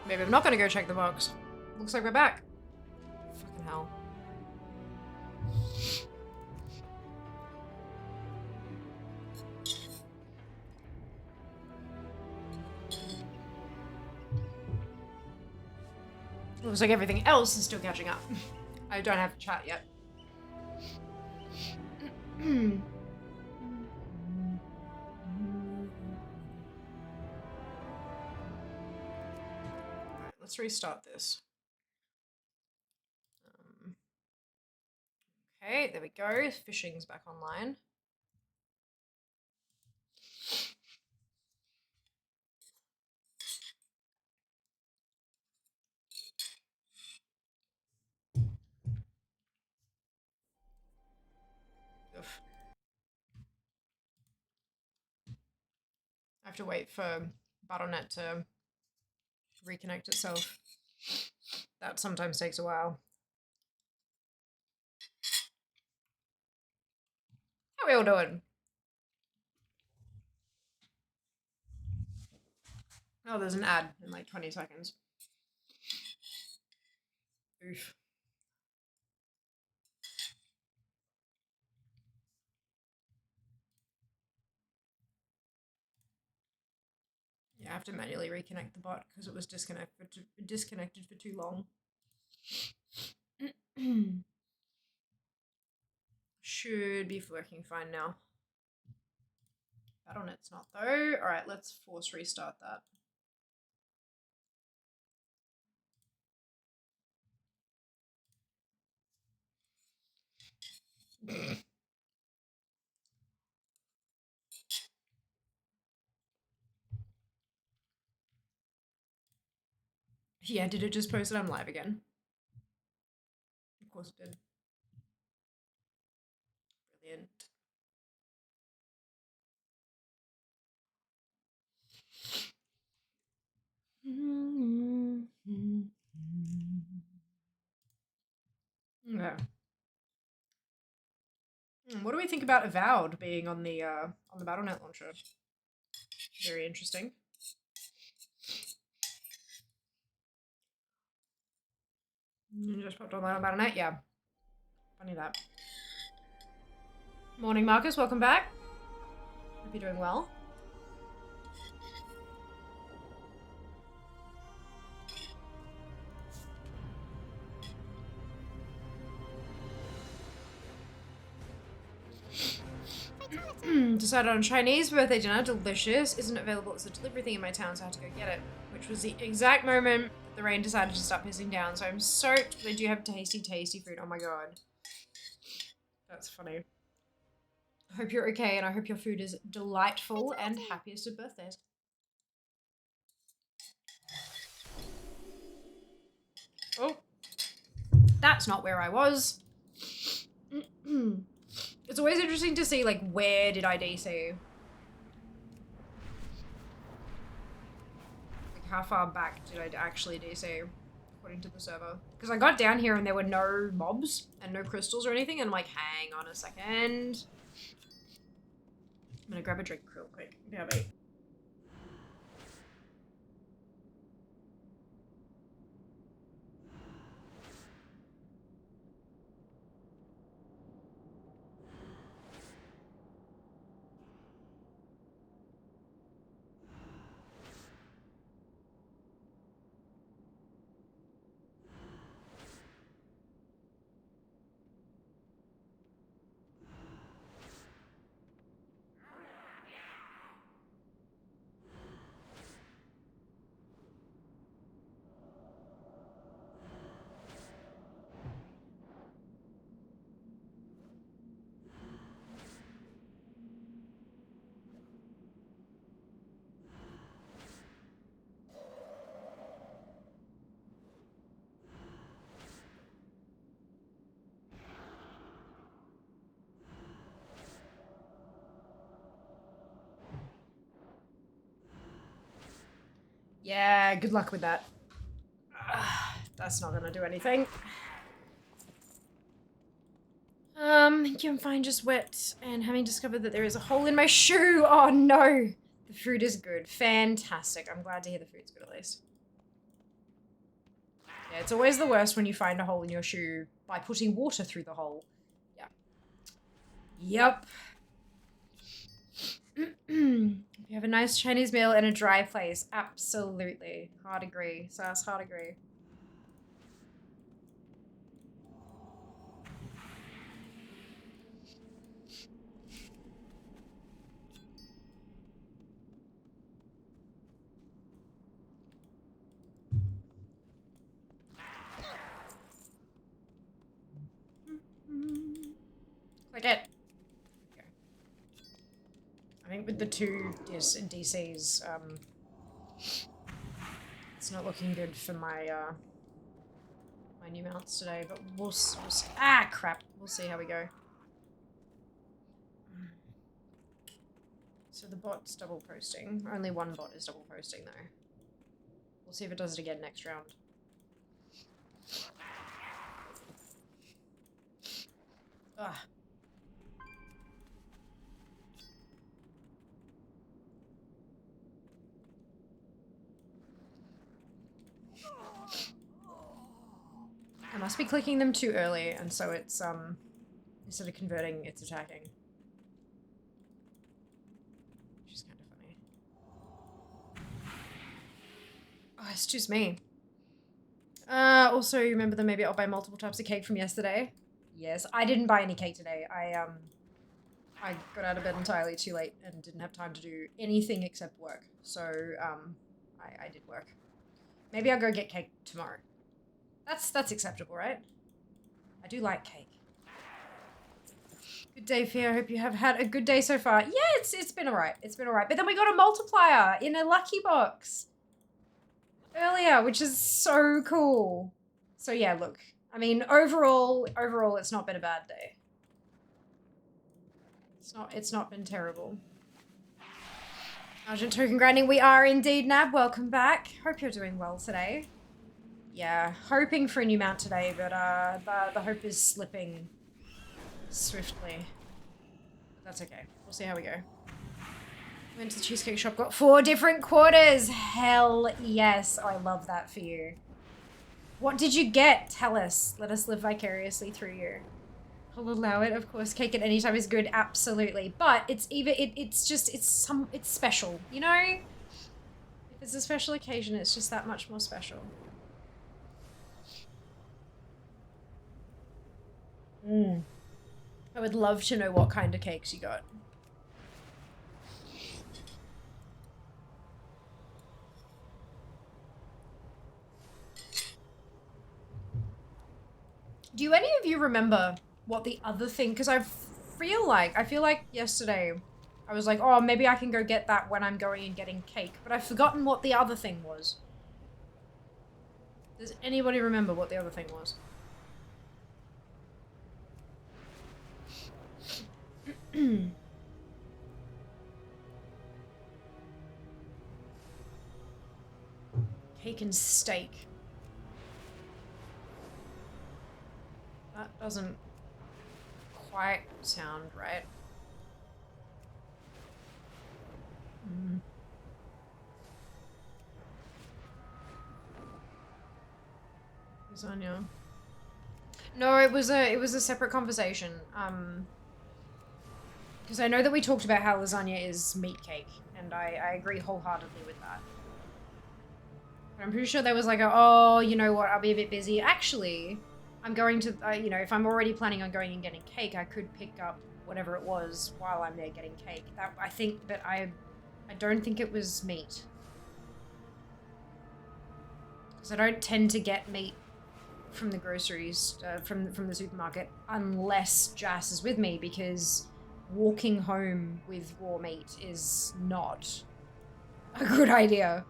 Maybe I'm not gonna go check the box. Looks like we're back. Fucking hell. Looks like everything else is still catching up. I don't have to chat yet. Alright, let's restart this. Okay, there we go. Fishing's back online. Oof. I have to wait for Battle.net to reconnect itself. That sometimes takes a while. How are we all doing? Oh, there's an ad in like 20 seconds. Oof. Yeah, I have to manually reconnect the bot because it was disconnected for too long. Should be working fine now. Battle.net's not though. Alright, let's force restart that. Yeah, did it just post that I'm live again? Of course it did. Brilliant. Okay. What do we think about Avowed being on the Battle.net launcher? Very interesting. You just popped online on Battle.net? Yeah. Funny that. Morning, Marcus. Welcome back. Hope you're doing well. Decided on Chinese birthday dinner. Delicious. Isn't available as a delivery thing in my town, so I had to go get it. Which was the exact moment that the rain decided to stop pissing down. So I'm soaked, but I do have tasty, tasty food. Oh my god. That's funny. I hope you're okay, and I hope your food is delightful and happiest of birthdays. Oh. That's not where I was. It's always interesting to see, like, where did I DC? Like, how far back did I actually DC, according to the server? Because I got down here and there were no mobs and no crystals or anything, and I'm like, hang on a second. I'm gonna grab a drink real quick. Yeah, mate. Yeah, good luck with that. That's not gonna do anything. I'm fine, just wet, and having discovered that there is a hole in my shoe. Oh no! The food is good. Fantastic. I'm glad to hear the food's good at least. Yeah, it's always the worst when you find a hole in your shoe by putting water through the hole. Yeah. Yep. You have a nice Chinese meal in a dry place. Absolutely. Hard agree. Sass, hard agree. Click it. Okay. I think with the two DCs, it's not looking good for my my new mounts today, but we'll see. Ah, crap. We'll see how we go. So the bot's double posting. Only one bot is double posting though. We'll see if it does it again next round. Ugh. I must be clicking them too early, and so it's instead of converting, it's attacking. Which is kind of funny. Oh, it's just me. Also, remember that maybe I'll buy multiple types of cake from yesterday? Yes, I didn't buy any cake today. I got out of bed entirely too late and didn't have time to do anything except work. So, I did work. Maybe I'll go get cake tomorrow. That's acceptable, right? I do like cake. Good day, Fia. I hope you have had a good day so far. Yeah, it's been alright. It's been alright. But then we got a multiplier in a lucky box earlier, which is so cool. So yeah, look. I mean, overall, it's not been a bad day. It's not been terrible. Argent token grinding. We are indeed, Nab. Welcome back. Hope you're doing well today. Yeah, hoping for a new mount today, but the hope is slipping swiftly. But that's okay. We'll see how we go. Went to the cheesecake shop, got 4 different quarters. Hell yes. Oh, I love that for you. What did you get? Tell us. Let us live vicariously through you. I'll allow it, of course. Cake at any time is good, absolutely. But it's special, you know? If it's a special occasion, it's just that much more special. I would love to know what kind of cakes you got. Do any of you remember what the other thing, because I feel like yesterday I was like, oh, maybe I can go get that when I'm going and getting cake, but I've forgotten what the other thing was. Does anybody remember what the other thing was? Cake and steak. That doesn't quite sound right. Lasagna. No, it was a separate conversation. Because I know that we talked about how lasagna is meat cake, and I agree wholeheartedly with that. But I'm pretty sure there was like a, oh, you know what, I'll be a bit busy. Actually, I'm going to, you know, if I'm already planning on going and getting cake, I could pick up whatever it was while I'm there getting cake. That, I think, but I don't think it was meat. Because I don't tend to get meat from the groceries, from the supermarket, unless Jas is with me, because walking home with raw meat is not a good idea.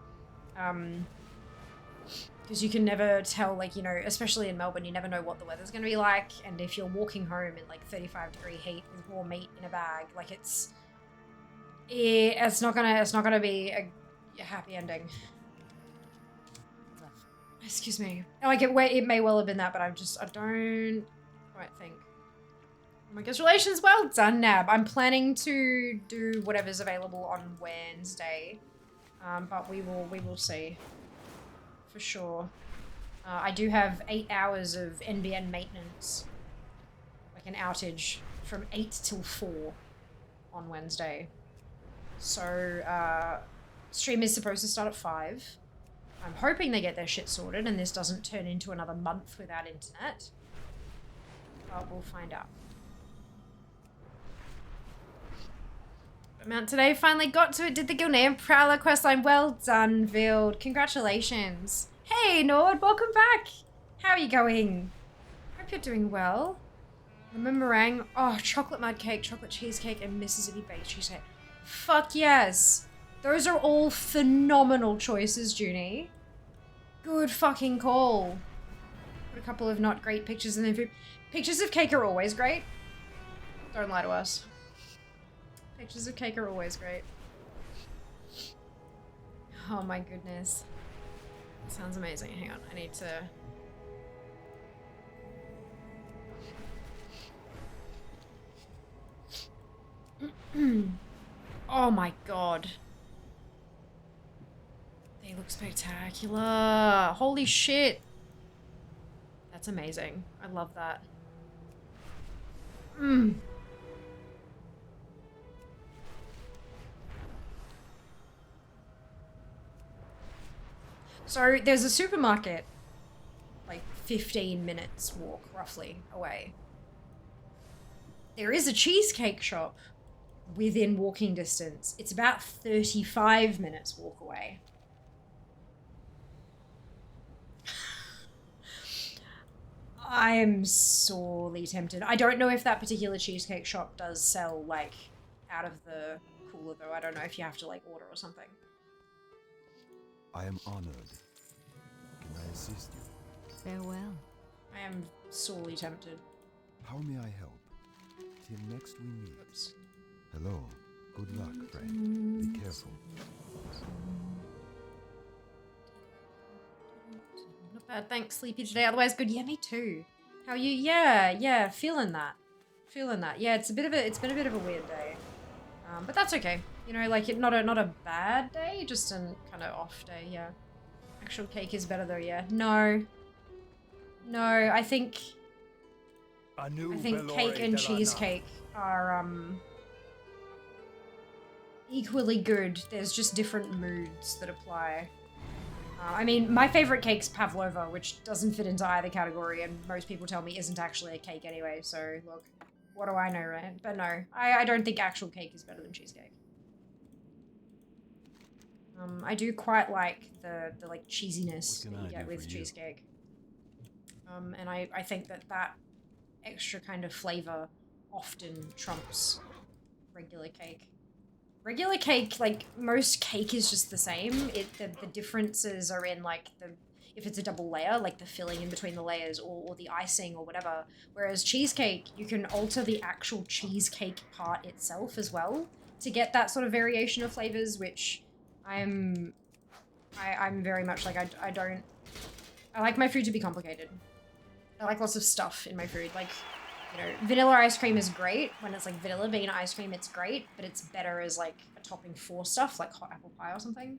Because you can never tell, like, you know, especially in Melbourne, you never know what the weather's going to be like, and if you're walking home in, like, 35-degree heat with raw meat in a bag, like, it's not gonna be a happy ending. Excuse me. Like, it may well have been that, but I don't quite think. Oh my gosh, relations, well done, Nab. I'm planning to do whatever's available on Wednesday, but we will see. For sure. I do have 8 hours of NBN maintenance. Like an outage from 8 till 4 on Wednesday. So, stream is supposed to start at 5. I'm hoping they get their shit sorted and this doesn't turn into another month without internet. But we'll find out. Mount today finally got to it. Did the Gilnean Prowler questline. Well done, Vild. Congratulations. Hey, Nord. Welcome back. How are you going? Hope you're doing well. Lemon meringue. Oh, chocolate mud cake, chocolate cheesecake, and Mississippi baked cheesecake. Fuck yes. Those are all phenomenal choices, Junie. Good fucking call. Put a couple of not great pictures in there. Pictures of cake are always great. Don't lie to us. Pictures of cake are always great. Oh my goodness. Sounds amazing. Hang on, I need to... Oh my god. They look spectacular. Holy shit. That's amazing. I love that. So there's a supermarket like 15 minutes walk roughly away. There is a cheesecake shop within walking distance. It's about 35 minutes walk away. I am sorely tempted. I don't know if that particular cheesecake shop does sell like out of the cooler though. I don't know if you have to like order or something. I am honored. Can I assist you? Farewell. I am sorely tempted. How may I help? Till next we meet. Oops. Hello. Good luck, friend. Be careful. Not bad, thanks. Sleepy today, otherwise good. Yeah, me too. How are you? Yeah, feeling that. Feeling that. Yeah, it's been a bit of a weird day. But that's okay. You know, like not a bad day, just a kind of off day, yeah. Actual cake is better though, yeah. No, I think cake and cheesecake are equally good. There's just different moods that apply. I mean, my favorite cake's pavlova, which doesn't fit into either category, and most people tell me isn't actually a cake anyway, so look, what do I know, right? But no, I don't think actual cake is better than cheesecake. I do quite like the like cheesiness that you get with cheesecake. And I think that extra kind of flavor often trumps regular cake. Regular cake, like, most cake is just the same. The differences are in, like, if it's a double layer, like the filling in between the layers or the icing or whatever. Whereas cheesecake, you can alter the actual cheesecake part itself as well to get that sort of variation of flavors, which I'm very much like, I like my food to be complicated. I like lots of stuff in my food. Like, you know, vanilla ice cream is great. When it's like vanilla bean ice cream, it's great, but it's better as like a topping for stuff, like hot apple pie or something.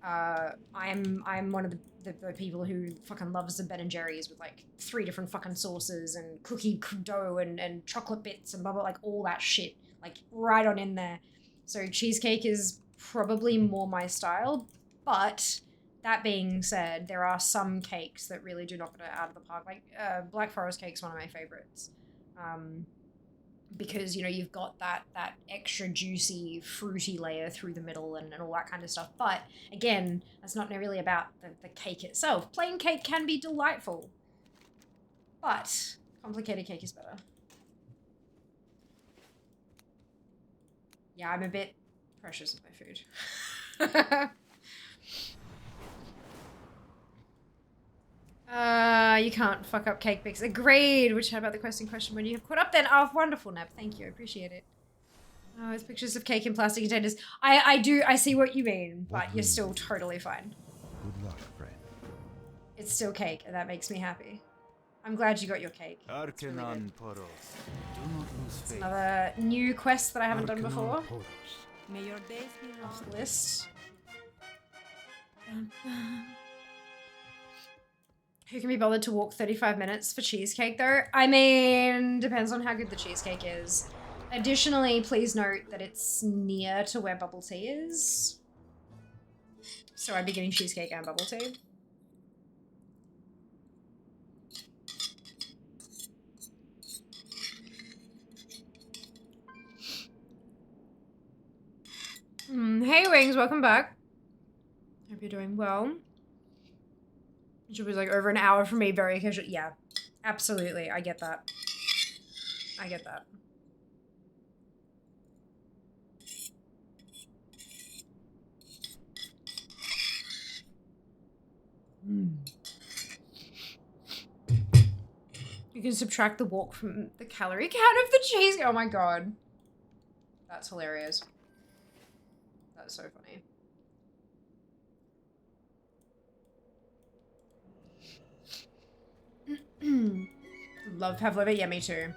I'm one of the people who fucking loves the Ben and Jerry's with like 3 different fucking sauces and cookie dough and chocolate bits and blah blah, like all that shit, like right on in there. So cheesecake is probably more my style, but that being said, there are some cakes that really do knock it out of the park. Like Black Forest cake's one of my favorites. Because, you know, you've got that extra juicy, fruity layer through the middle and all that kind of stuff. But, again, that's not really about the cake itself. Plain cake can be delightful. But complicated cake is better. Yeah, I'm a bit precious with my food. You can't fuck up cake mix. Agreed. Which, how about the question when you have caught up then? Oh, wonderful, Neb. Thank you. I appreciate it. Oh, it's pictures of cake in plastic containers. I see what you mean, but you're still totally fine. Good luck, friend. It's still cake, and that makes me happy. I'm glad you got your cake. It's really good. It's another new quest that I haven't done before. May your days be Off the list. Who can be bothered to walk 35 minutes for cheesecake though? I mean, depends on how good the cheesecake is. Additionally, please note that it's near to where bubble tea is. So I'd be getting cheesecake and bubble tea. Hey Wings, welcome back. Hope you're doing well. It was like over an hour for me, very casual. Yeah, absolutely. I get that. I get that. You can subtract the walk from the calorie count of the cheese. Oh my god. That's hilarious. That's so funny. Love pavlova. Yeah, me too.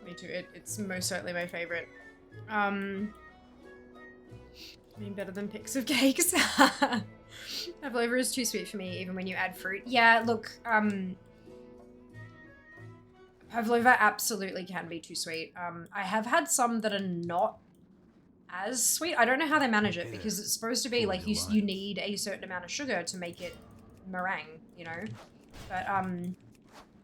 Me too. It's most certainly my favorite. I mean, better than pics of cakes. Pavlova is too sweet for me, even when you add fruit. Yeah, look, pavlova absolutely can be too sweet. I have had some that are not as sweet. I don't know how they manage it because it's supposed to be like you need a certain amount of sugar to make it meringue, you know? But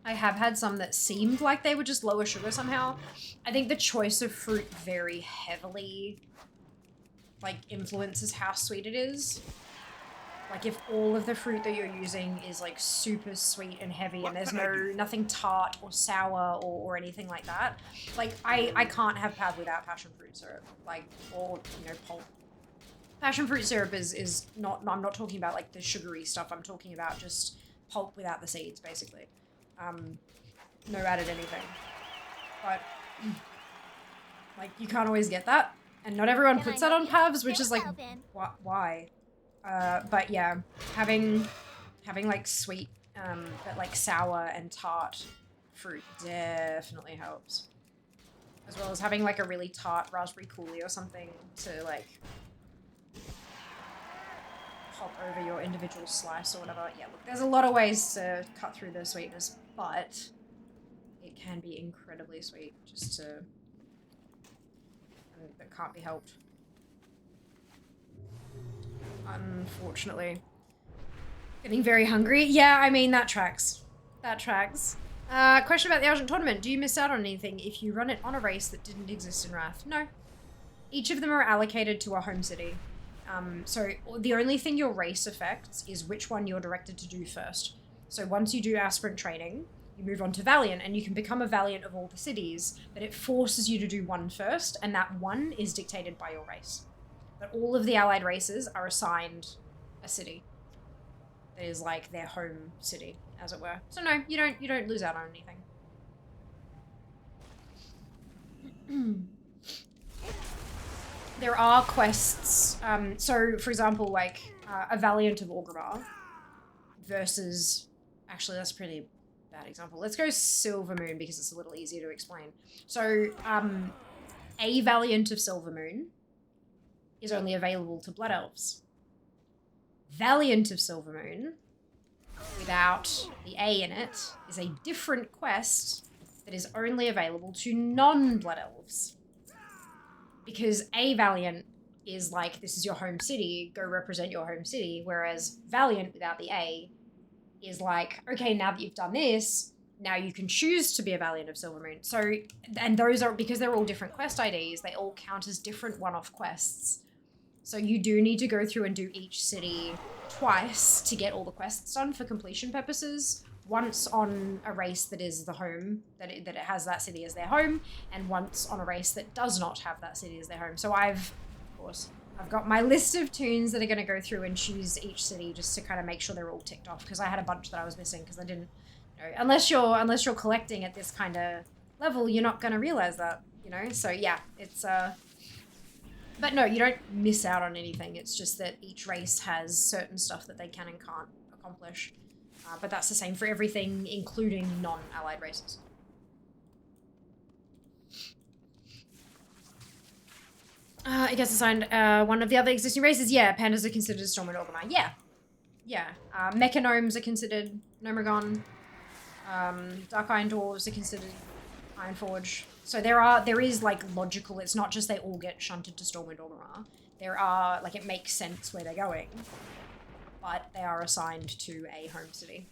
I have had some that seemed like they were just lower sugar somehow. I think the choice of fruit very heavily like influences how sweet it is. Like if all of the fruit that you're using is like super sweet and heavy and there's nothing tart or sour or anything like that, like I can't have pav without passion fruit syrup, like, or, you know, pulp. Passion fruit syrup is not, I'm not talking about like the sugary stuff, I'm talking about just pulp without the seeds, basically. No added anything. But, like, you can't always get that. And not everyone puts that on pavs, which is like, why? But yeah, having like sweet, but like sour and tart fruit definitely helps. As well as having like a really tart raspberry coulis or something to like pop over your individual slice or whatever. Yeah, look, there's a lot of ways to cut through the sweetness, but it can be incredibly sweet just to, and that can't be helped. Unfortunately. Getting very hungry. Yeah, I mean, that tracks. That tracks. Question about the Argent tournament. Do you miss out on anything if you run it on a race that didn't exist in Wrath? No. Each of them are allocated to a home city. So the only thing your race affects is which one you're directed to do first. So once you do aspirant training, you move on to Valiant, and you can become a Valiant of all the cities, but it forces you to do one first, and that one is dictated by your race. But all of the allied races are assigned a city that is like their home city, as it were. So no, you don't lose out on anything. There are quests. So for example, like a Valiant of Orgrimmar versus, actually that's a pretty bad example. Let's go Silvermoon because it's a little easier to explain. So a Valiant of Silvermoon is only available to Blood Elves. Valiant of Silvermoon, without the A in it, is a different quest that is only available to non-Blood Elves. Because a Valiant is like, this is your home city, go represent your home city, whereas Valiant without the A is like, okay, now that you've done this, now you can choose to be a Valiant of Silvermoon. So, and those are, because they're all different quest IDs, they all count as different one-off quests. So you do need to go through and do each city twice to get all the quests done for completion purposes. Once on a race that is the home, that it has that city as their home, and once on a race that does not have that city as their home. So I've got my list of tunes that are going to go through and choose each city just to kind of make sure they're all ticked off, because I had a bunch that I was missing because I didn't, you know, unless you're collecting at this kind of level, you're not going to realize that, you know. So yeah, it's but no, you don't miss out on anything. It's just that each race has certain stuff that they can and can't accomplish. But that's the same for everything, including non-allied races. It gets assigned one of the other existing races. Yeah, pandas are considered Storm and Orgrimmar. Yeah. Yeah. Mechanomes are considered Nomagon. Dark Iron Dwarves are considered Ironforge. So there is like logical, it's not just they all get shunted to Stormwind Orgrimmar. There are, like, it makes sense where they're going. But they are assigned to a home city.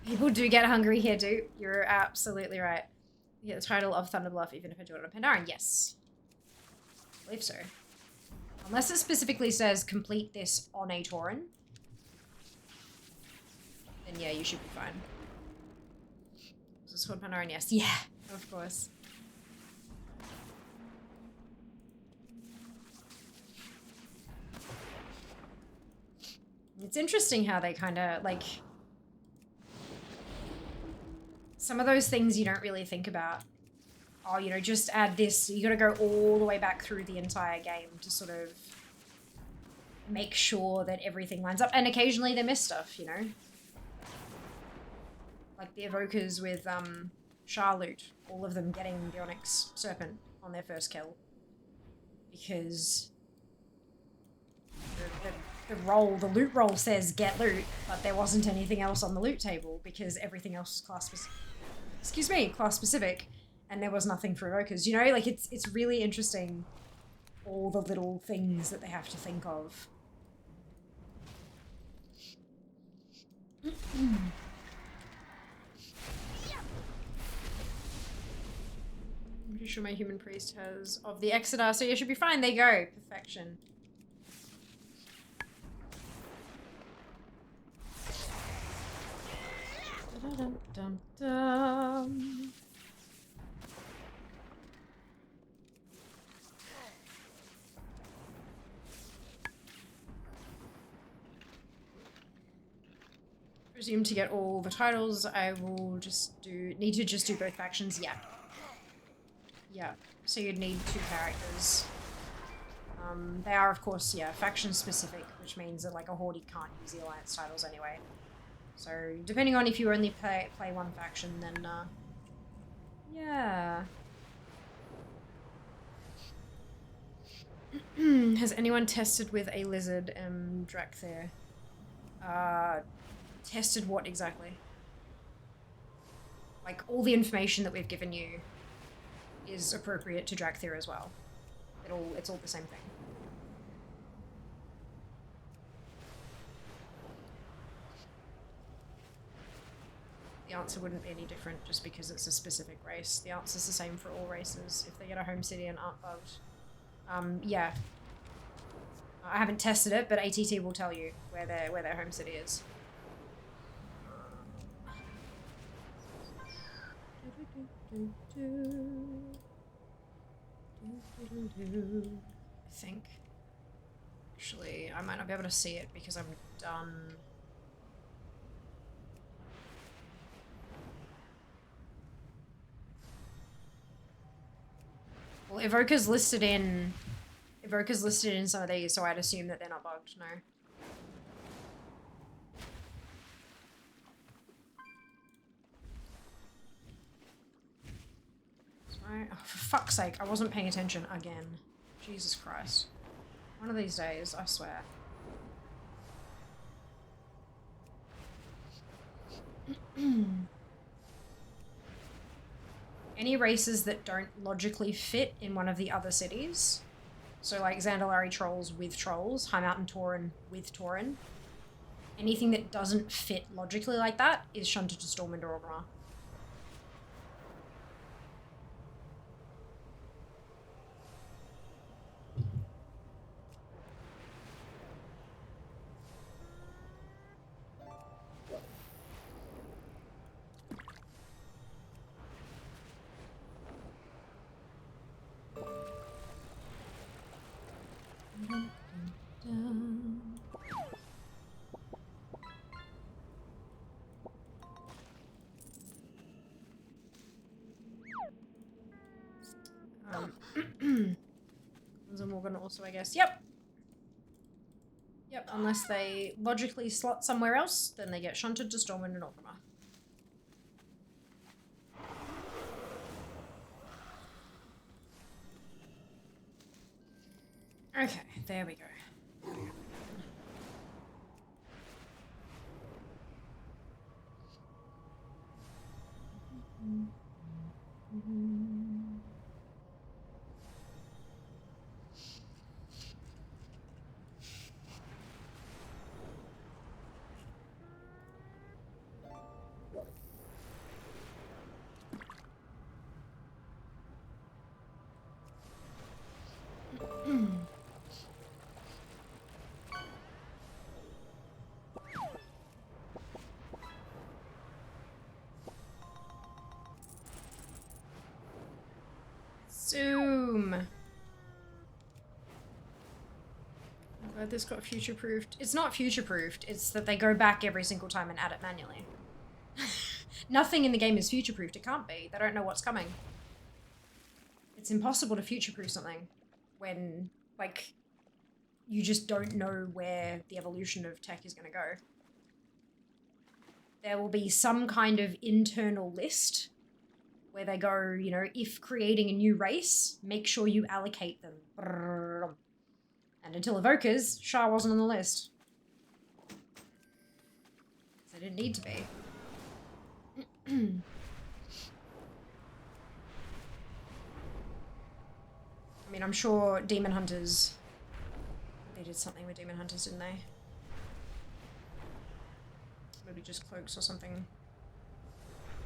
People do get hungry here, dude. You're absolutely right. You get the title of Thunderbluff even if I do it on Pandaren. Yes. I believe so. Unless it specifically says complete this on a Tauren. Then yeah, you should be fine. Was it Sword Pandaren? Yes. Yeah, of course. It's interesting how they kind of, like... Some of those things you don't really think about. Oh, you know, just add this. You gotta go all the way back through the entire game to sort of make sure that everything lines up. And occasionally they miss stuff, you know? Like the Evokers with Charlotte, all of them getting the Onyx Serpent on their first kill. Because the loot roll says get loot, but there wasn't anything else on the loot table because everything else was class specific, and there was nothing for Evokers. You know, like it's really interesting, all the little things that they have to think of. I'm pretty sure my human priest has of the Exeter, so you should be fine. There you go. Perfection. Dum, dum, dum. Presume to get all the titles, I will just need to just do both factions. Yeah. Yeah. So you'd need 2 characters. They are, of course, yeah, faction specific, which means that like a Horde can't use the Alliance titles anyway. So, depending on if you only play one faction, then, yeah. Has anyone tested with a lizard and Drakthir? Tested what exactly? Like, all the information that we've given you is appropriate to Drakthir as well. It's all the same thing. The answer wouldn't be any different just because it's a specific race. The answer's the same for all races if they get a home city and aren't bugged. Yeah. I haven't tested it, but ATT will tell you where their home city is. I think. Actually, I might not be able to see it because I'm done. Well, Evoker's listed in some of these, so I'd assume that they're not bugged, no. Sorry. Oh, for fuck's sake, I wasn't paying attention again. Jesus Christ. One of these days, I swear. Any races that don't logically fit in one of the other cities, so like Zandalari Trolls with Trolls, High Mountain Tauren with Tauren, anything that doesn't fit logically like that is shunted to Stormwind or Orgrimmar. Morgan also, I guess. Yep. Yep, unless they logically slot somewhere else, then they get shunted to Stormwind and Orgrimmar. Okay, there we go. Boom. I'm glad this got future-proofed. It's not future-proofed, it's that they go back every single time and add it manually. Nothing in the game is future-proofed. It can't be. They don't know what's coming. It's impossible to future-proof something when, like, you just don't know where the evolution of tech is going to go. There will be some kind of internal list where they go, you know, if creating a new race, make sure you allocate them. And until Evokers, Shah wasn't on the list. They didn't need to be. I mean, I'm sure Demon Hunters... They did something with Demon Hunters, didn't they? Maybe just cloaks or something.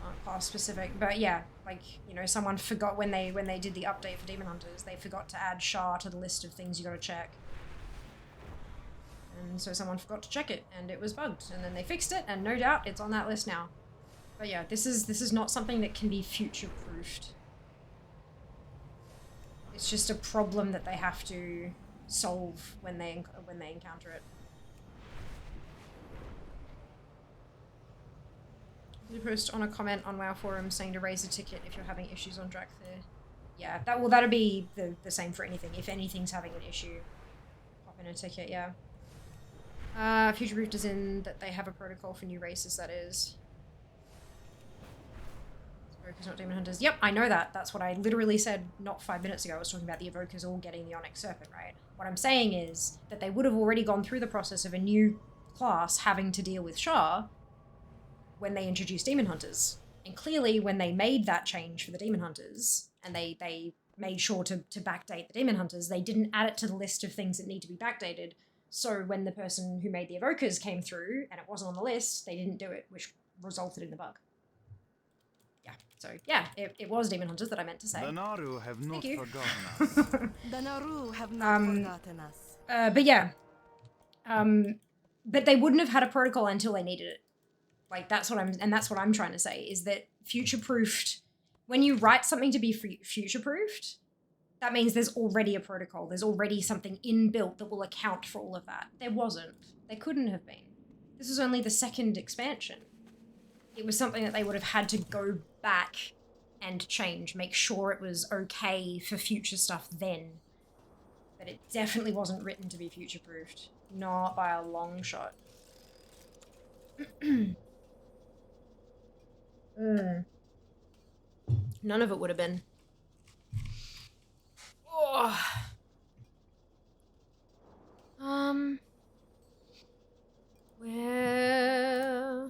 Aren't class specific. But yeah, like, you know, someone forgot when they did the update for Demon Hunters, they forgot to add Shah to the list of things you gotta check. And so someone forgot to check it, and it was bugged. And then they fixed it, and no doubt it's on that list now. But yeah, this is not something that can be future-proofed. It's just a problem that they have to solve when they encounter it. You post on a comment on WoW forum saying to raise a ticket if you're having issues on Drakthir. Yeah, that'll be the same for anything. If anything's having an issue, pop in a ticket. Yeah. Future-proofed is in that they have a protocol for new races. That is. Evokers, not Demon Hunters. Yep, I know that. That's what I literally said not 5 minutes ago. I was talking about the Evokers all getting the Onyx Serpent, right? What I'm saying is that they would have already gone through the process of a new class having to deal with Shah when they introduced Demon Hunters. And clearly when they made that change for the Demon Hunters, and they made sure to backdate the Demon Hunters, they didn't add it to the list of things that need to be backdated. So when the person who made the Evokers came through and it wasn't on the list, they didn't do it, which resulted in the bug. Yeah, so yeah, it was Demon Hunters that I meant to say. The Naru have not Thank you. forgotten us. The Naru have not forgotten us. But yeah. But they wouldn't have had a protocol until they needed it. Like, that's what I'm trying to say, is that future-proofed, when you write something to be future-proofed, that means there's already a protocol. There's already something inbuilt that will account for all of that. There wasn't. There couldn't have been. This is only the second expansion. It was something that they would have had to go back and change, make sure it was okay for future stuff then. But it definitely wasn't written to be future-proofed. Not by a long shot. None of it would have been. Oh. Where are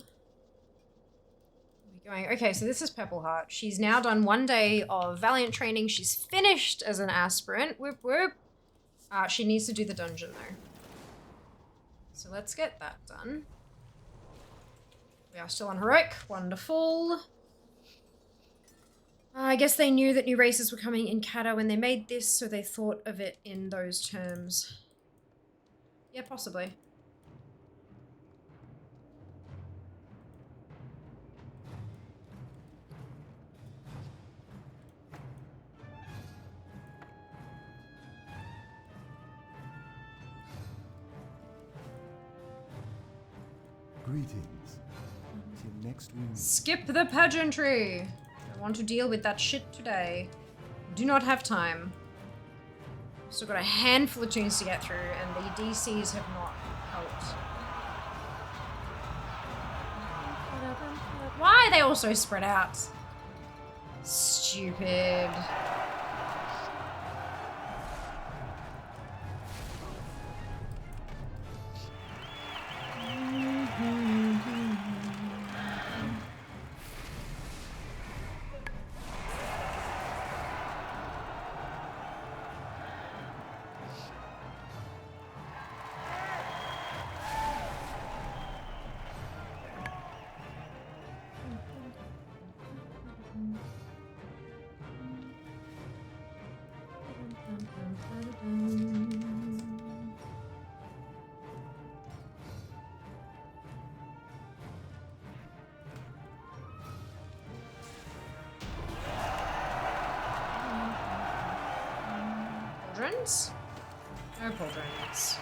we going? Okay, so this is Purple Heart. She's now done 1 day of Valiant training. She's finished as an aspirant. Whoop whoop. She needs to do the dungeon though. So let's get that done. We are still on Heroic. Wonderful. I guess they knew that new races were coming in Kata when they made this, so they thought of it in those terms. Yeah, possibly. Greetings. Till next we meet. Skip the pageantry! I want to deal with that shit today. Do not have time. Still got a handful of tunes to get through, and the DCs have not helped. Why are they all so spread out? Stupid. pauldrons? No pauldrons.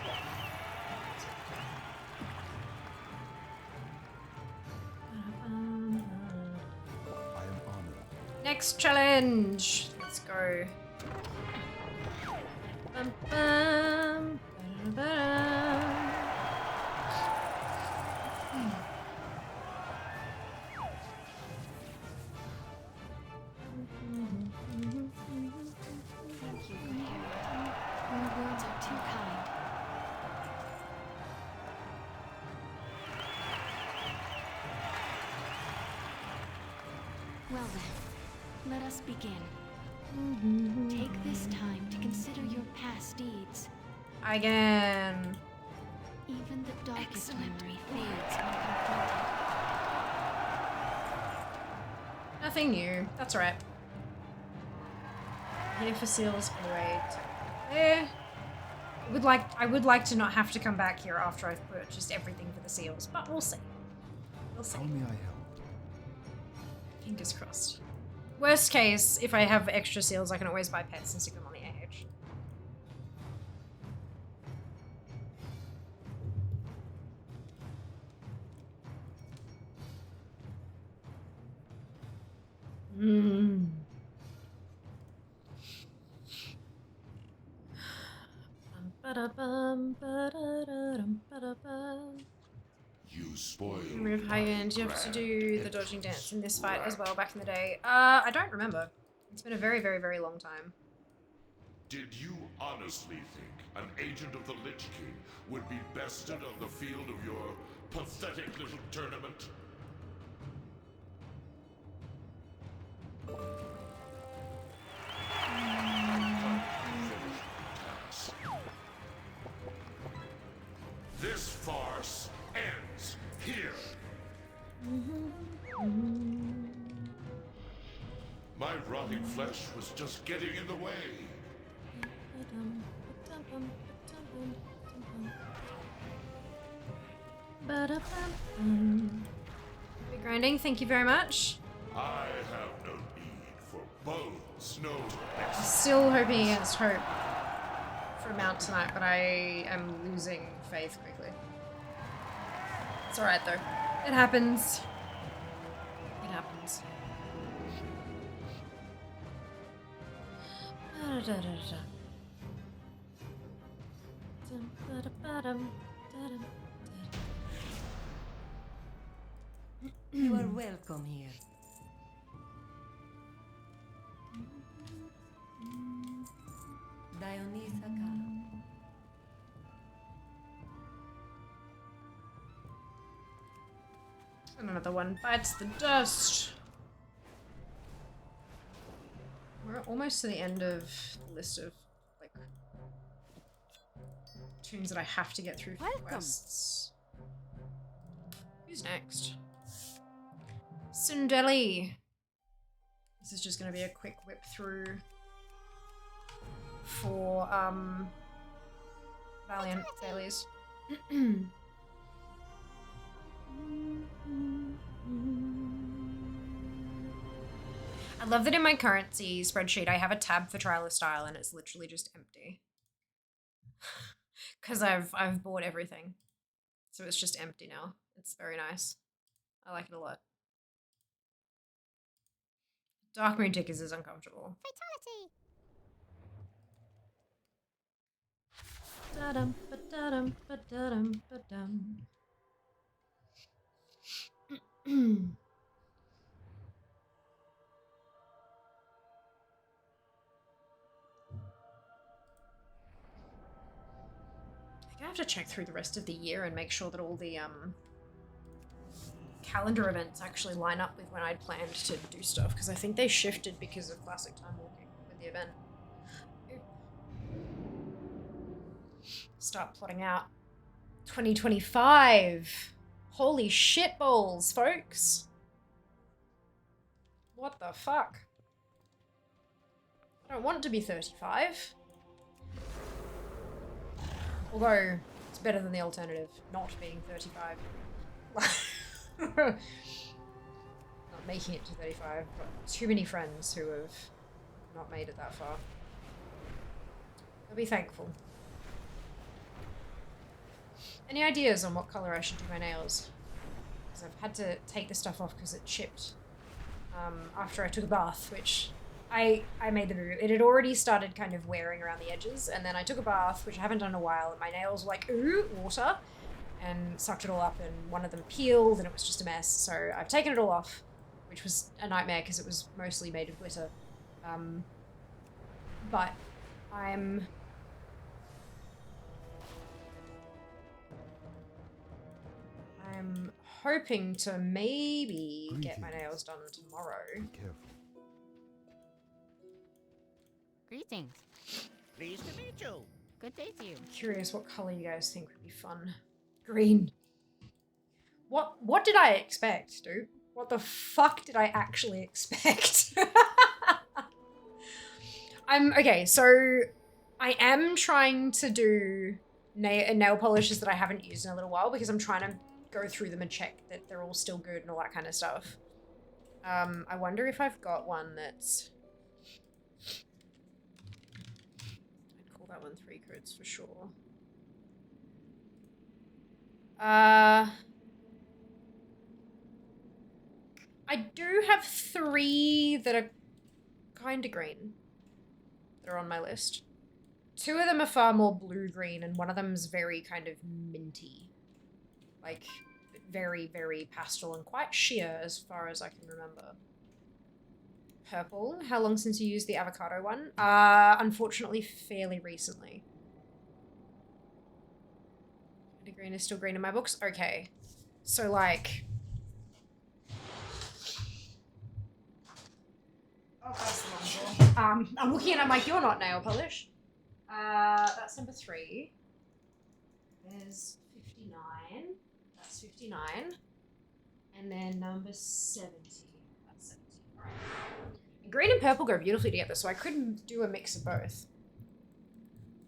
I am honored. Next challenge. Let's go. Bum, bum, ba-da-ba-da. Thank you, good hero. Your words are too kind. Well then, let us begin. Take this time to consider your past deeds. Again. Even the darkest memory fades when confronted. Nothing new. That's alright. Here for seals all the way to there. I would like to not have to come back here after I've purchased everything for the seals, but we'll see. We'll see. How may I help? Fingers crossed. Worst case, if I have extra seals, I can always buy pets and stick them on the AH. You spoiled. Remove high my end. You have to grand do the dodging dance in this fight as well plan. back in the day. I don't remember. It's been a very, very, very long time. Did you honestly think an agent of the Lich King would be bested on the field of your pathetic little tournament? This farce ends here. My rotting flesh was just getting in the way. Happy grinding, thank you very much. I have no need for bones, no Still hoping against hope for a mount tonight, but I am losing faith quickly. It's alright though. It happens. It happens. You are welcome here. Dionysaka. And another one bites the dust. We're almost to the end of the list of like tombs that I have to get through for Welcome. quests. Who's next? Sundeli. This is just gonna be a quick whip through for Valiant dailies. I love that in my currency spreadsheet I have a tab for Trial of Style and it's literally just empty. Cause I've bought everything. So it's just empty now. It's very nice. I like it a lot. Dark Moon Tickers is uncomfortable. Da-dum, ba-da-dum, ba-da-dum, ba-dum. I have to check through the rest of the year and make sure that all the calendar events actually line up with when I'd planned to do stuff, because I think they shifted because of Classic Time Walking with the event. Start plotting out 2025. Holy shit balls, folks. What the fuck? I don't want to be 35. Although, it's better than the alternative, not being 35. Not making it to 35. Got too many friends who have not made it that far. I'll be thankful. Any ideas on what color I should do my nails? Because I've had to take the stuff off because it chipped after I took a bath, which I made the move. It had already started kind of wearing around the edges, and then I took a bath, which I haven't done in a while, and my nails were like, ooh, water, and sucked it all up, and one of them peeled, and it was just a mess. So I've taken it all off, which was a nightmare because it was mostly made of glitter. But I'm hoping to maybe get my nails done tomorrow. Be careful. Greetings. Pleased to meet you. Good day to you. Curious what color you guys think would be fun. Green. What did I expect, dude? What the fuck did I actually expect? Okay, so I am trying to do nail polishes that I haven't used in a little while because I'm trying to go through them and check that they're all still good and all that kind of stuff. I wonder if I've got one that's... I'd call that one 3 coats for sure. I do have 3 that are kind of green that are on my list. 2 of them are far more blue-green, and one of them is very kind of minty. Like, very, very pastel and quite sheer as far as I can remember. Purple. How long since you used the avocado one? Unfortunately, fairly recently. The green is still green in my books? Okay. So, like... Oh, that's the wrong door. I'm looking at it, I'm like, you're not nail polish. That's number 3. There's 59. That's 59. And then number 70. That's 70. Alright. Green and purple go beautifully together, so I couldn't do a mix of both.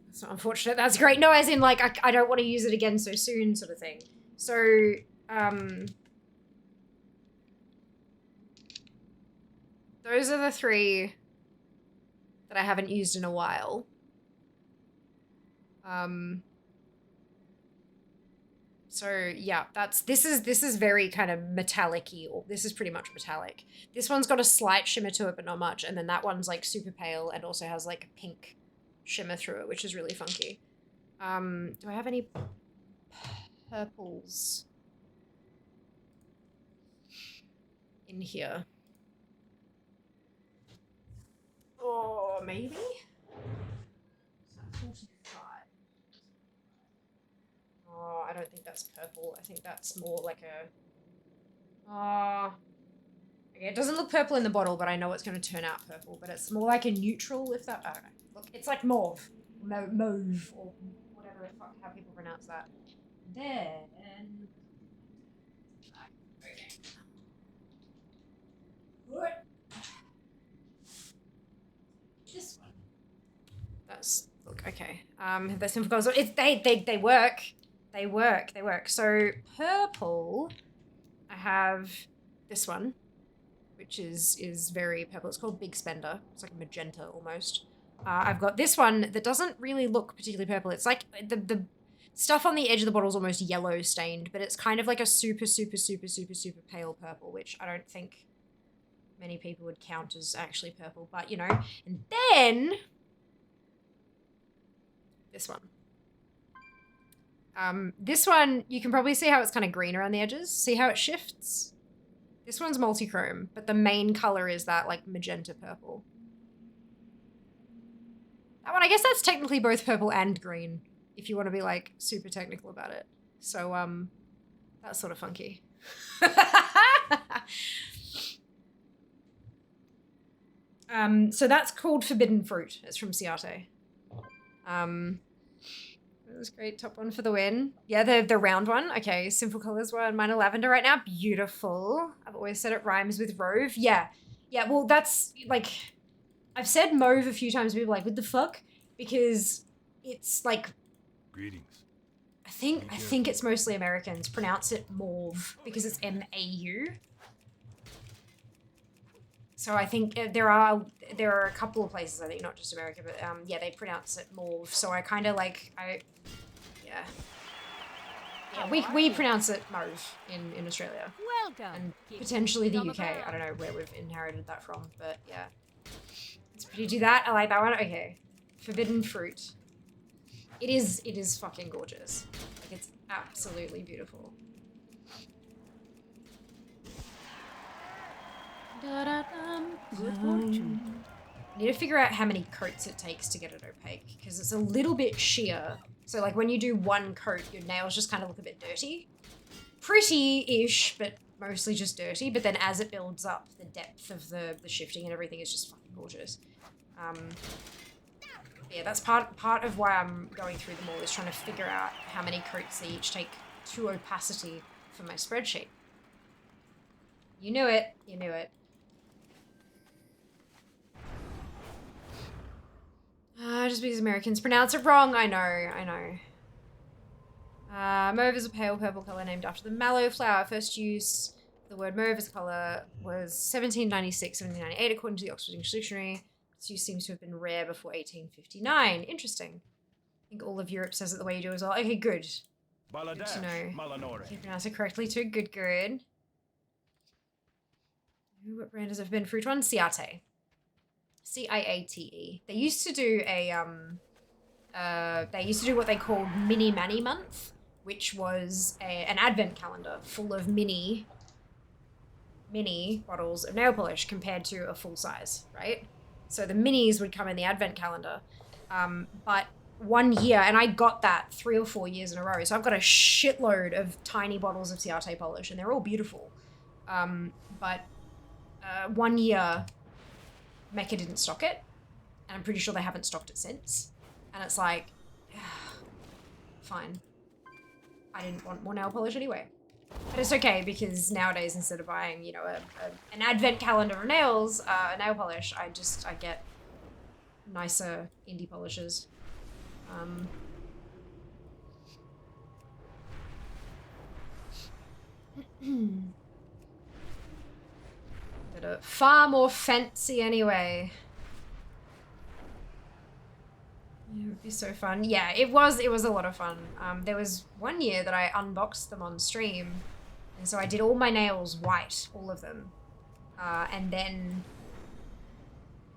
That's not unfortunate. That's great. No, as in, like, I don't want to use it again so soon sort of thing. So, those are the 3 that I haven't used in a while. So yeah, this is very kind of metallic-y, or this is pretty much metallic. This one's got a slight shimmer to it, but not much. And then that one's like super pale and also has like a pink shimmer through it, which is really funky. Do I have any purples in here? Oh, maybe? So 45. Oh, I don't think that's purple. I think that's more like a... okay, it doesn't look purple in the bottle, but I know it's going to turn out purple. But it's more like a neutral, if that... I don't know. Look, it's like mauve. Mauve, or whatever the fuck, how people pronounce that. Then... Okay. What? This one. That's... Look, okay. The simple colors... They work. They work. So, purple, I have this one, which is very purple. It's called Big Spender. It's like a magenta almost. I've got this one that doesn't really look particularly purple. It's like the stuff on the edge of the bottle is almost yellow stained, but it's kind of like a super, super, super, super, super pale purple, which I don't think many people would count as actually purple, but you know. And then this one. This one, you can probably see how it's kind of green around the edges. See how it shifts? This one's multi-chrome, but the main color is that like magenta purple. That one, I guess that's technically both purple and green, if you want to be like super technical about it. So, that's sort of funky. So that's called Forbidden Fruit. It's from Ciate. It was great. Top one for the win. Yeah, the round one. Okay, Simple Colors one. Mine are lavender right now. Beautiful. I've always said it rhymes with rove. Yeah. Yeah, well, that's, like, I've said mauve a few times. People are like, what the fuck? Because it's, like... Greetings. I think it's mostly Americans pronounce it mauve because it's M-A-U. So I think there are a couple of places, I think, not just America, but yeah, they pronounce it mauve. So I kind of like, yeah. Yeah, we pronounce it mauve in Australia. Welcome. And Keep potentially the on the UK. I ground. don't know where we've inherited that from, but yeah. It's pretty, do that. I like that one. Okay. Forbidden fruit. It is fucking gorgeous. Like, it's absolutely beautiful. Good fortune. Need to figure out how many coats it takes to get it opaque, because it's a little bit sheer. So like when you do one coat, your nails just kind of look a bit dirty. Pretty-ish, but mostly just dirty. But then as it builds up, the depth of the shifting and everything is just fucking gorgeous. Yeah, that's part of why I'm going through them all, is trying to figure out how many coats they each take to opacity for my spreadsheet. You knew it. You knew it. Just because Americans pronounce it wrong. I know. Mauve is a pale purple color named after the mallow flower. First use the word mauve as a color was 1796, 1798, according to the Oxford English Dictionary. Its use seems to have been rare before 1859. Interesting. I think all of Europe says it the way you do as well. Okay, good. Good to know. You pronounce it correctly too. Good. What brand has it been? Fruit one? Ciate. Ciate. They used to do what they called Mini Mani Month, which was an advent calendar full of mini bottles of nail polish compared to a full size, right? So the minis would come in the advent calendar, but one year, and I got that 3 or 4 years in a row, so I've got a shitload of tiny bottles of Ciate polish, and they're all beautiful. But 1 year, Mecca didn't stock it, and I'm pretty sure they haven't stocked it since. And it's like, fine. I didn't want more nail polish anyway. But it's okay, because nowadays, instead of buying, you know, an advent calendar of nails, nail polish, I get nicer indie polishes. That are far more fancy anyway. Yeah, it would be so fun. Yeah, it was a lot of fun. There was one year that I unboxed them on stream, and so I did all my nails white, all of them. And then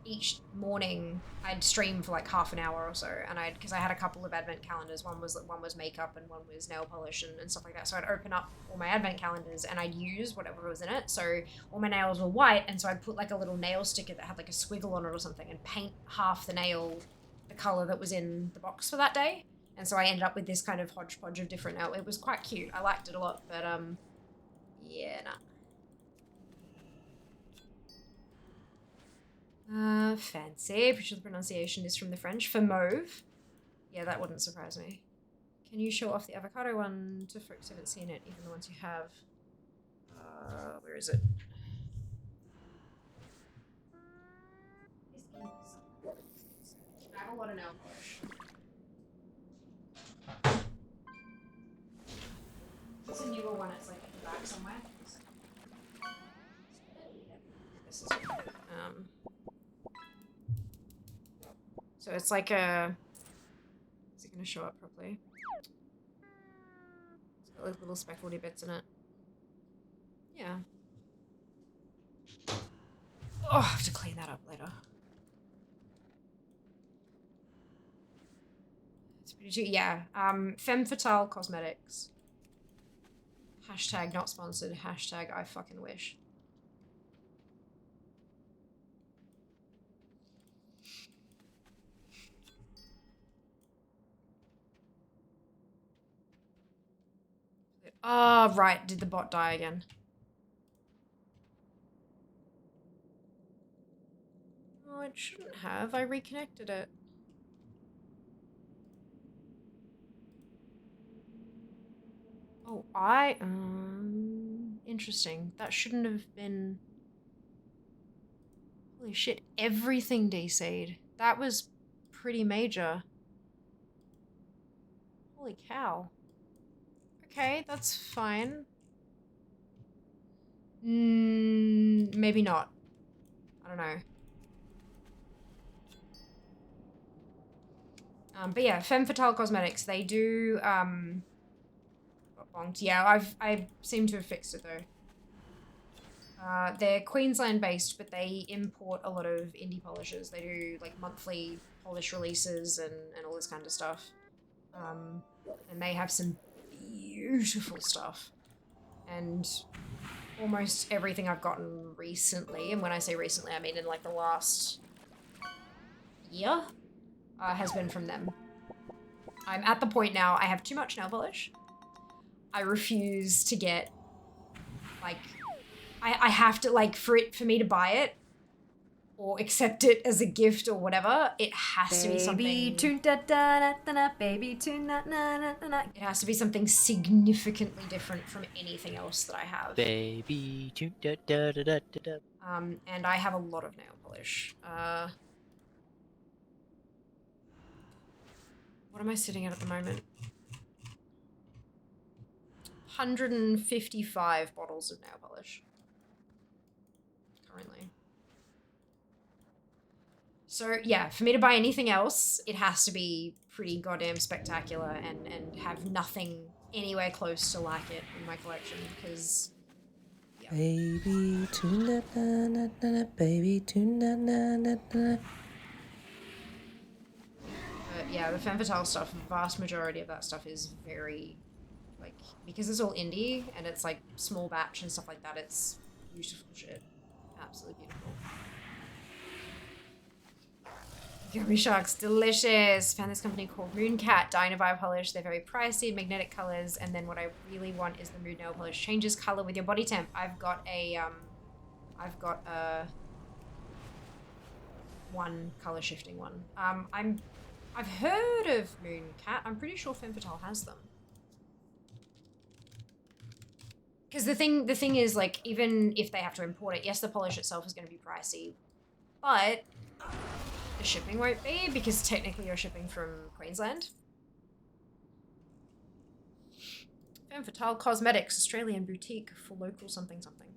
each morning I'd stream for like half an hour or so, and because I had a couple of advent calendars. One was makeup and one was nail polish and stuff like that. So I'd open up all my advent calendars and I'd use whatever was in it. So all my nails were white, and so I'd put like a little nail sticker that had like a squiggle on it or something, and paint half the nail the color that was in the box for that day. And so I ended up with this kind of hodgepodge of different nail. It was quite cute. I liked it a lot, but yeah, nah. Fancy. Pretty sure the pronunciation is from the French for mauve. Yeah, that wouldn't surprise me. Can you show off the avocado one to folks who haven't seen it, even the ones you have? Where is it? I have a lot of nail polish. It's a newer one. It's like in the back somewhere. This is it. So it's like a... Is it going to show up properly? It's got like little speckledy bits in it. Yeah. Oh, I have to clean that up later. It's pretty cute. Yeah. Femme Fatale Cosmetics. Hashtag not sponsored. Hashtag I fucking wish. Oh, right. Did the bot die again? Oh, it shouldn't have. I reconnected it. Oh, interesting. That shouldn't have been... Holy shit. Everything DC'd. That was pretty major. Holy cow. Okay, that's fine. Maybe not. don't know. But yeah, Femme Fatale Cosmetics, they do, got bonked. Yeah, I seem to have fixed it though. They're Queensland based, but they import a lot of indie polishers. They do like monthly polish releases and all this kind of stuff. And they have some beautiful stuff. And almost everything I've gotten recently, and when I say recently, I mean in like the last year, has been from them. I'm at the point now, I have too much nail polish. I refuse to get, like, I have to, like, for me to buy it or accept it as a gift or whatever, it has to be something... Baby tune na na na na na. It has to be something significantly different from anything else that I have. Baby tune da da da da da da. And I have a lot of nail polish. What am I sitting at the moment? 155 bottles of nail polish. Currently. So yeah, for me to buy anything else, it has to be pretty goddamn spectacular and have nothing anywhere close to like it in my collection, because yeah. Baby tune na na na na. Baby tune na na na na. But yeah, the Femme Fatale stuff, the vast majority of that stuff is very, like, because it's all indie and it's like small batch and stuff like that, it's beautiful shit. Absolutely beautiful. Gummy Sharks, delicious. Found this company called Mooncat Dynavire Polish. They're very pricey, magnetic colors, and then what I really want is the Mood Nail Polish. Changes color with your body temp. I've got a one color shifting one. I've heard of Mooncat. I'm pretty sure Femme Fatale has them. Because the thing is, like, even if they have to import it, yes, the polish itself is going to be pricey, but the shipping won't be, because technically you're shipping from Queensland. Femme Fatale Cosmetics, Australian boutique for local something something.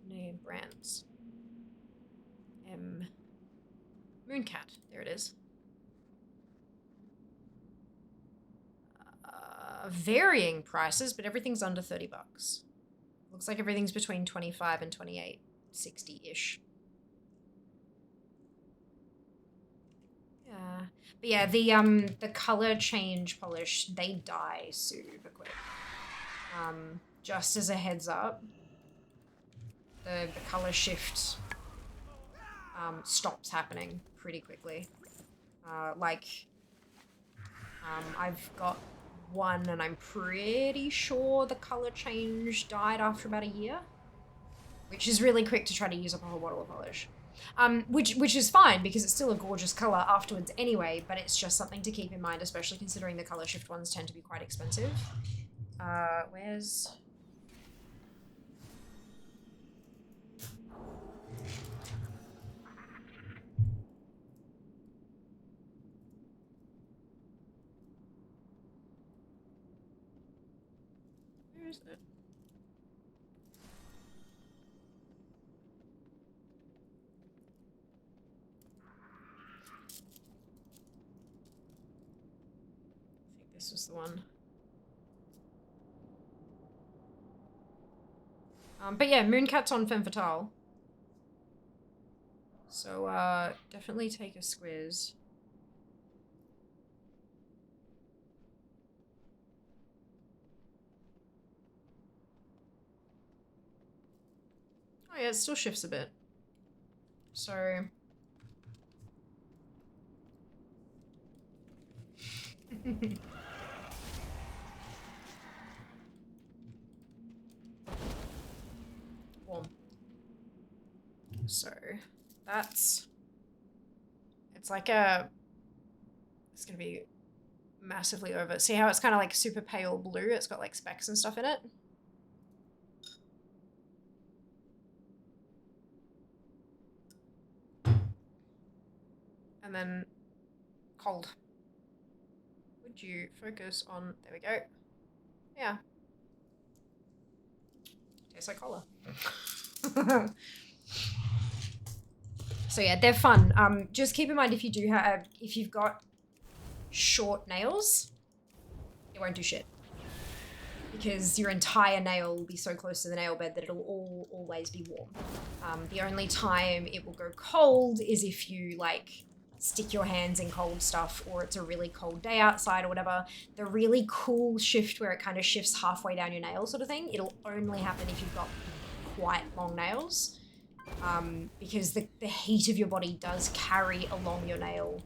Name brands. Mooncat, there it is. Varying prices, but everything's under 30 bucks. Looks like everything's between 25 and 28, 60-ish. Yeah. But yeah, the color change polish, they die super quick. Just as a heads up, the color shift stops happening pretty quickly. I've got one and I'm pretty sure the color change died after about a year, which is really quick to try to use up a whole bottle of polish. Which is fine because it's still a gorgeous color afterwards anyway, but it's just something to keep in mind, especially considering the color shift ones tend to be quite expensive. Where's... Where is it? This was the one. But yeah, Mooncat's on Femme Fatale. So, definitely take a squiz. Oh yeah, it still shifts a bit. So... Warm. So that's, it's like a, it's gonna be massively over. See how it's kind of like super pale blue? It's got like specks and stuff in it. And then cold. Would you focus on, there we go. Yeah. Tastes like cola. So yeah, they're fun. Just keep in mind if you've got short nails, it won't do shit. Because your entire nail will be so close to the nail bed that it'll always be warm. The only time it will go cold is if you like stick your hands in cold stuff or it's a really cold day outside or whatever. The really cool shift where it kind of shifts halfway down your nail sort of thing, it'll only happen if you've got quite long nails. Because the heat of your body does carry along your nail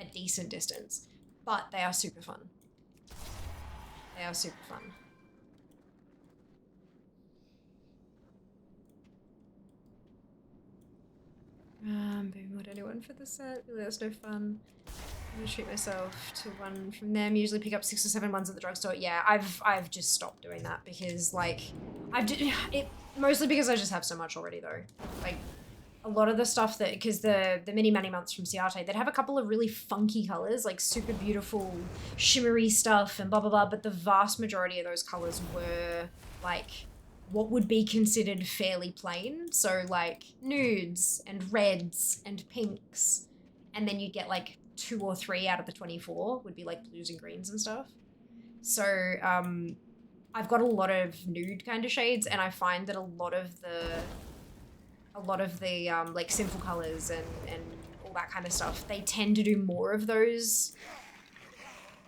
a decent distance. But they are super fun. They are super fun. Boom, what anyone for the set? Really, that's no fun. I'm gonna treat myself to one from them. Usually pick up 6 or 7 ones at the drugstore. Yeah, I've just stopped doing that because like mostly because I just have so much already though. Like a lot of the stuff that because the mini mani months from Ciate, they'd have a couple of really funky colors, like super beautiful shimmery stuff and blah blah blah. But the vast majority of those colors were like what would be considered fairly plain. So like nudes and reds and pinks. And then you'd get like 2 or 3 out of the 24 would be like blues and greens and stuff. So I've got a lot of nude kind of shades and I find that a lot of the like simple colors and all that kind of stuff, they tend to do more of those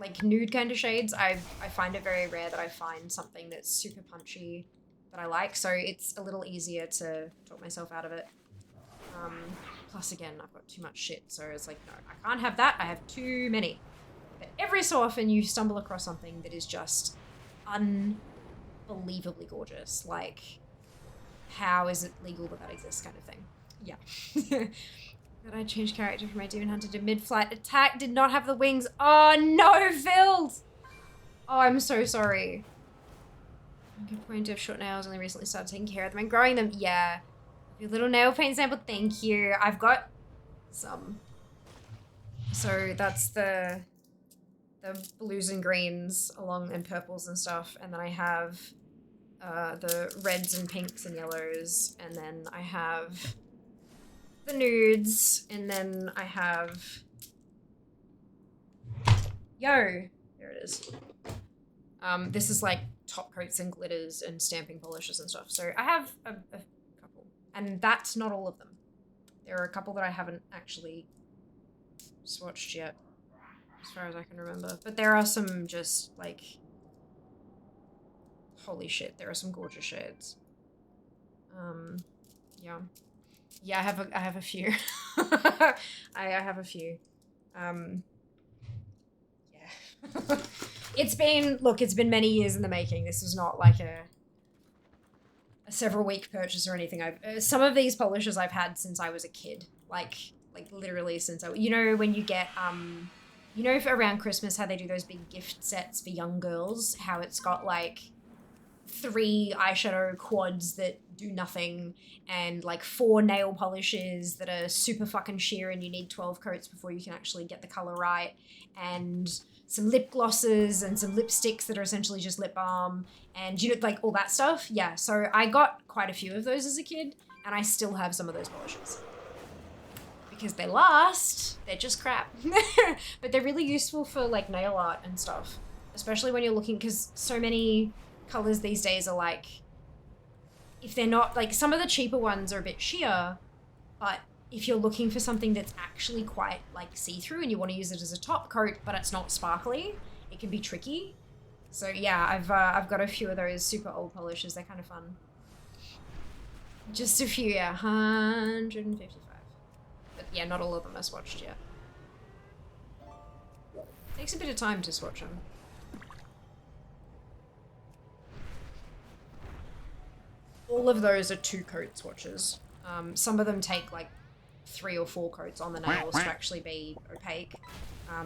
like nude kind of shades. I find it very rare that I find something that's super punchy that I like, so it's a little easier to talk myself out of it. Plus again, I've got too much shit, so it's like, no, I can't have that, I have too many. But every so often you stumble across something that is just unbelievably gorgeous. Like, how is it legal that that exists kind of thing? Yeah. Did I change character from my Demon Hunter to mid-flight attack? Did not have the wings. Oh no, Phil! Oh, I'm so sorry. Good point of short nails. Only recently started taking care of them and growing them. Yeah. Your little nail paint sample. Thank you. I've got some. So that's the blues and greens along and purples and stuff. And then I have the reds and pinks and yellows. And then I have the nudes. And then I have... Yo! There it is. This is like top coats and glitters and stamping polishes and stuff. So I have a couple. And that's not all of them. There are a couple that I haven't actually swatched yet, as far as I can remember. But there are some just like... Holy shit, there are some gorgeous shades. Yeah. Yeah, I have a few. I have a few. Yeah. It's been many years in the making. This was not like a several week purchase or anything. Some of these polishes I've had since I was a kid. Like literally since you know when you get you know, for around Christmas how they do those big gift sets for young girls, how it's got like 3 eyeshadow quads that do nothing and like 4 nail polishes that are super fucking sheer and you need 12 coats before you can actually get the color right, and some lip glosses and some lipsticks that are essentially just lip balm and, you know, like all that stuff. Yeah, so I got quite a few of those as a kid and I still have some of those polishes. Because they last, they're just crap. But they're really useful for like nail art and stuff. Especially when you're looking, because so many colors these days are like, if they're not, like some of the cheaper ones are a bit sheer, but if you're looking for something that's actually quite like see-through and you want to use it as a top coat, but it's not sparkly, it can be tricky. So yeah, I've got a few of those super old polishes. They're kind of fun. Just a few, yeah, 155. But yeah, not all of them are swatched yet. Takes a bit of time to swatch them. All of those are 2 coat swatches. Some of them take like 3 or 4 coats on the nails to actually be opaque.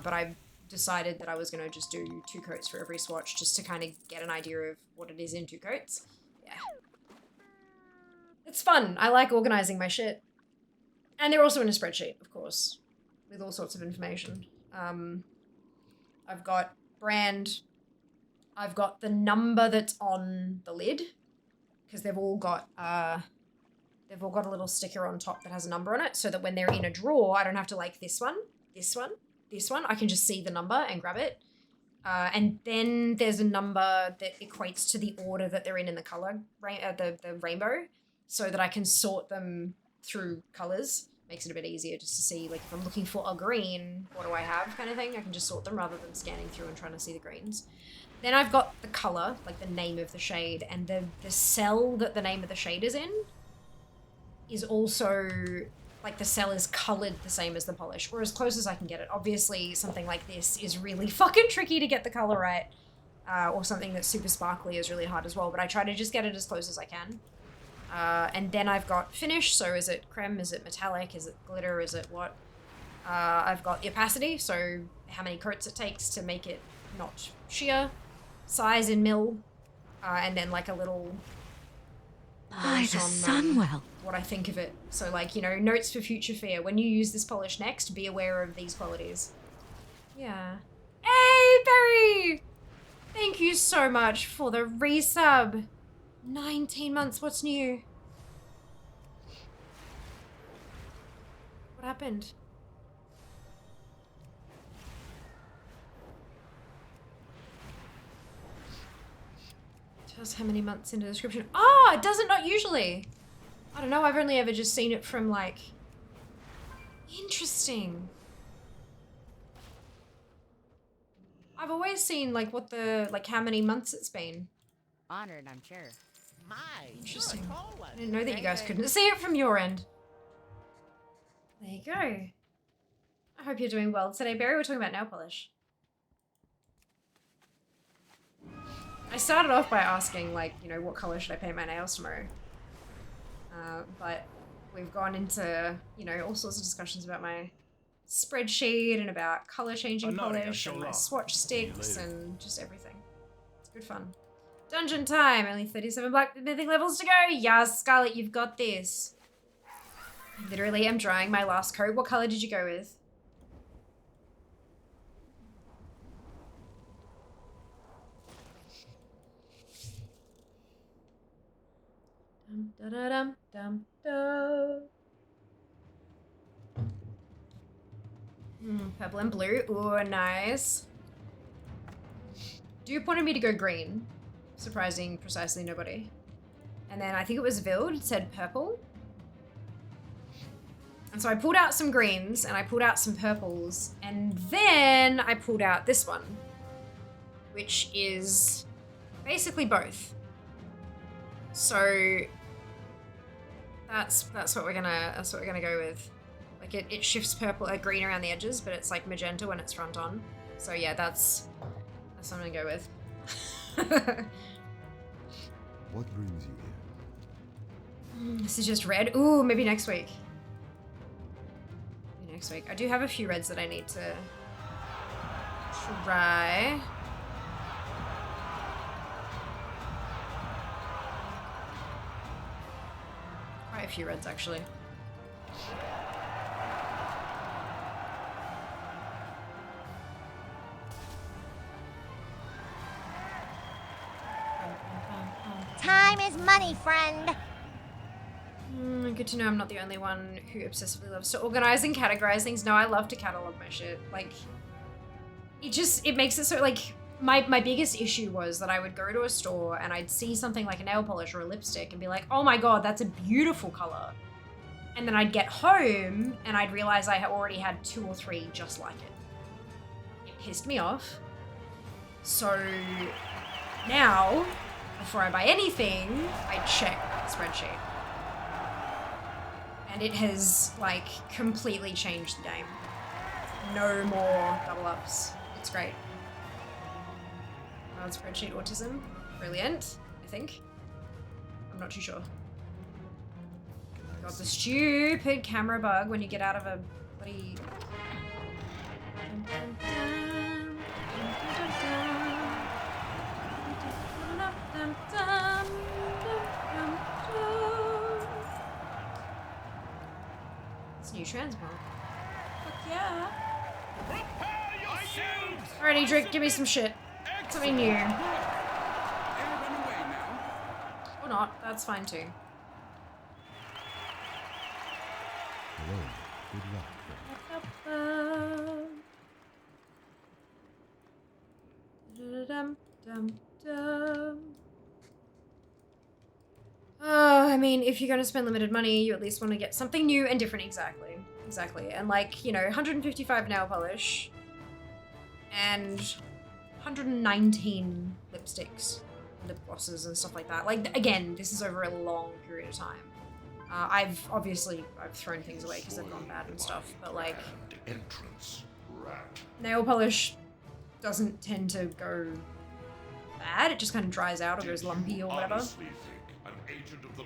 But I decided that I was going to just do 2 coats for every swatch just to kind of get an idea of what it is in 2 coats. Yeah. It's fun. I like organizing my shit. And they're also in a spreadsheet, of course, with all sorts of information. I've got brand. I've got the number that's on the lid, because they've all got they've all got a little sticker on top that has a number on it so that when they're in a drawer, I don't have to like this one, this one, this one. I can just see the number and grab it. And then there's a number that equates to the order that they're in the color, the rainbow, so that I can sort them through colors. Makes it a bit easier just to see, like, if I'm looking for a green, what do I have kind of thing. I can just sort them rather than scanning through and trying to see the greens. Then I've got the color, like the name of the shade, and the cell that the name of the shade is in is also, like, the cell is colored the same as the polish, or as close as I can get it. Obviously, something like this is really fucking tricky to get the color right, or something that's super sparkly is really hard as well, but I try to just get it as close as I can. And then I've got finish, so is it creme, is it metallic, is it glitter, is it what? I've got the opacity, so how many coats it takes to make it not sheer, size in mil, and then like a little By the Sunwell. what I think of it. So like, you know, notes for future fear. When you use this polish next, be aware of these qualities. Yeah. Hey, Barry! Thank you so much for the resub. 19 months, what's new? What happened? Tells how many months into the description. Oh, it doesn't, not usually. I don't know, I've only ever just seen it from like... Interesting. I've always seen like what the, like how many months it's been. Honored, I'm sure. My, Interesting. you're a tall one. I didn't know that you guys couldn't see it from your end. There you go. I hope you're doing well today, Barry. We're talking about nail polish. I started off by asking, like, you know, what color should I paint my nails tomorrow? But we've gone into, you know, all sorts of discussions about my spreadsheet and about color changing polish and my swatch sticks and just everything. It's good fun. Dungeon time! Only 37 black mythic levels to go! Yes, Scarlet, you've got this. I literally am drying my last coat. What color did you go with? Dum da da dum dum da. Purple and blue. Ooh, nice. Dupe wanted me to go green. Surprising precisely nobody. And then I think it was Vild said purple. And so I pulled out some greens and I pulled out some purples and then I pulled out this one, which is basically both. So that's what we're gonna go with. Like it shifts purple green around the edges, but it's like magenta when it's front on. So yeah, that's what I'm gonna go with. What brings you here? This is just red. Ooh, maybe next week. Maybe next week. I do have a few reds that I need to try. Quite a few reds, actually. Time is money, friend. Good to know I'm not the only one who obsessively loves to organize and categorize things. No, I love to catalog my shit. Like, it makes it so, like, my biggest issue was that I would go to a store and I'd see something like a nail polish or a lipstick and be like, oh my god, that's a beautiful color. And then I'd get home and I'd realize I already had 2 or 3 just like it. It pissed me off. So now, before I buy anything, I check the spreadsheet. And it has, like, completely changed the game. No more double ups. It's great. Wild spreadsheet autism. Brilliant, I think. I'm not too sure. God, the stupid camera bug when you get out of a bloody... It's new transmog. Fuck yeah. Alrighty, Drake, give me some shit. Something new. Or not, that's fine too. Good luck, friend. I mean, if you're going to spend limited money, you at least want to get something new and different. Exactly. Exactly. And like, you know, 155 nail polish and 119 lipsticks, lip glosses and stuff like that. Like, again, this is over a long period of time. I've thrown things away because they've gone bad and stuff, but like, nail polish doesn't tend to go bad. It just kind of dries out or goes lumpy or whatever.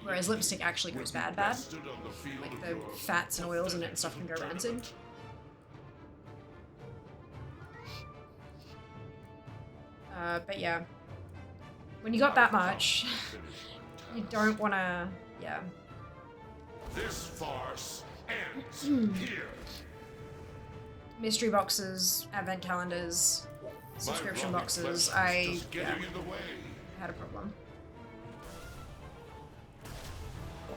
Whereas lipstick actually goes bad. Like the fats and oils in it and stuff can go rancid. But yeah, when you got that much, you don't want to, yeah. This farce ends here. Mystery boxes, advent calendars, subscription boxes. I had a problem.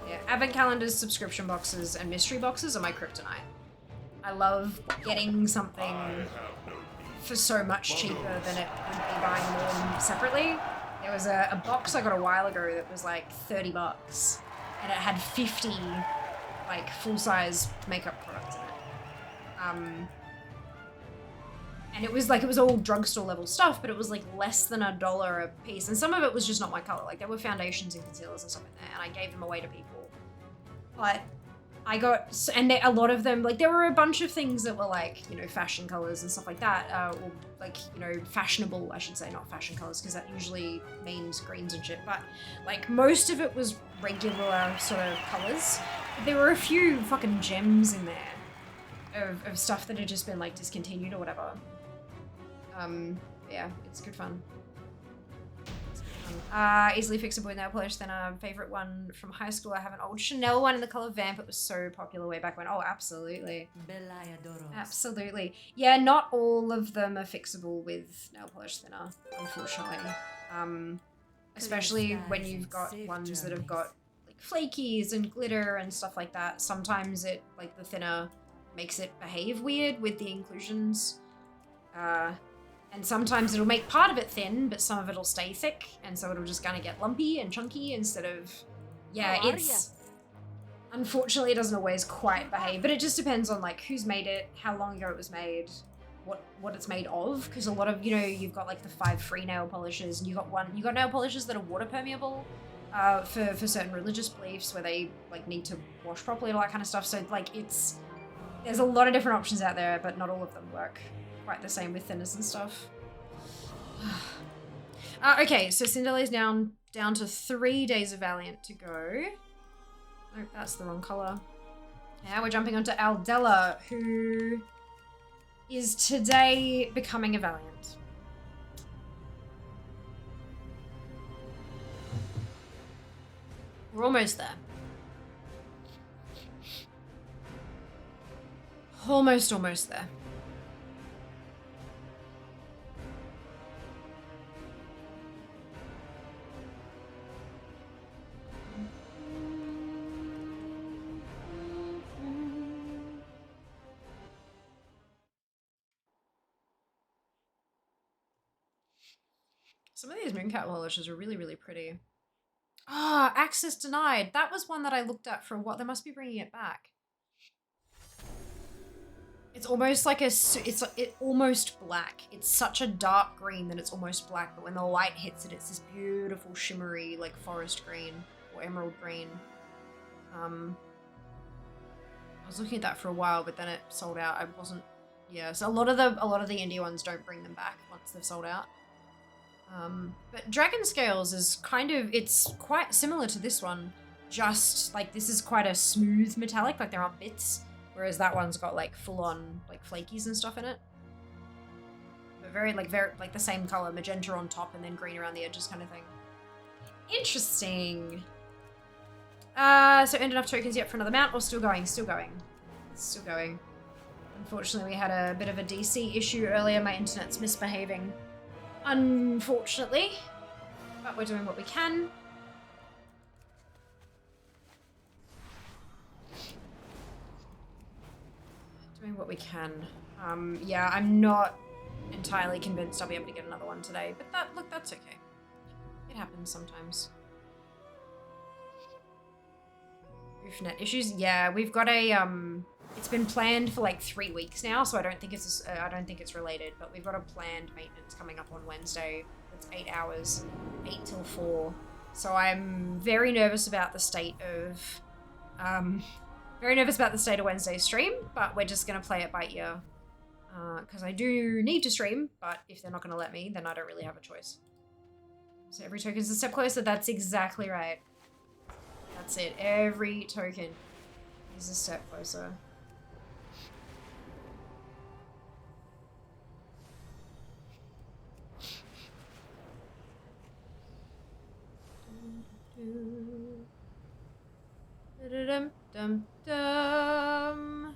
Yeah, advent calendars, subscription boxes, and mystery boxes are my kryptonite. I love getting something for so much cheaper than it would be buying them separately. There was a box I got a while ago that was like $30, and it had 50 like full-size makeup products in it. And it was all drugstore level stuff, but it was like less than $1 a piece. And some of it was just not my color. Like there were foundations and concealers and stuff in there, and I gave them away to people. But I got, and a lot of them, like there were a bunch of things that were like, you know, fashion colors and stuff like that. Or like, you know, fashionable, I should say, not fashion colors, because that usually means greens and shit. But like most of it was regular sort of colors. But there were a few fucking gems in there of stuff that had just been like discontinued or whatever. Yeah, it's good fun. Easily fixable nail polish. Then a favorite one from high school. I have an old Chanel one in the color Vamp. It was so popular way back when. Oh, absolutely. Absolutely. Yeah, not all of them are fixable with nail polish thinner, unfortunately. Especially when you've got ones that have got like flakies and glitter and stuff like that. Sometimes it, like the thinner, makes it behave weird with the inclusions. And sometimes it'll make part of it thin, but some of it'll stay thick, and so it'll just kind of get lumpy and chunky instead of... Yeah, it's... Unfortunately, it doesn't always quite behave, but it just depends on, like, who's made it, how long ago it was made, what it's made of, because a lot of, you know, you've got, like, the 5 free nail polishes, and you got nail polishes that are water permeable for certain religious beliefs where they, like, need to wash properly and all that kind of stuff, so, like, it's... There's a lot of different options out there, but not all of them work quite the same with thinners and stuff. Okay, so Cinderlay's down to 3 days of Valiant to go. Nope, that's the wrong colour. Now we're jumping onto Aldella, who is today becoming a Valiant. We're almost there. Almost there. Some of these Mooncat polishes are really, really pretty. Ah, access denied. That was one that I looked at for a while. They must be bringing it back. It's almost like it's almost black. It's such a dark green that it's almost black, but when the light hits it, it's this beautiful shimmery, like forest green or emerald green. I was looking at that for a while, but then it sold out. I wasn't. Yeah, so a lot of the indie ones don't bring them back once they've sold out. But Dragon Scales is it's quite similar to this one, just like this is quite a smooth metallic, like there aren't bits, whereas that one's got like full-on like flakies and stuff in it. But very like the same color, magenta on top and then green around the edges kind of thing. Interesting. So earned enough tokens yet for another mount, or still going? Still going. Unfortunately, we had a bit of a DC issue earlier. My internet's misbehaving. Unfortunately, but we're doing what we can. Doing what we can. Yeah, I'm not entirely convinced I'll be able to get another one today, but that's okay. It happens sometimes. Roofnet issues? Yeah, we've got a, it's been planned for like 3 weeks now, so I don't think it's related, but we've got a planned maintenance coming up on Wednesday. It's 8 hours, 8 till 4. So I'm very nervous about the state of, Wednesday's stream, but we're just going to play it by ear. Because I do need to stream, but if they're not going to let me, then I don't really have a choice. So every token's a step closer. That's exactly right. That's it. Every token is a step closer. Dum dum dum.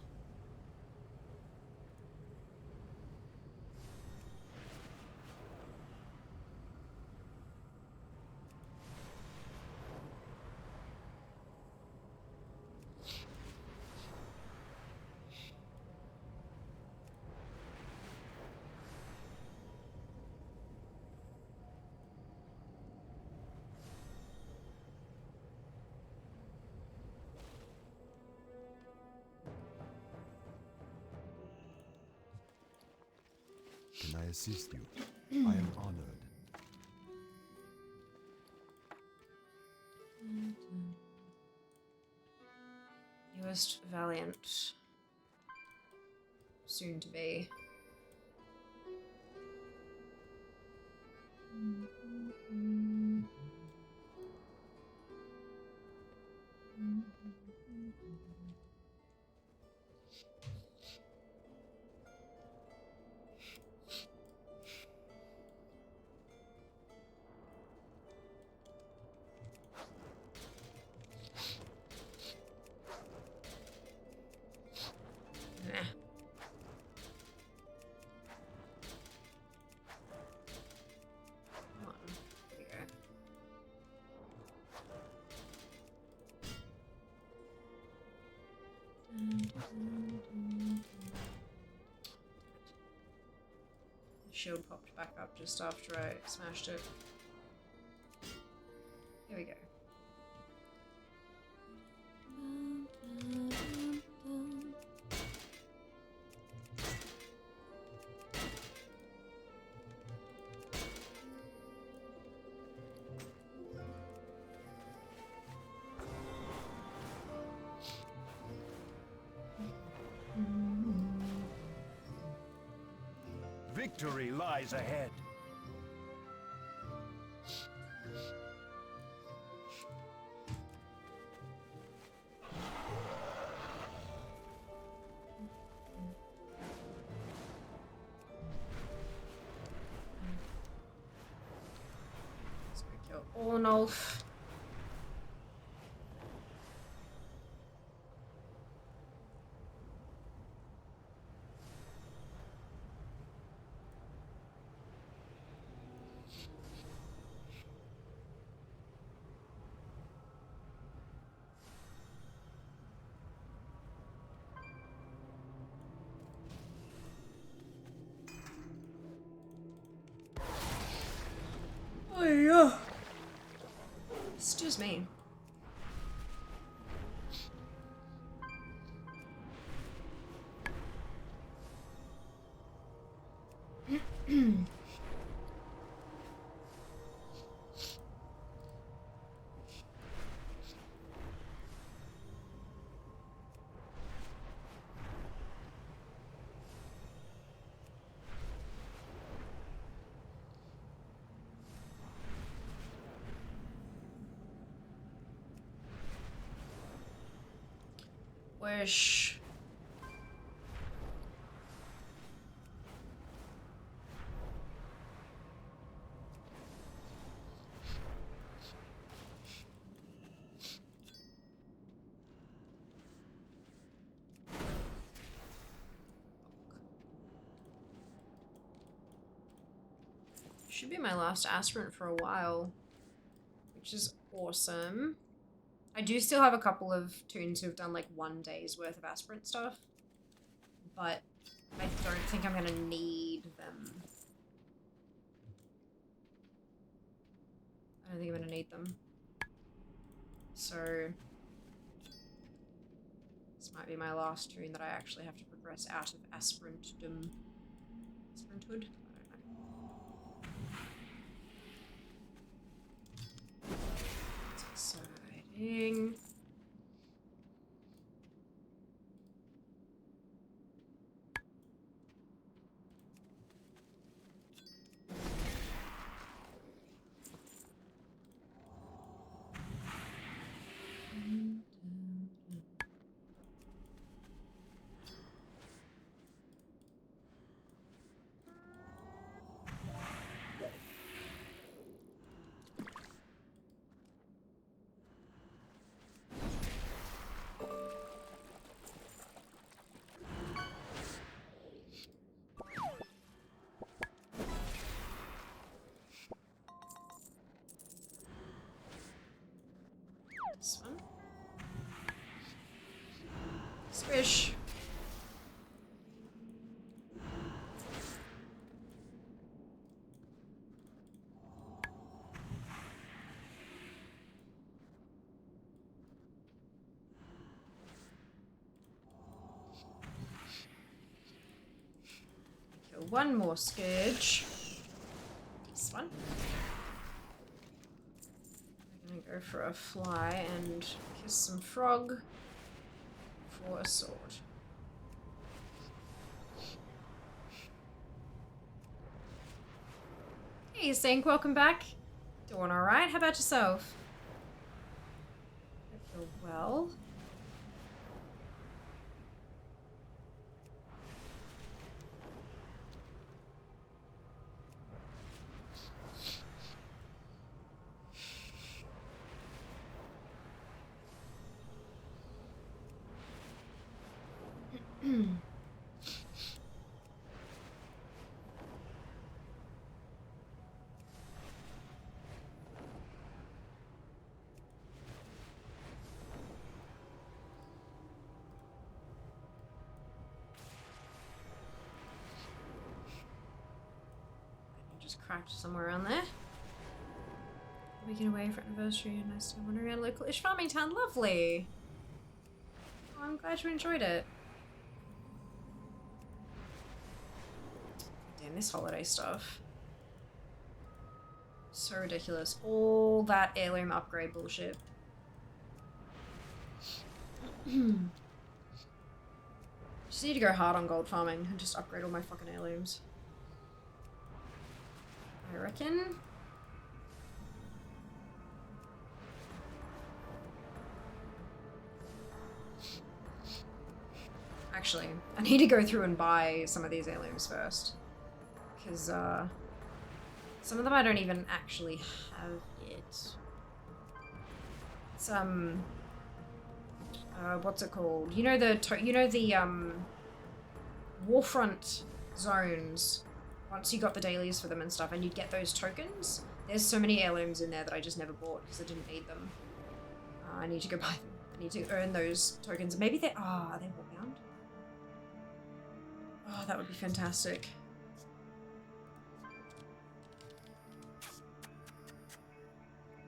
Can I assist you? I am honored. Newest Valiant. Soon to be. Shield popped back up just after I smashed it. Here we go. Victory lies ahead. Let's go kill Ornolf. Oh yeah. Excuse me. Wish. Should be my last aspirant for a while, which is awesome. I do still have a couple of toons who've done like 1 day's worth of aspirant stuff, but I don't think I'm gonna need them. I don't think I'm gonna need them. So this might be my last tune that I actually have to progress out of aspirantdom. Aspiranthood? I don't know. It's exciting. This one. Squish. Kill one more scourge. This one. I'm gonna go for a fly and kiss some frog for a sword. Hey Sink, welcome back. Doing alright? How about yourself? I feel well. Just cracked somewhere around there. We get away for anniversary and nice time wandering around local-ish farming town. Lovely! Oh, I'm glad you enjoyed it. Damn, this holiday stuff. So ridiculous. All that heirloom upgrade bullshit. Just need to go hard on gold farming and just upgrade all my fucking heirlooms. I reckon. Actually, I need to go through and buy some of these heirlooms first. Because, some of them I don't even actually have yet. It's, what's it called? You know the, Warfront zones. Once you got the dailies for them and stuff, and you'd get those tokens. There's so many heirlooms in there that I just never bought because I didn't need them. I need to go buy them. I need to earn those tokens. Maybe they are they bound? Oh, that would be fantastic.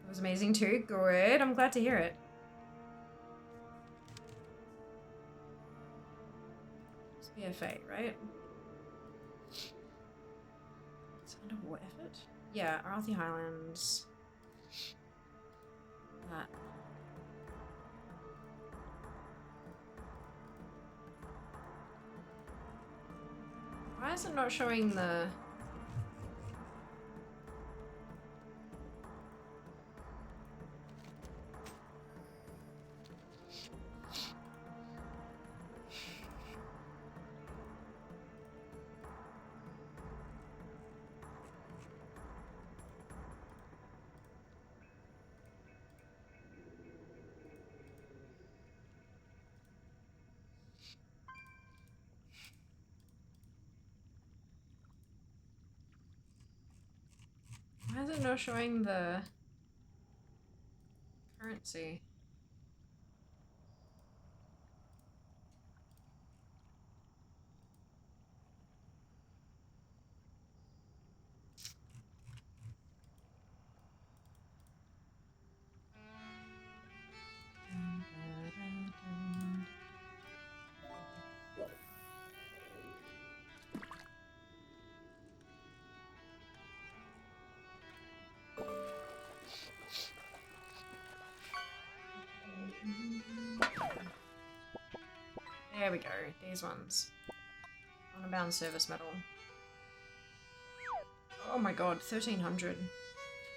That was amazing too. Good. I'm glad to hear it. It's BFA, right? What effort? Yeah, Arathi Highlands. That. Why is it not showing the... Why is it not showing the currency? There we go. These ones. Honor-bound service medal. Oh my god, 1300.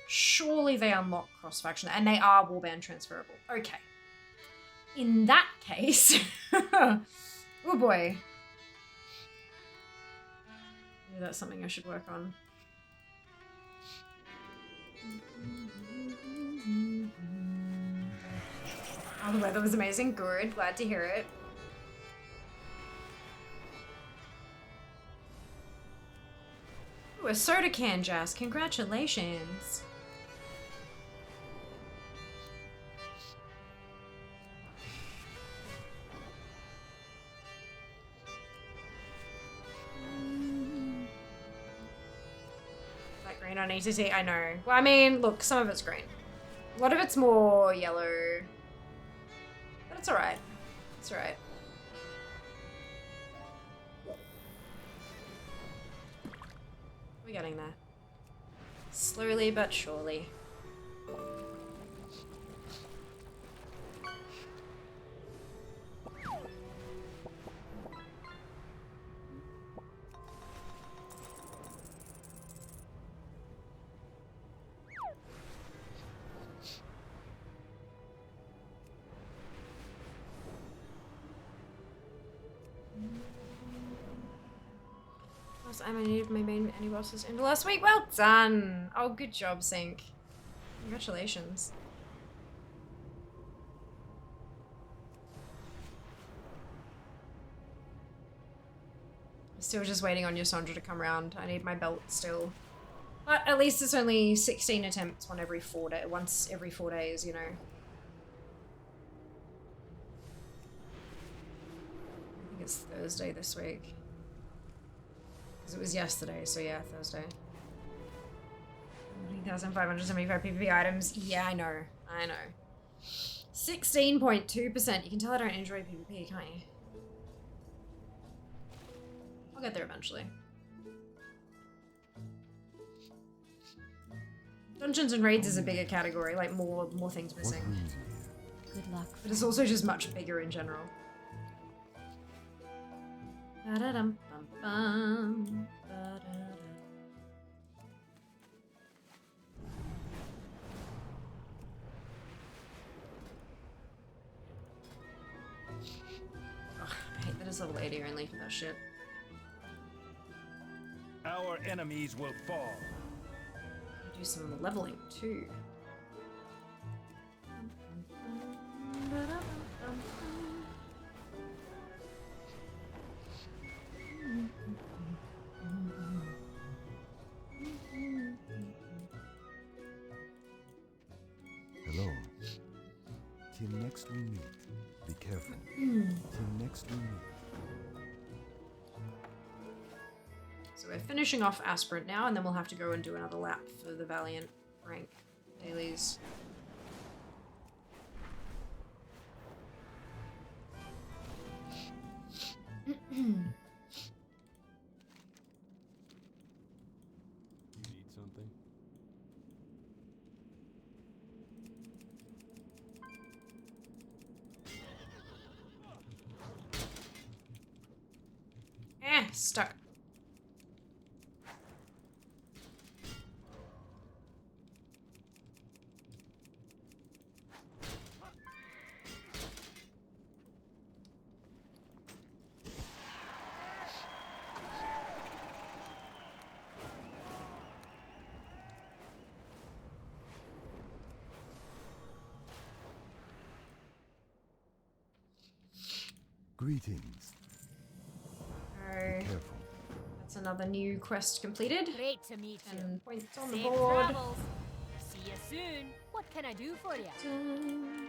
Surely they unlock cross-faction, and they are warband transferable. Okay. In that case... oh boy. Maybe that's something I should work on. Oh, the weather was amazing. Good. Glad to hear it. Ooh, a soda can, Jazz. Congratulations. Like green on ETT? I know. Well, I mean, look, some of it's green. A lot of it's more yellow. But it's alright. It's alright. We're getting there. Slowly but surely. I needed my main any bosses into last week. Well done. Oh, good job, Sync. Congratulations. Still just waiting on your Sandra to come around. I need my belt still. But at least it's only 16 attempts once every 4 days, you know. I think it's Thursday this week. It was yesterday, so yeah, Thursday. 3,575 PvP items. Yeah, I know. I know. 16.2%. You can tell I don't enjoy PvP, can't you? I'll get there eventually. Dungeons and raids is a bigger category, like more things missing. Good luck. But it's also just much bigger in general. Da-da-dum. Bum, ba-da-da. Ugh, I hate that it's level 80 only for that shit. Our enemies will fall. Do some leveling too. Hello. Till next we meet. Be careful. Till next we meet. So we're finishing off Aspirant now, and then we'll have to go and do another lap for the Valiant rank dailies. You need something? Stuck. Greetings. Oh, Be careful. that's another new quest completed. Great to meet you. And points on the Safe board. travels. See you soon. What can I do for you?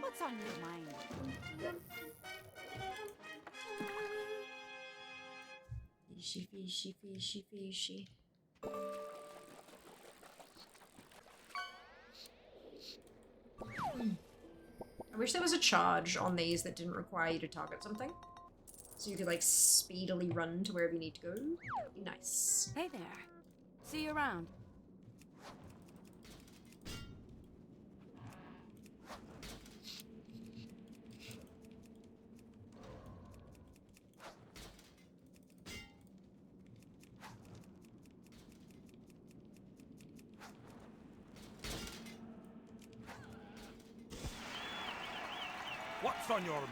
What's on your mind? Fishy, fishy, fishy, fishy. I wish there was a charge on these that didn't require you to target something. So you could like speedily run to wherever you need to go. That'd be nice. Hey there. See you around. What's on your mind?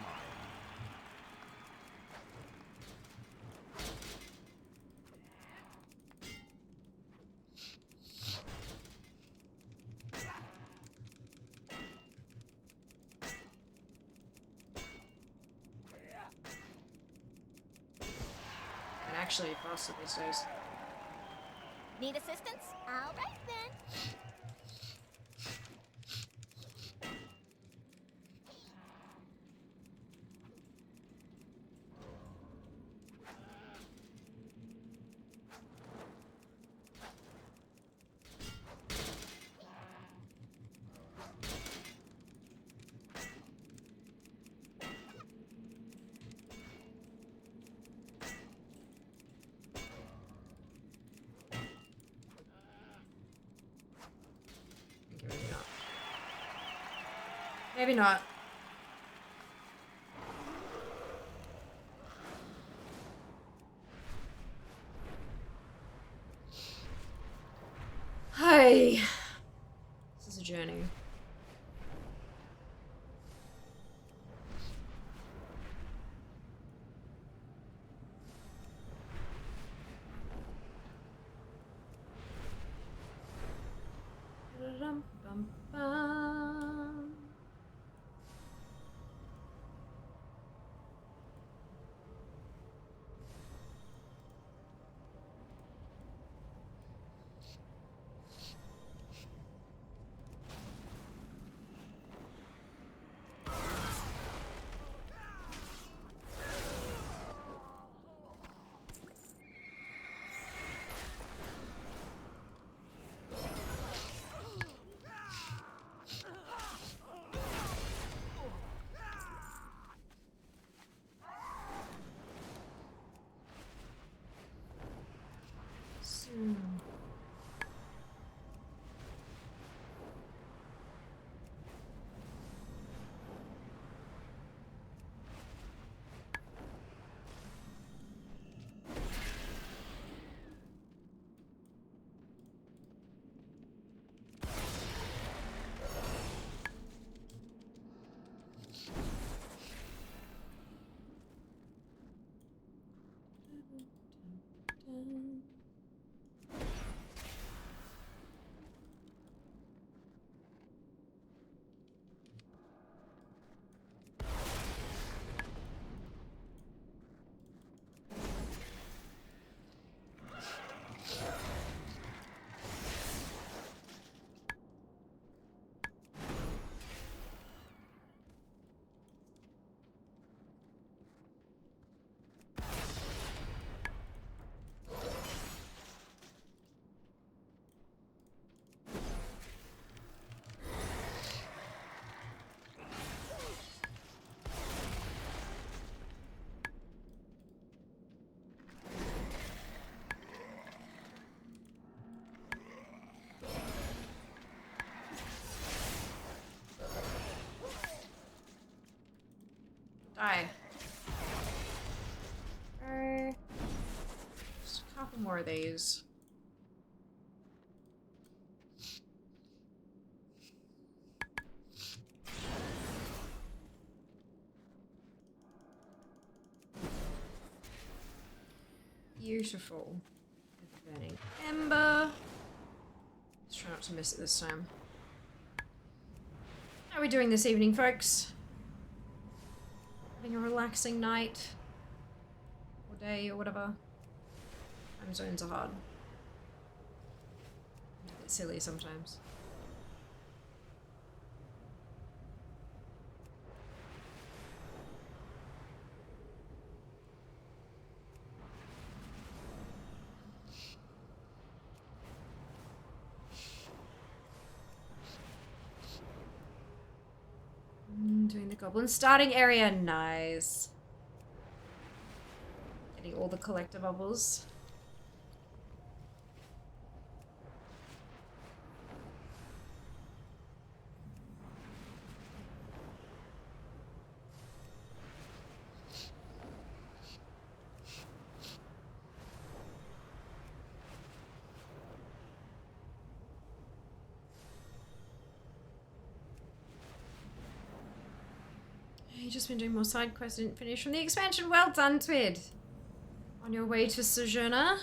I'm actually faster these days. Need assistance? All right then. Maybe not. Hi. This is a journey. Ba-dum-bum-bum. Die. Just a couple more of these. Beautiful. Burning ember. Let's try not to miss it this time. How are we doing this evening, folks? Having a relaxing night or day or whatever. Time zones are hard. A bit silly sometimes. Doing the goblin starting area, nice. Getting all the collector bubbles. You've just been doing more side quests. Didn't finish from the expansion. Well done, Twid. On your way to Sojourner.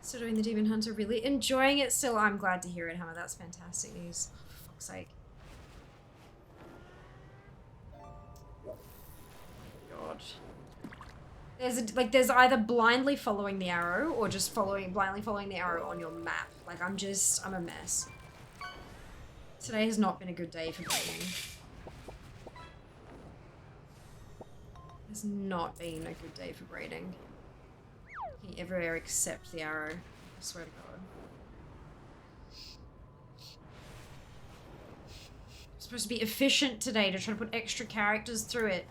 Still doing the Demon Hunter. Really enjoying it still. I'm glad to hear it, Hammer. That's fantastic news. Oh, for fuck's sake. God. There's either blindly following the arrow or just blindly following the arrow on your map. Like, I'm a mess. Today has not been a good day for gaming. Has not been a good day for braiding. Everywhere except the arrow. I swear to God. I'm supposed to be efficient today to try to put extra characters through it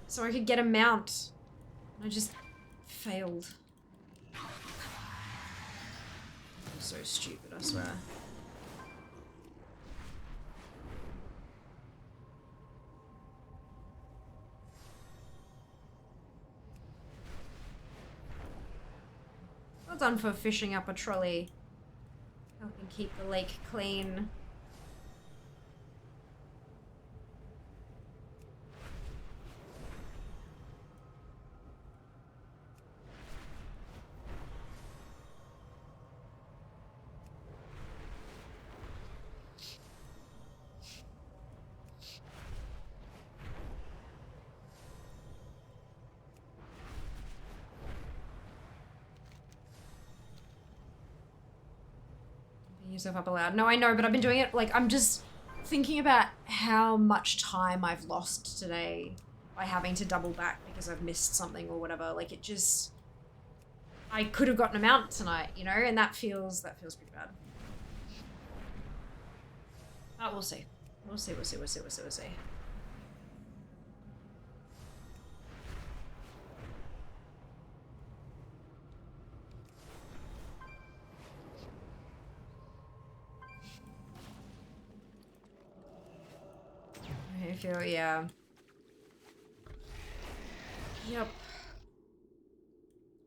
so I could get a mount. And I just failed. I'm so stupid, I swear. Well done for fishing up a trolley. Helping keep the lake clean. Yourself up aloud. No, I know, but I've been doing it, like, I'm just thinking about how much time I've lost today by having to double back because I've missed something or whatever. Like, it just... I could have gotten a mount tonight, you know, and that feels pretty bad. But we'll see. We'll see. I feel, yeah. Yep.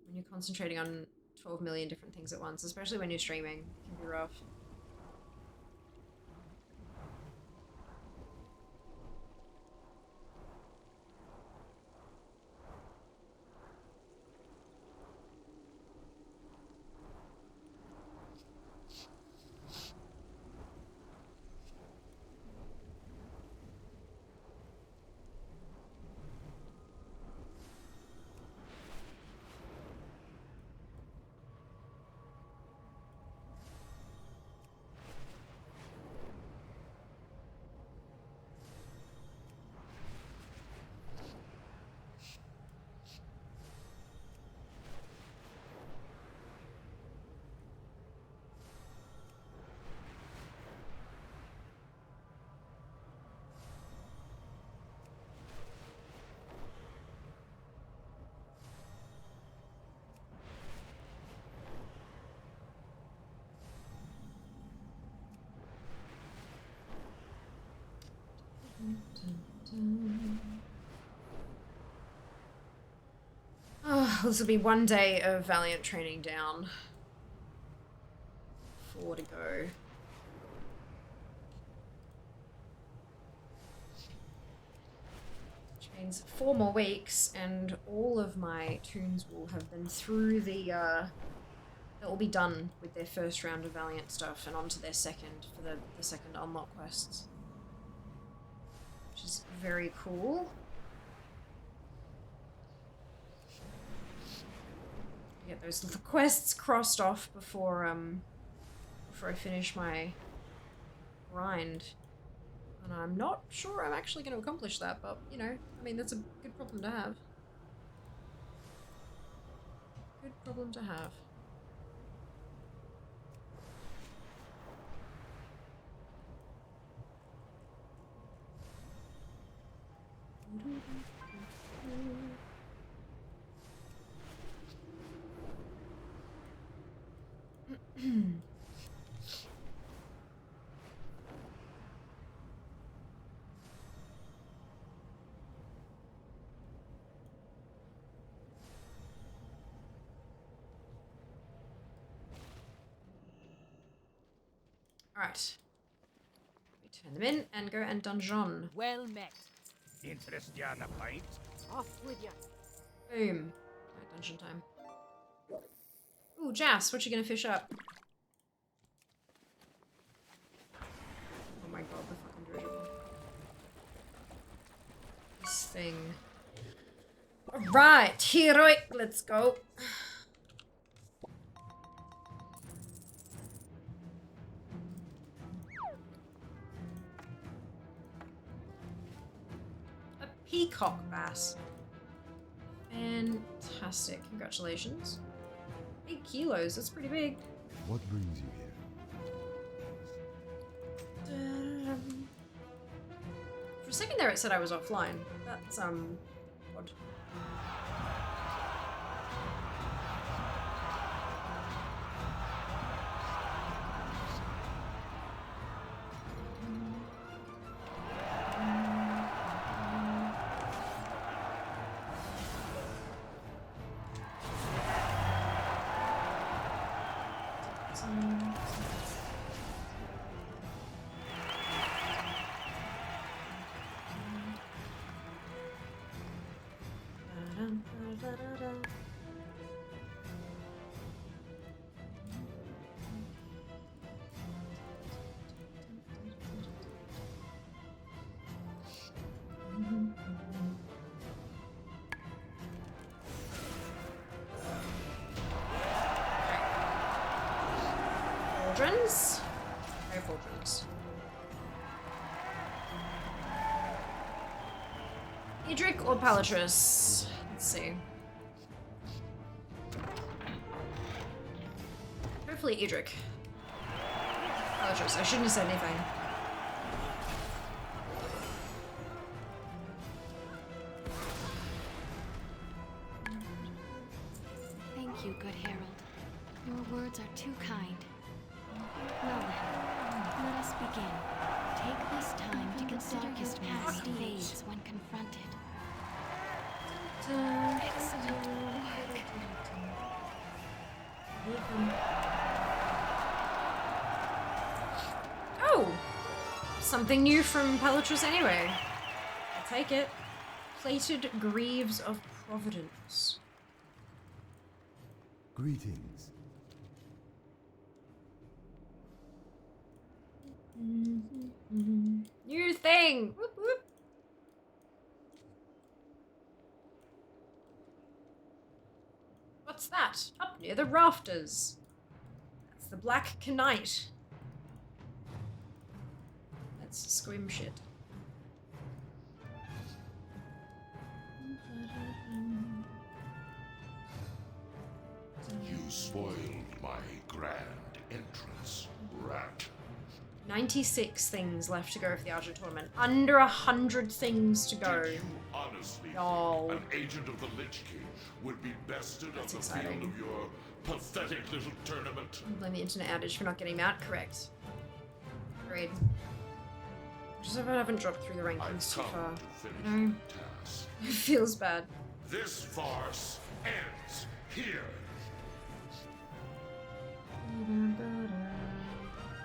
When you're concentrating on 12 million different things at once, especially when you're streaming, it can be rough. Oh, this will be one day of Valiant training down. 4 to go. Which means 4 more weeks, and all of my toons will have been through the, they'll all be done with their first round of Valiant stuff and on to their second for the second unlock quests. Which is very cool. Get those little quests crossed off before I finish my grind. And I'm not sure I'm actually going to accomplish that, but, you know, I mean, that's a good problem to have. Good problem to have. Alright. We turn them in and go and dungeon. Well met. Interest ya in a pint? Off with ya. Boom. Right, dungeon time. Ooh, Jas, what you gonna fish up? Oh my god, the fucking dirigible. This thing. Alright, heroic, let's go. A peacock bass. Fantastic, congratulations. 8 kilos, that's pretty big. What brings you here? For a second there it said I was offline. That's, odd. Pauldrons? No pauldrons. Edric or Palatrus? Let's see. Hopefully Edric. Palatrus, I shouldn't have said anything. Thank you, good Herald. Your words are too kind. Well then, let us begin. Take this time to consider his past deeds when confronted. Excellent work. Oh! Something new from Palatrus anyway. I'll take it. Plated Greaves of Providence. Greetings. New thing! Whoop whoop! What's that? Up near the rafters. That's the Black Knight. That's scream shit. You spoiled my grand entrance, rat. 96 things left to go for the Argent Torment. Under 100 things to go. Did you honestly No. think an agent of the Lich King would be bested on That's the exciting. field of your pathetic little tournament? Blame the internet outage for not getting him out. Correct. Agreed. Just hope I haven't dropped through the I've rankings too come far. to finish No. the task. It feels bad. This farce ends here.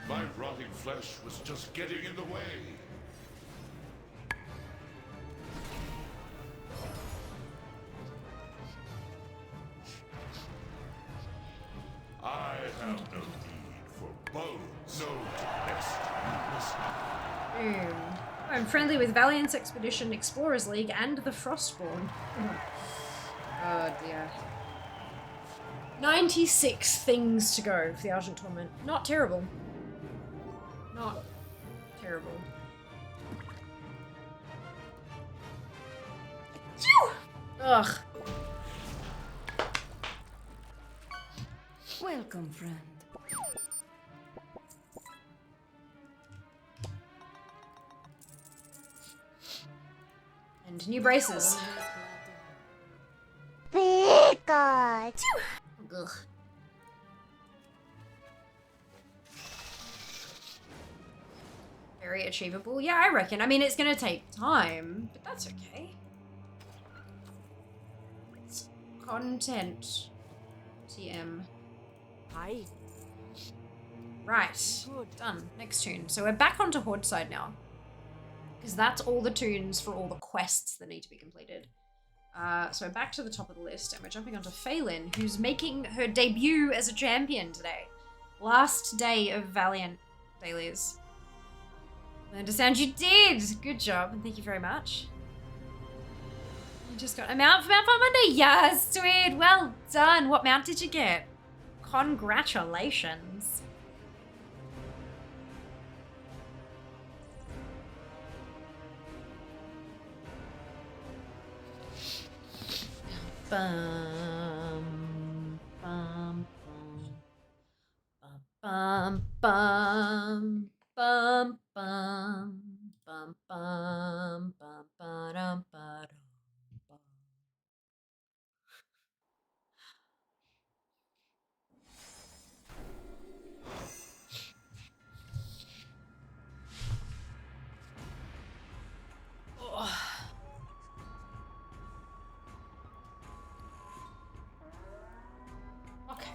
My rotting flesh was just getting in the way. I have no need for bones, no domestic. Boom. I'm friendly with Valiant's Expedition, Explorers League, and the Frostborn. Oh dear. 96 things to go for the Argent Torment. Not terrible. Not terrible. Phew! Ugh. Welcome, friend. And new braces. God. Ugh. Very achievable. Yeah, I reckon. I mean, it's gonna take time, but that's okay. It's content. TM. Hi. Right. Done. Next tune. So we're back onto Horde side now. Because that's all the tunes for all the quests that need to be completed. So back to the top of the list, and we're jumping onto Phelan, who's making her debut as a champion today. Last day of Valiant dailies. I understand you did! Good job, and thank you very much. You just got a mount for Mount Farm Monday? Yes, sweet! Well done! What mount did you get? Congratulations. Bum, bum, bum, bum, bum, bum, bum, bum, bum, bum, ba-dum, ba-dum, bum. Oh. Okay.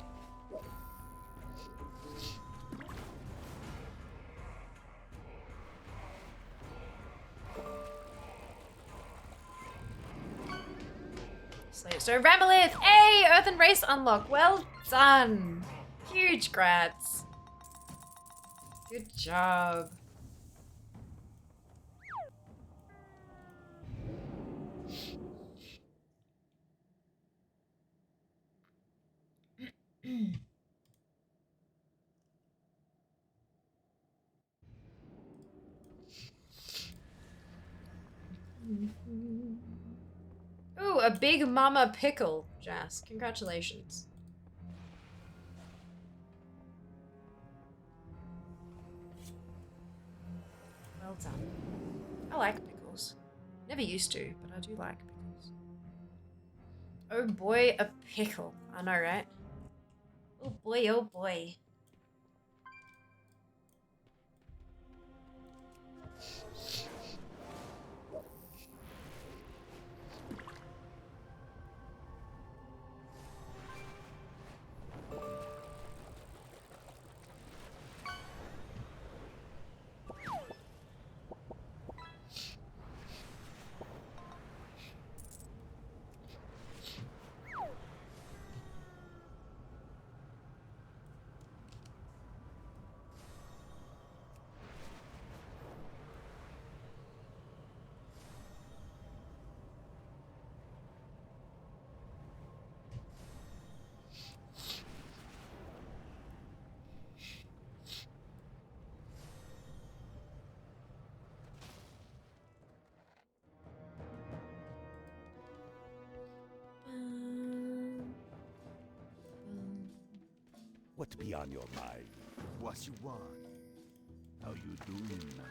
So Ramilith, hey, Earthen Race unlock, well done. Huge grats. Good job. Ooh, a big mama pickle, Jas. Congratulations. Well done. I like pickles. Never used to, but I do like pickles. Oh boy, a pickle. I know, right? Oh boy, oh boy. What be on your mind? What you want? How you doing, man?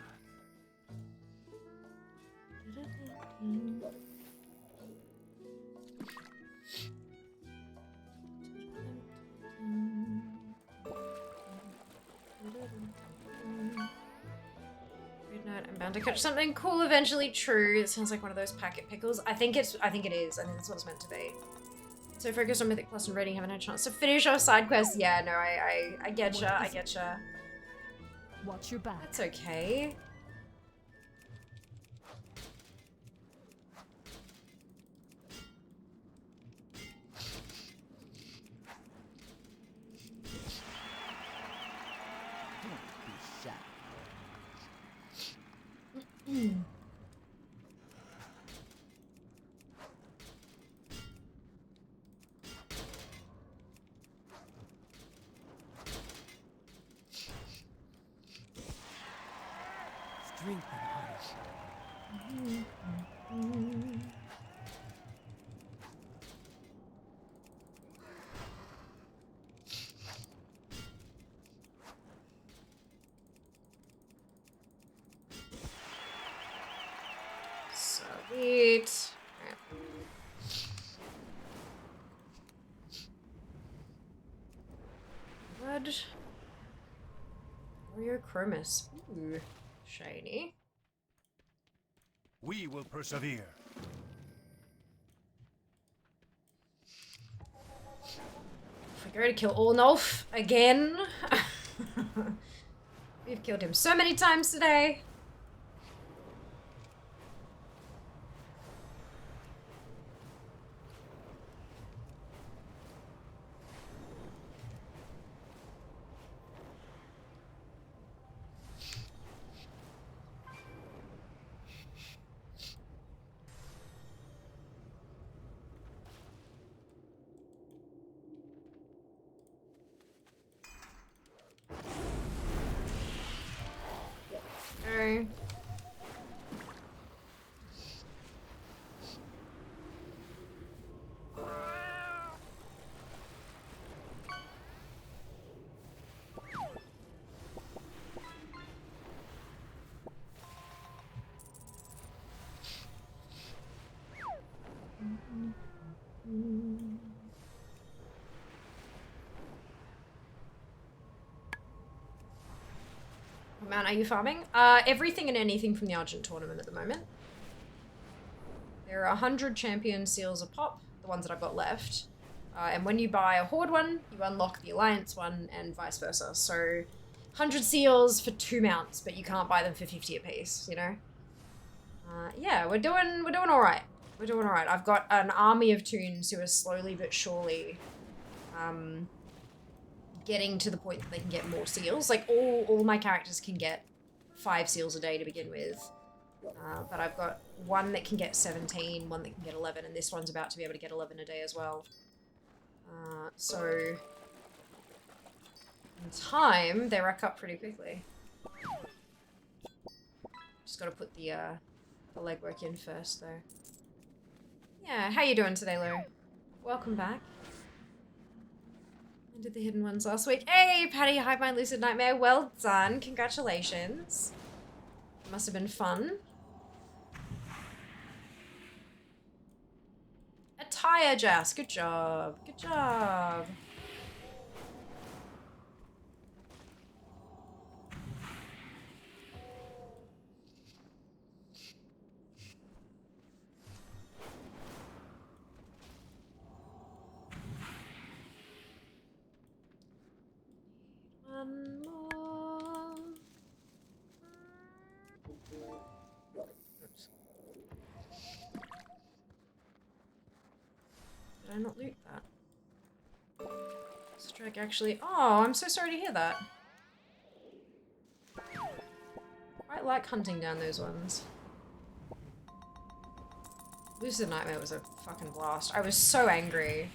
Good night. I'm bound to catch something cool eventually. True. It sounds like one of those packet pickles. I think it is. I think that's what it's meant to be. So focused on Mythic Plus and raiding, haven't had a chance to finish our side quests. Yeah, no, I getcha. I getcha. Watch your back. That's okay. Strength and heart. Sweet. Blood. Warrior Chromis. Ooh, shiny. We will persevere. If I go to kill Ornolf again. We've killed him so many times today. What amount are you farming? Everything and anything from the Argent tournament at the moment. There are 100 champion seals a pop, the ones that I've got left. And when you buy a Horde one, you unlock the Alliance one and vice versa. So 100 seals for 2 mounts, but you can't buy them for 50 apiece, you know? Yeah, we're doing all right. We're doing all right. I've got an army of toons who are slowly but surely getting to the point that they can get more seals. Like all my characters can get 5 seals a day to begin with. But I've got one that can get 17, one that can get 11, and this one's about to be able to get 11 a day as well. So in time, they rack up pretty quickly. Just gotta put the legwork in first, though. Yeah, how you doing today, Lou? Welcome back. I did the hidden ones last week. Hey, Patty, Hive Mind Lucid Nightmare. Well done. Congratulations. Must have been fun. Attire, Jas. Good job. Good job. One more. Oops. Did I not loot that? Strike actually. Oh, I'm so sorry to hear that. Quite like hunting down those ones. Lucid Nightmare was a fucking blast. I was so angry.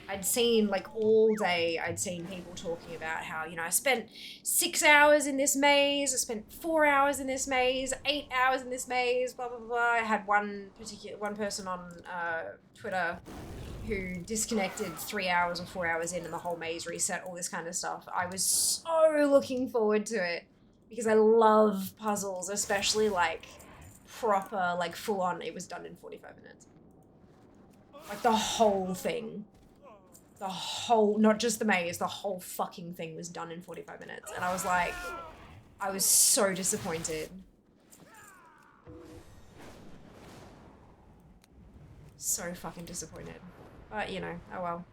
I'd seen, like, all day, I'd seen people talking about how, you know, I spent 6 hours in this maze, I spent 4 hours in this maze, 8 hours in this maze, blah, blah, blah. I had one person on Twitter who disconnected 3 hours or 4 hours in and the whole maze reset, all this kind of stuff. I was so looking forward to it because I love puzzles, especially, like, proper, like, full-on. It was done in 45 minutes. Like, the whole thing. The whole, not just the maze, the whole fucking thing was done in 45 minutes. And I was like, I was so disappointed. So fucking disappointed. But, you know, oh well.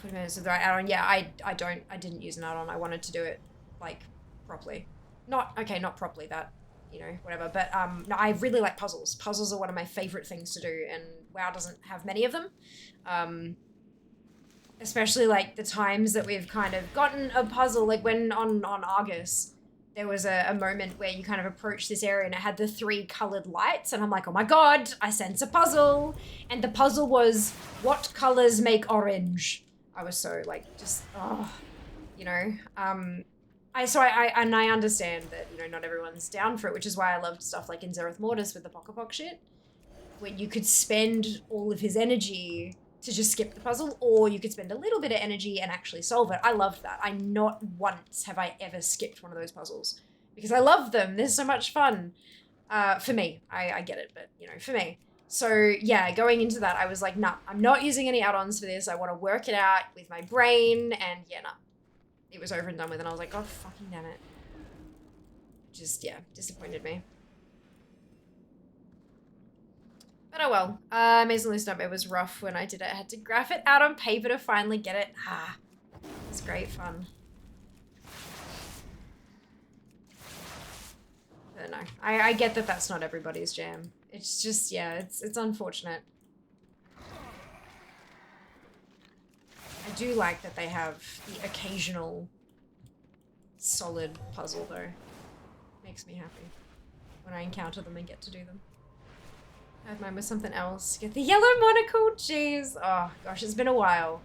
40 minutes of the right add-on. Yeah, I didn't use an add-on. I wanted to do it, like, properly. Not properly, that, you know, whatever. But no, I really like puzzles. Puzzles are one of my favorite things to do, and WoW doesn't have many of them. Especially like the times that we've kind of gotten a puzzle, like when on Argus, there was a moment where you kind of approach this area and it had the 3 colored lights, and I'm like, oh my god, I sense a puzzle. And the puzzle was, what colors make orange? I was so like, just, oh, you know, I understand that, you know, not everyone's down for it, which is why I loved stuff like in Zereth Mortis with the Pokepok shit, where you could spend all of his energy to just skip the puzzle, or you could spend a little bit of energy and actually solve it. I loved that. Not once have I ever skipped one of those puzzles, because I love them. They're so much fun. For me, I get it, but, you know, for me. So, yeah, going into that, I was like, nah, I'm not using any add-ons for this. I want to work it out with my brain, and yeah, nah. It was over and done with, and I was like, God fucking damn it. Just, yeah, disappointed me. But oh well. Amazingly Snub, it was rough when I did it. I had to graph it out on paper to finally get it. Ah, it's great fun. I don't know. I get that that's not everybody's jam. It's just, yeah, it's unfortunate. I do like that they have the occasional solid puzzle, though. Makes me happy when I encounter them and get to do them. I have mine with something else. Get the yellow monocle, jeez. Oh gosh, it's been a while.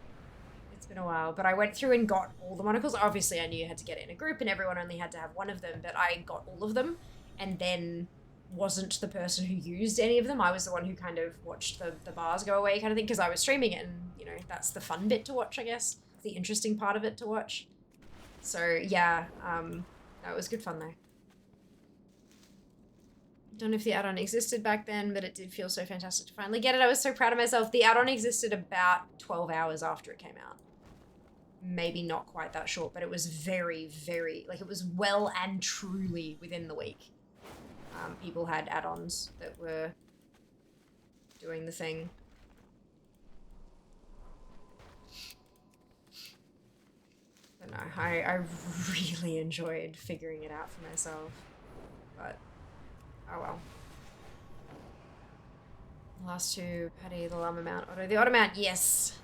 It's been a while, but I went through and got all the monocles. Obviously, I knew you had to get it in a group and everyone only had to have one of them, but I got all of them and then wasn't the person who used any of them. I was the one who kind of watched the bars go away kind of thing, because I was streaming it, and, you know, that's the fun bit to watch, I guess. The interesting part of it to watch. So, yeah, that was good fun, though. Don't know if the add-on existed back then, but it did feel so fantastic to finally get it. I was so proud of myself. The add-on existed about 12 hours after it came out. Maybe not quite that short, but it was very, very, like, it was well and truly within the week. People had add-ons that were doing the thing. But no, I really enjoyed figuring it out for myself. But, oh well. Last two, Patty, the llama mount, Otto. The Otto mount, yes.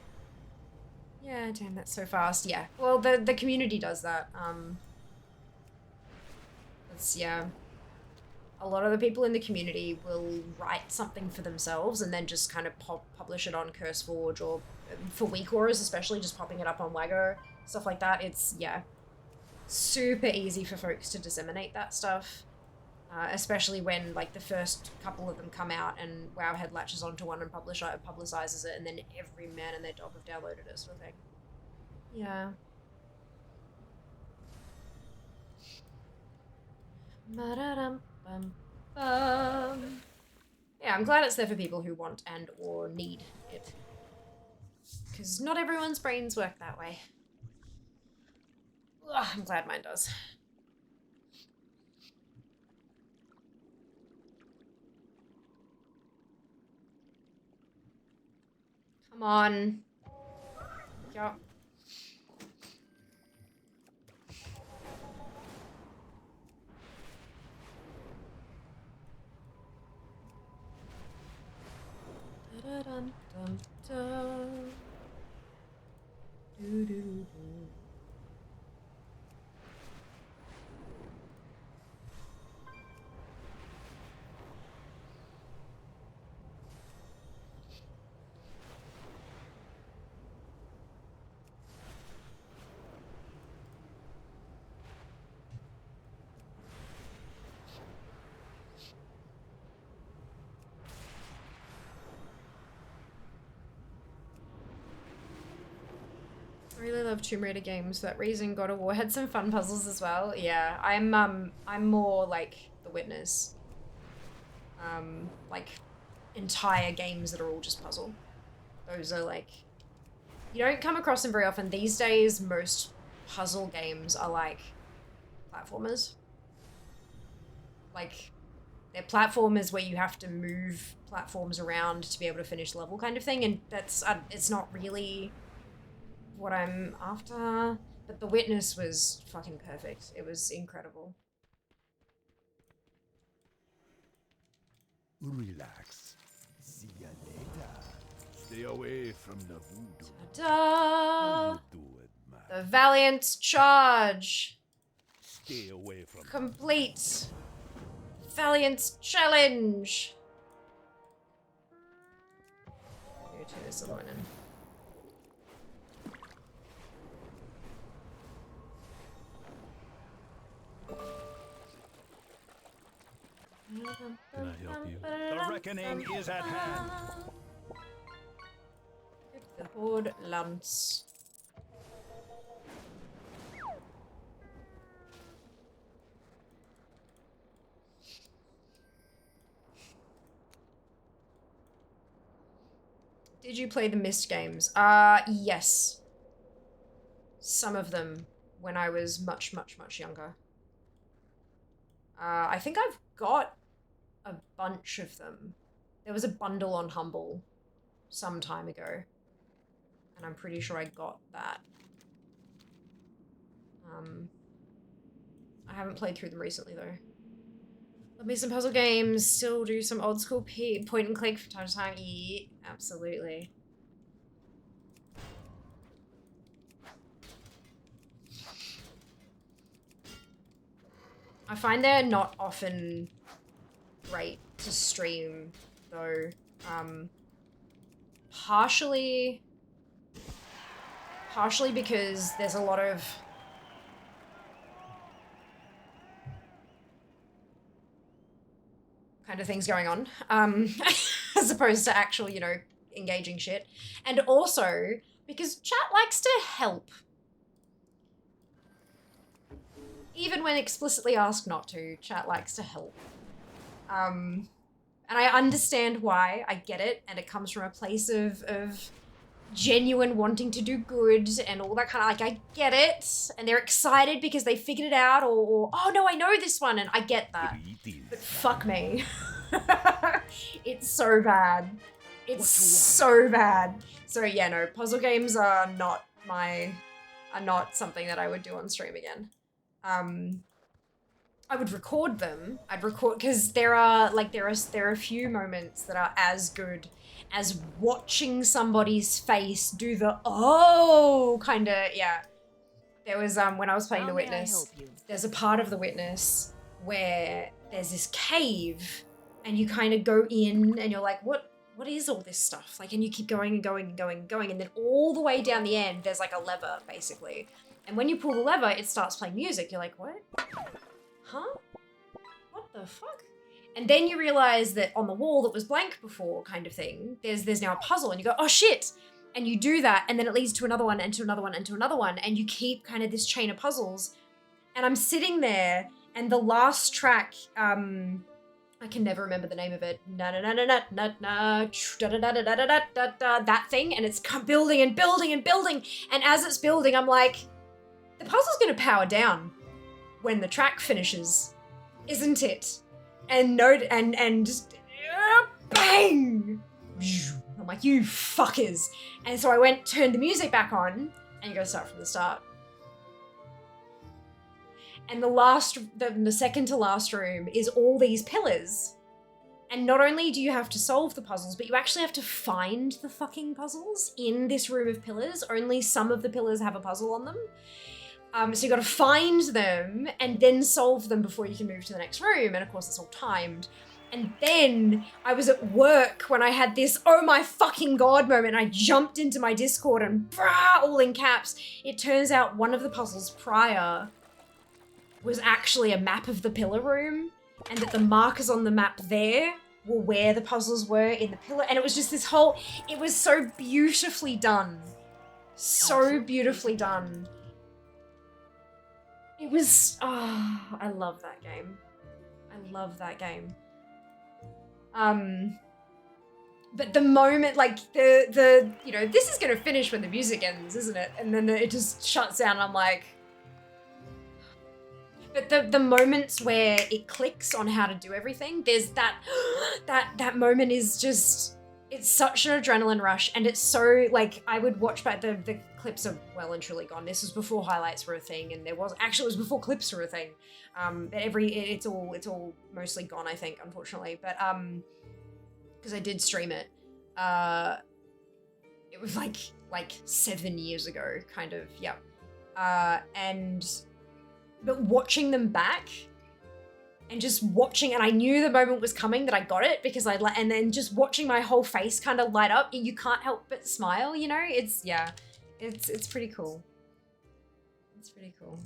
Yeah, damn, that's so fast. Yeah. Well, the community does that. It's, yeah. A lot of the people in the community will write something for themselves and then just kind of publish it on CurseForge or for WeakAuras, especially just popping it up on Waggo, stuff like that. It's, yeah, super easy for folks to disseminate that stuff, especially when, like, the first couple of them come out and Wowhead latches onto one and publicizes it, and then every man and their dog have downloaded it, sort of thing. Yeah. Yeah, I'm glad it's there for people who want and or need it. Because not everyone's brains work that way. Ugh, I'm glad mine does. Come on. Yup. Da-dum-dum-dum. Do-do-do. I really love Tomb Raider games. For that reason, God of War had some fun puzzles as well. Yeah, I'm more like The Witness. Like entire games that are all just puzzle. Those are like, you don't come across them very often. These days, most puzzle games are like platformers. Like, they're platformers where you have to move platforms around to be able to finish level kind of thing, and that's, it's not really what I'm after. But The Witness was fucking perfect. It was incredible. Relax. See ya later. Stay away from the voodoo. Ta-da! How you doing, man? The Valiant Charge. Stay away from Complete. Valiant Challenge. Go to this other one in. Can I help you? The reckoning is at hand. The Horde Lance. Did you play the Myst games? Yes. Some of them when I was much, much, much younger. I think I've got a bunch of them. There was a bundle on Humble some time ago, and I'm pretty sure I got that. I haven't played through them recently though. Love me some puzzle games. Still do some old school point and click from time to time. Yeah, absolutely. I find they're not often great to stream though. Partially because there's a lot of kind of things going on, as opposed to actual, you know, engaging shit. And also because chat likes to help. Even when explicitly asked not to, chat likes to help. And I understand why. I get it, and it comes from a place of genuine wanting to do good and all that kind of, like, I get it, and they're excited because they figured it out, or oh no, I know this one, and I get that. But fuck me. It's so bad. It's so bad. So yeah, no, puzzle games are not something that I would do on stream again. I would record them. I'd record, because there are a few moments that are as good as watching somebody's face do the oh kind of, yeah. There was when I was playing The Witness, there's a part of The Witness where there's this cave and you kind of go in and you're like, what is all this stuff? Like, and you keep going and going and going and going, and then all the way down the end there's like a lever basically. And when you pull the lever, it starts playing music. You're like, what? Huh? What the fuck? And then you realize that on the wall that was blank before, kind of thing, there's now a puzzle, and you go, oh shit! And you do that, and then it leads to another one, and to another one, and to another one, and you keep kind of this chain of puzzles. And I'm sitting there, and the last track, I can never remember the name of it. That thing, and it's building and building and building, and as it's building, I'm like, the puzzle's gonna power down when the track finishes, isn't it? And bang! I'm like, you fuckers. And so I turned the music back on, and you gotta start from the start. And the second to last room is all these pillars. And not only do you have to solve the puzzles, but you actually have to find the fucking puzzles in this room of pillars. Only some of the pillars have a puzzle on them. So you got to find them and then solve them before you can move to the next room. And of course, it's all timed. And then I was at work when I had this oh my fucking god moment. I jumped into my Discord and brah, all in caps. It turns out one of the puzzles prior was actually a map of the pillar room, and that the markers on the map there were where the puzzles were in the pillar. And it was just this whole, it was so beautifully done. So beautifully done. It was, oh, I love that game. I love that game. But the moment, like, the you know, this is gonna finish when the music ends, isn't it? And then it just shuts down and I'm like... But the moments where it clicks on how to do everything, there's that, that moment is just, it's such an adrenaline rush, and it's so, like, I would watch back, the clips are well and truly gone. This was before highlights were a thing, and it was before clips were a thing. It's all mostly gone, I think, unfortunately. But, because I did stream it. It was like 7 years ago, kind of, yeah. But watching them back, and just watching, and I knew the moment was coming that I got it, because and then just watching my whole face kind of light up, you can't help but smile, you know? It's pretty cool. It's pretty cool.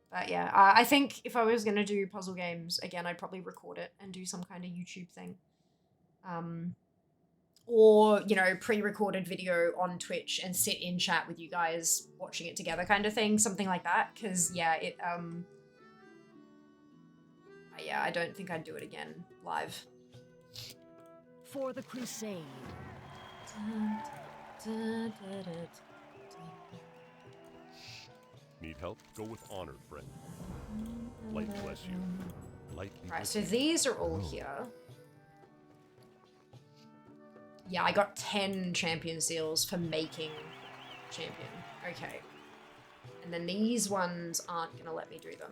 But yeah, I think if I was gonna do puzzle games again, I'd probably record it and do some kind of YouTube thing. Or, you know, pre-recorded video on Twitch and sit in chat with you guys watching it together kind of thing, something like that. Because, yeah, I don't think I'd do it again live. For the crusade. Need help? Go with honor, friend. Light bless you. Lightly. Right, so these are all here. Yeah, I got 10 champion seals for making champion. Okay. And then these ones aren't gonna let me do them.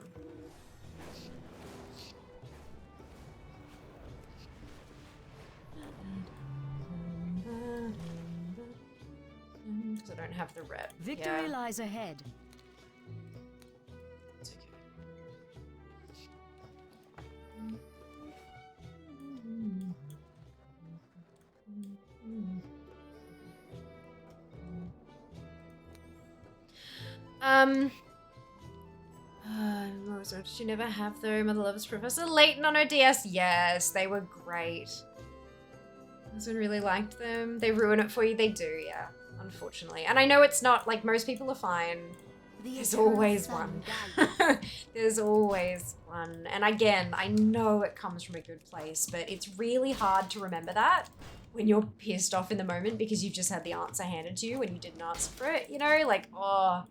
Because I don't have the rep. Victory lies ahead. It's okay. Did she never have them? Mother loves Professor Layton on her DS. Yes, they were great. Husband really liked them. They ruin it for you. They do, yeah, unfortunately. And I know it's not, like, most people are fine. There's always one. There's always one. And again, I know it comes from a good place, but it's really hard to remember that when you're pissed off in the moment because you've just had the answer handed to you when you didn't answer for it, you know? Like, oh.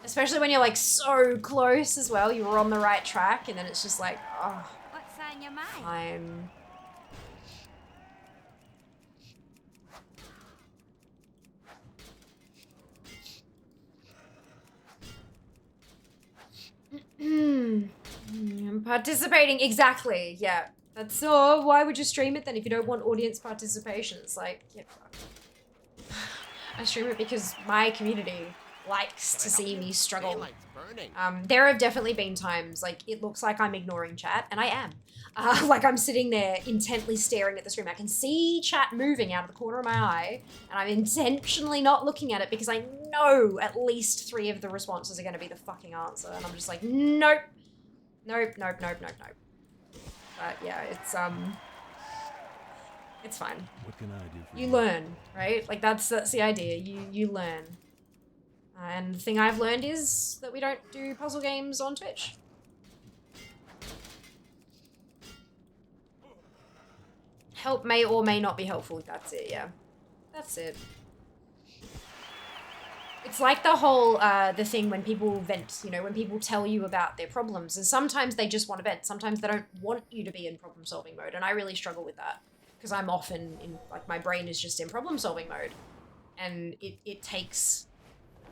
Especially when you're like so close as well. You were on the right track and then it's just like, oh. What's on your mind? Fine. I'm participating, exactly, yeah. That's so, why would you stream it then if you don't want audience participation? It's like, yeah, fuck. I stream it because my community likes to see me struggle. There have definitely been times, like, it looks like I'm ignoring chat, and I am. Like, I'm sitting there intently staring at the screen. I can see chat moving out of the corner of my eye, and I'm intentionally not looking at it because I know at least 3 of the responses are going to be the fucking answer, and I'm just like, nope. Nope, nope, nope, nope, nope. But yeah, it's fine. What can I do for You learn, right? Like, that's the idea. You learn. And the thing I've learned is that we don't do puzzle games on Twitch. Help may or may not be helpful. That's it, yeah. That's it. It's like the whole, the thing when people vent, you know, when people tell you about their problems. And sometimes they just want to vent. Sometimes they don't want you to be in problem-solving mode. And I really struggle with that. Because I'm often in, like, my brain is just in problem-solving mode. And it takes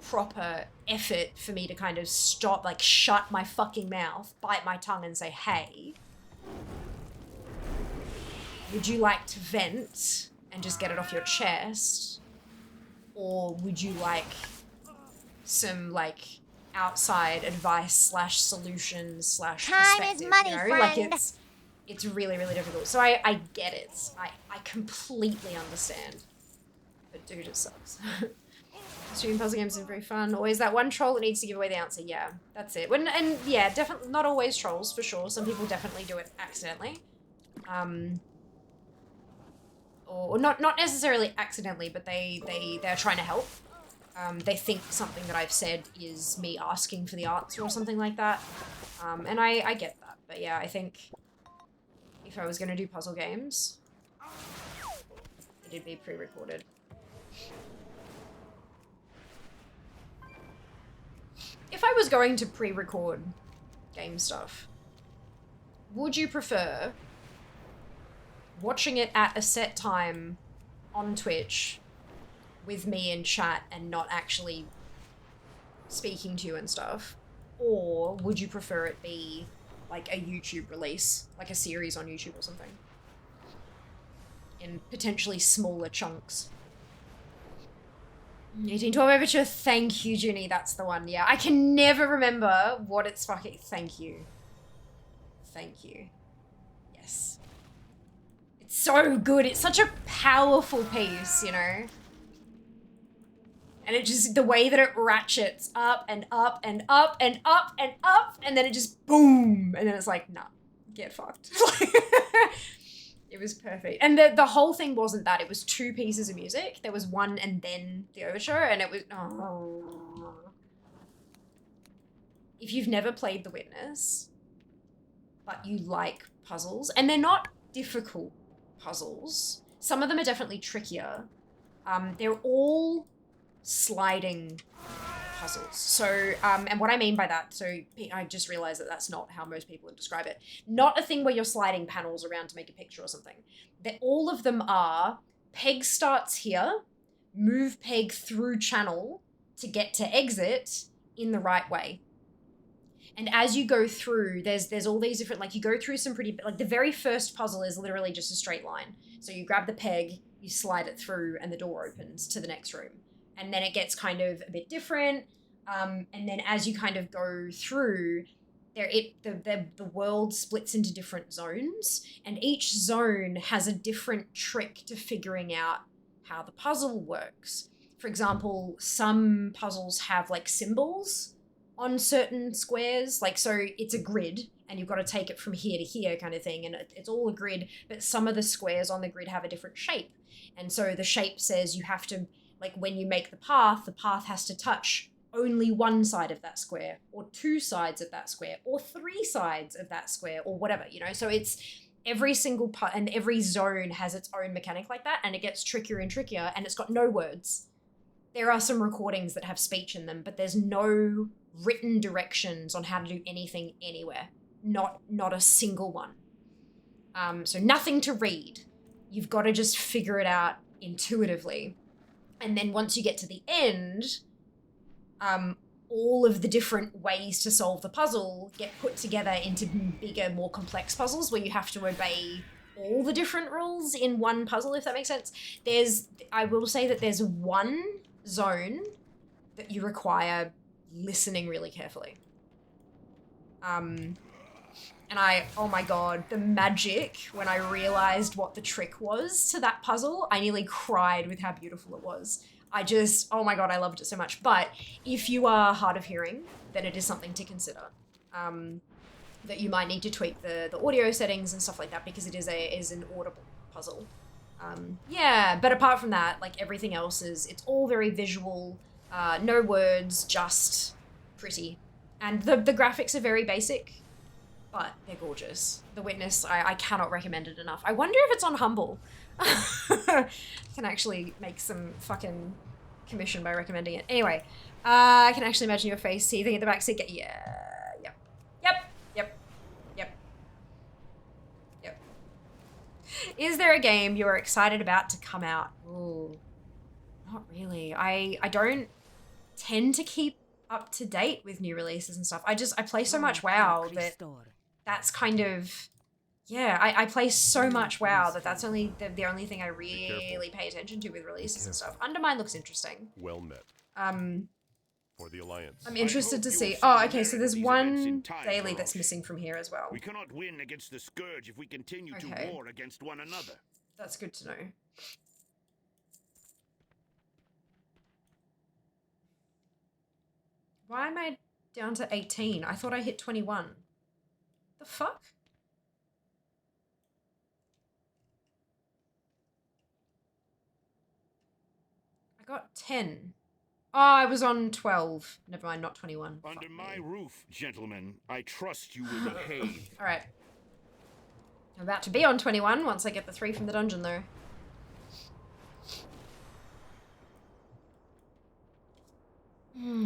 proper effort for me to kind of stop, like, shut my fucking mouth, bite my tongue and say, hey, would you like to vent and just get it off your chest? Or would you like some, like, outside advice slash solutions slash perspective? Time is money, you know? friend. Like, it's really, really difficult. So I get it. I completely understand. But dude, it sucks. Streaming puzzle games is very fun. Always that one troll that needs to give away the answer. Yeah, that's it. And yeah, definitely not always trolls for sure. Some people definitely do it accidentally. Or not necessarily accidentally, but they're trying to help. They think something that I've said is me asking for the answer or something like that. And I get that. But yeah, I think if I was going to do puzzle games, it'd be pre-recorded. If I was going to pre-record game stuff, would you prefer watching it at a set time on Twitch with me in chat and not actually speaking to you and stuff? Or would you prefer it be like a YouTube release, like a series on YouTube or something? In potentially smaller chunks. 1812 Overture, thank you, Junie, that's the one. Yeah, I can never remember what it's fucking... Thank you. Thank you. Yes. It's so good. It's such a powerful piece, you know? And it just, the way that it ratchets up and up and up and up and up, and then it just boom, and then it's like, nah, get fucked. It was perfect. And the whole thing wasn't that. It was 2 pieces of music. There was one and then the overture, and it was... Oh. If you've never played The Witness, but you like puzzles, and they're not difficult puzzles. Some of them are definitely trickier. They're all sliding puzzles. So, and what I mean by that, so I just realized that that's not how most people would describe it. Not a thing where you're sliding panels around to make a picture or something. All of them are peg starts here, move peg through channel to get to exit in the right way. And as you go through, there's all these different, like you go through some pretty, like the very first puzzle is literally just a straight line. So you grab the peg, you slide it through, and the door opens to the next room. And then it gets kind of a bit different. And then as you kind of go through, the world splits into different zones. And each zone has a different trick to figuring out how the puzzle works. For example, some puzzles have like symbols on certain squares. Like, so it's a grid and you've got to take it from here to here kind of thing. And it's all a grid, but some of the squares on the grid have a different shape. And so the shape says you have to, like when you make the path has to touch only one side of that square, or 2 sides of that square, or 3 sides of that square, or whatever, you know? So it's every single part, and every zone has its own mechanic like that, and it gets trickier and trickier, and it's got no words. There are some recordings that have speech in them, but there's no written directions on how to do anything anywhere. Not a single one. So nothing to read. You've got to just figure it out intuitively. And then once you get to the end, all of the different ways to solve the puzzle get put together into bigger, more complex puzzles where you have to obey all the different rules in one puzzle, if that makes sense. I will say that there's one zone that you require listening really carefully. And oh my god, the magic when I realized what the trick was to that puzzle, I nearly cried with how beautiful it was. Oh my god, I loved it so much. But if you are hard of hearing, then it is something to consider. That you might need to tweak the audio settings and stuff like that, because it is an audible puzzle. Yeah, but apart from that, like everything else it's all very visual, no words, just pretty. And the graphics are very basic, but they're gorgeous. The Witness, I cannot recommend it enough. I wonder if it's on Humble. Can actually make some fucking commission by recommending it. Anyway, I can actually imagine your face seething at the backseat. Yep. Is there a game you're excited about to come out? Ooh, not really. I don't tend to keep up to date with new releases and stuff. I play so much WoW that's kind of, yeah, I play so much WoW that's only the only thing I really pay attention to with releases and stuff. Undermine looks interesting. Well met. For the Alliance. I'm interested to see. Oh, okay, so there's one daily that's missing from here as well. We cannot win against the Scourge if we continue to war against one another. That's good to know. Why am I down to 18? I thought I hit 21. The fuck? I got 10. Oh, I was on 12. Never mind, not 21. Under my roof, gentlemen, I trust you will behave. Alright. I'm about to be on 21 once I get the 3 from the dungeon, though.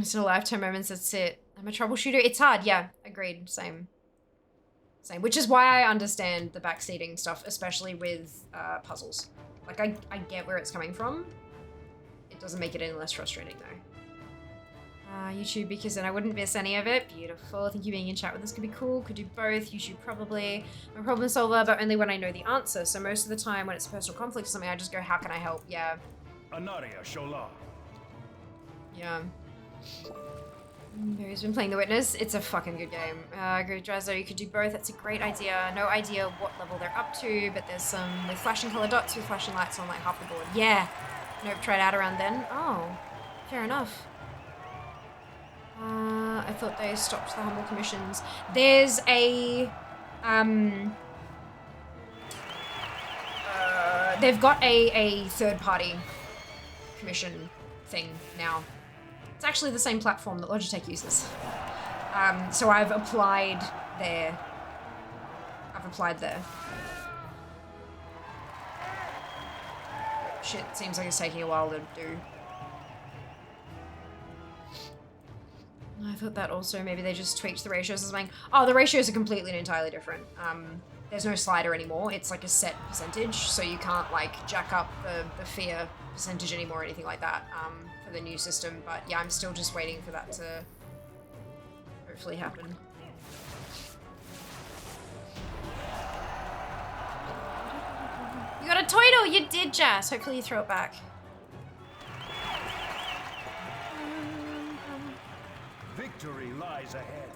Still lifetime moments, that's it. I'm a troubleshooter. It's hard, yeah. Agreed. Same. Which is why I understand the backseating stuff, especially with puzzles. Like, I get where it's coming from. It doesn't make it any less frustrating, though. YouTube, because then I wouldn't miss any of it. Beautiful. I think you being in chat with us could be cool. Could do both. YouTube, probably. I'm a problem solver, but only when I know the answer. So most of the time when it's a personal conflict or something, I just go, how can I help? Yeah. Anaria Shola. Yeah. Barry's been playing The Witness. It's a fucking good game. Great Drazzo, you could do both. That's a great idea. No idea what level they're up to, but there's some with flashing color dots with flashing lights on like half the board. Yeah. Nope, tried out around then. Oh, fair enough. I thought they stopped the humble commissions. There's a they've got a third-party commission thing now. It's actually the same platform that Logitech uses. So I've applied there. Shit, seems like it's taking a while to do. I thought that also, maybe they just tweaked the ratios or something. Oh, the ratios are completely and entirely different. There's no slider anymore. It's like a set percentage, so you can't like jack up the fear percentage anymore or anything like that for the new system. But yeah, I'm still just waiting for that to hopefully happen. You got a Toidle! You did, Jazz! Hopefully you throw it back. Victory lies ahead.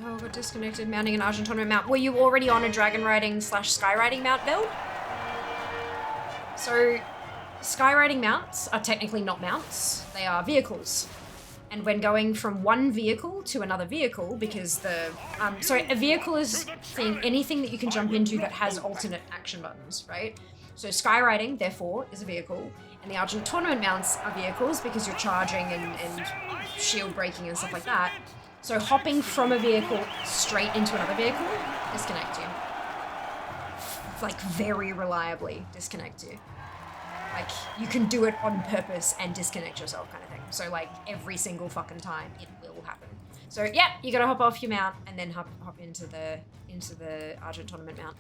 Oh, got disconnected. Mounting an Argent Torment mount. Were you already on a dragon riding / sky riding mount build? So, sky riding mounts are technically not mounts. They are vehicles. And when going from one vehicle to another vehicle, because so a vehicle is anything that you can jump into that has alternate action buttons, right? So sky riding, therefore, is a vehicle, And the Argent Tournament mounts are vehicles because you're charging and shield breaking and stuff like that. So hopping from a vehicle straight into another vehicle, disconnect you. Like, very reliably disconnect you. Like, you can do it on purpose and disconnect yourself kind of thing. So, like, every single fucking time, it will happen. So, yeah, you gotta hop off your mount and then hop into the Argent Tournament mount.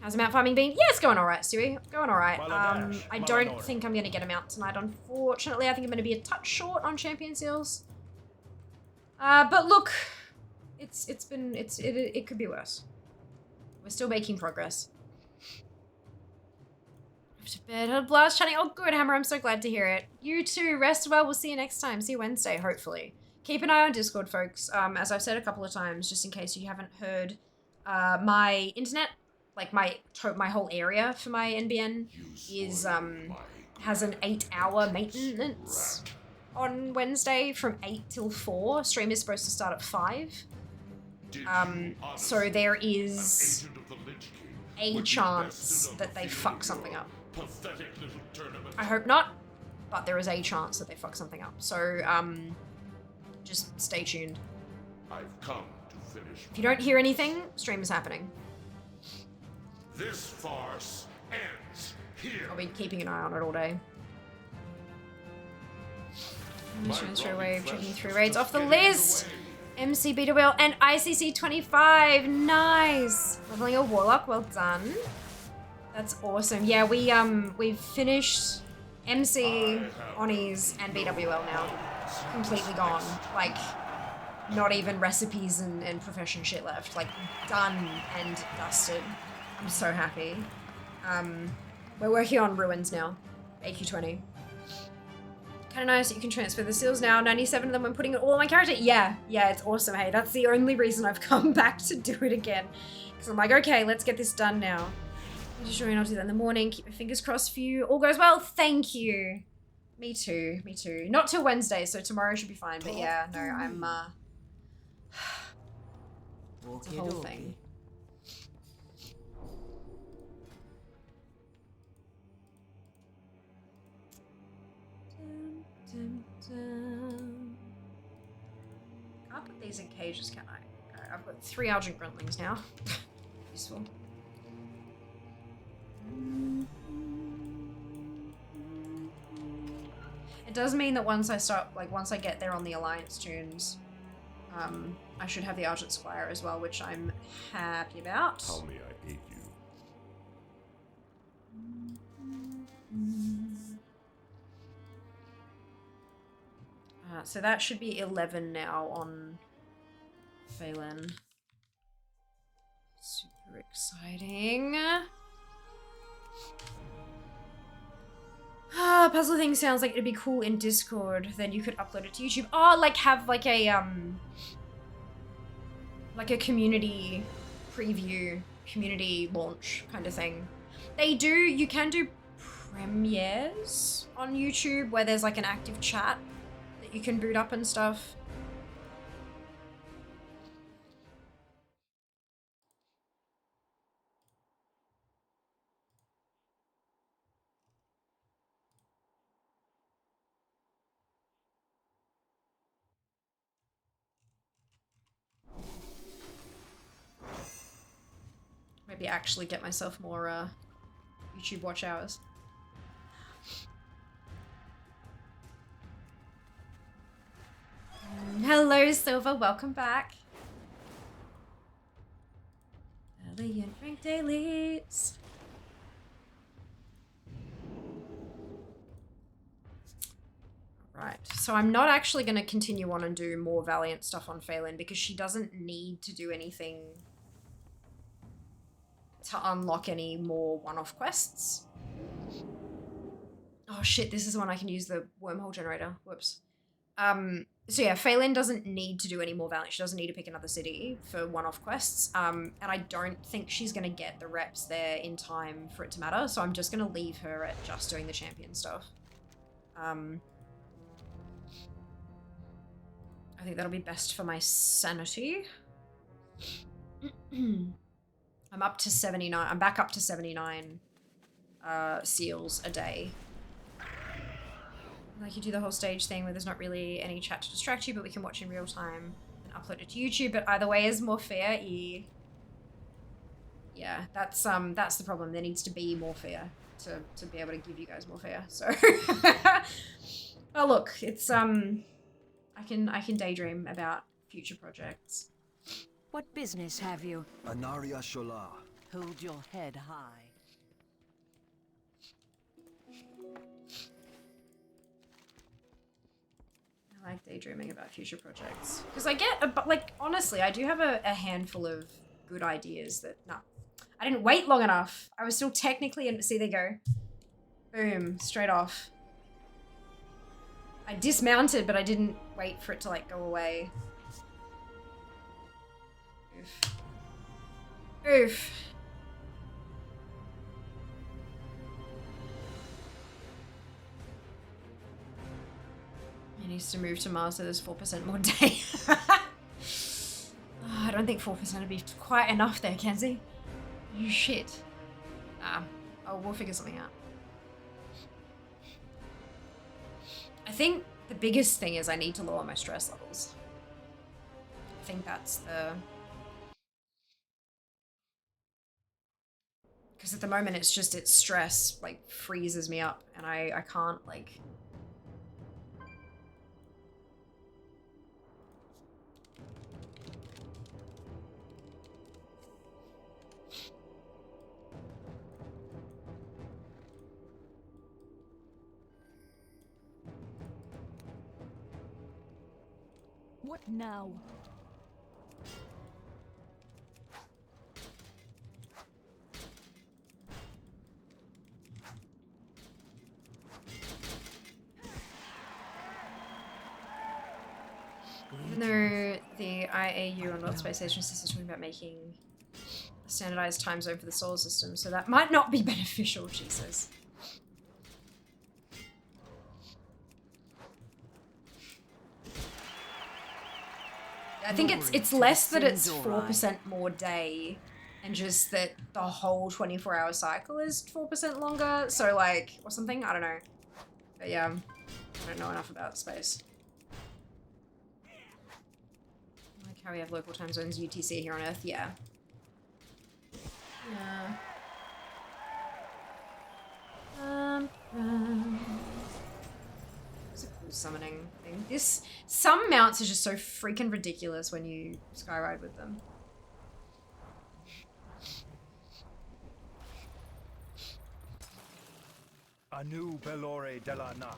How's the mount farming been? Yeah, it's going alright, Stewie. Going alright. I don't think I'm gonna get a mount tonight, unfortunately. I think I'm gonna be a touch short on champion seals. But look, it could be worse. We're still making progress. To bed. Had a blast chatting. Oh, good, Hammer. I'm so glad to hear it. You too. Rest well. We'll see you next time. See you Wednesday, hopefully. Keep an eye on Discord, folks. As I've said a couple of times, just in case you haven't heard, my internet, like my whole area for my NBN is has an 8-hour maintenance on Wednesday from 8 till 4. Stream is supposed to start at 5. So there is a chance that they fuck something up. I hope not, but there is a chance that they fuck something up. So, just stay tuned. I've come to finish. If you don't hear anything, stream is happening. This farce ends here. I'll be keeping an eye on it all day. Transfer wave, checking through raids off the list. MC Beta Wheel and ICC 25. Nice. Leveling a Warlock. Well done. That's awesome. Yeah, we've finished MC, Onis, and BWL now. Completely gone. Like, not even recipes and profession shit left. Like, done and dusted. I'm so happy. We're working on Ruins now. AQ20. Kind of nice that you can transfer the seals now. 97 of them when putting it all on my character. Yeah, it's awesome. Hey, that's the only reason I've come back to do it again. Because I'm like, okay, let's get this done now. I'm just sure I'll do that in the morning. Keep my fingers crossed for you. All goes well. Thank you. Me too. Me too. Not till Wednesday, so tomorrow should be fine. But yeah, no, I'm it's a whole thing. Can't put these in cages, can I? Alright, I've got 3 Argent Gruntlings now. Useful. It does mean that once I get there on the Alliance tunes, I should have the Argent Squire as well, which I'm happy about. Tell me I hate you. So that should be 11 now on Phelan. Super exciting. Puzzle thing sounds like it'd be cool in Discord. Then you could upload it to YouTube. Oh, like have like a community preview, community launch kind of thing. You can do premieres on YouTube where there's like an active chat that you can boot up and stuff. Maybe actually get myself more YouTube watch hours. Hello, Silva. Welcome back. Alien Rank Dailies. Right. So I'm not actually going to continue on and do more Valiant stuff on Phelan because she doesn't need to do anything to unlock any more one-off quests. Oh shit, this is when I can use the wormhole generator. Whoops. So yeah, Phelan doesn't need to do any more Valiant. She doesn't need to pick another city for one-off quests. And I don't think she's going to get the reps there in time for it to matter. So I'm just going to leave her at just doing the champion stuff. I think that'll be best for my sanity. I'm up to 79. I'm back up to 79 seals a day. Like you do the whole stage thing where there's not really any chat to distract you, but we can watch in real time and upload it to YouTube. But either way is more fair. Yeah, that's the problem. There needs to be more fair to be able to give you guys more fair. So, oh look, it's I can daydream about future projects. What business have you? Anaria Shola. Hold your head high. I like daydreaming about future projects. Because I get, like, honestly, I do have a handful of good ideas that, no. I didn't wait long enough. I was still technically in, see, there you go. Boom, straight off. I dismounted, but I didn't wait for it to, like, go away. Oof. Oof. He needs to move to Mars so there's 4% more day. Oh, I don't think 4% would be quite enough there, Kenzie. You shit. Oh, we'll figure something out. I think the biggest thing is I need to lower my stress levels. I think that's the... Because at the moment it's just, it's stress, like, freezes me up and I can't, like... What now? Even though the IAU on World Space Agency is talking about making a standardized time zone for the solar system, so that might not be beneficial, Jesus. I think it's less that it's 4% more day and just that the whole 24-hour cycle is 4% longer, so like, or something, I don't know. But yeah, I don't know enough about space. Like how we have local time zones, UTC here on Earth, yeah. Yeah. It's a cool summoning thing. Some mounts are just so freaking ridiculous when you skyride with them. Anu Belore Delana.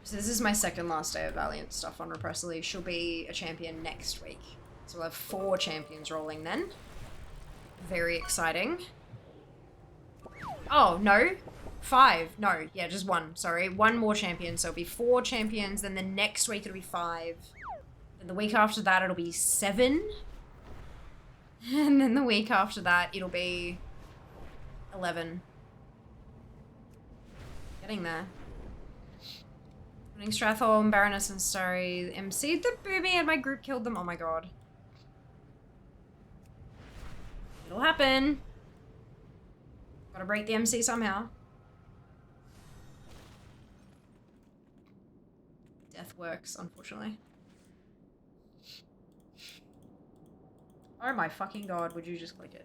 So this is my second last day of Valiant stuff on Repressly. She'll be a champion next week. So we'll have 4 champions rolling then. Very exciting. Oh, no. 5. No, yeah, just 1. Sorry. 1 more champion. So it'll be 4 champions. Then the next week it'll be 5. Then the week after that it'll be 7. And then the week after that it'll be 11. Getting there. Winning Stratholm, Baroness and Starry MC'd the booby and my group killed them. Oh my god. It'll happen. Gotta break the MC somehow. Death works, unfortunately. Oh my fucking god, would you just click it?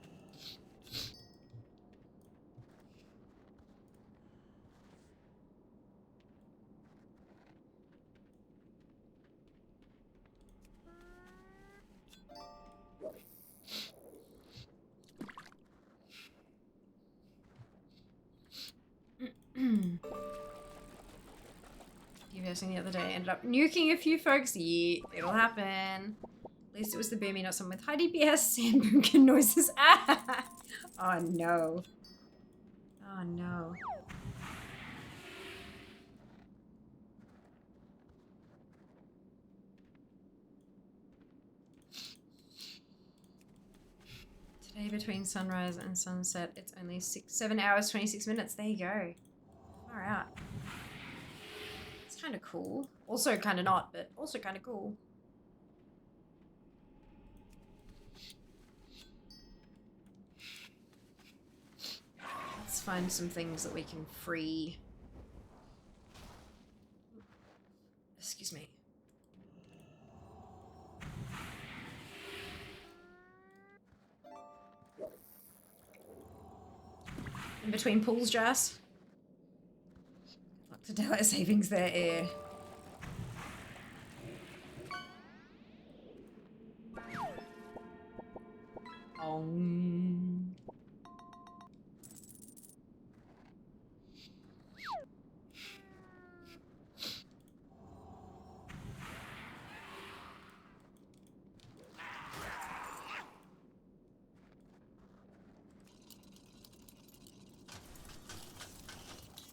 beatboxing the other day. Ended up nuking a few folks. Yeah, it'll happen. At least it was the boomy, not someone with high DPS and boomkin noises. Ah! Oh no. Oh no. Today between sunrise and sunset, it's only 7 hours, 26 minutes. There you go. Far out. It's kind of cool. Also kind of not, but also kind of cool. Let's find some things that we can free. Excuse me. In between pools, Jess. Good luck to daylight savings there, air. Oh.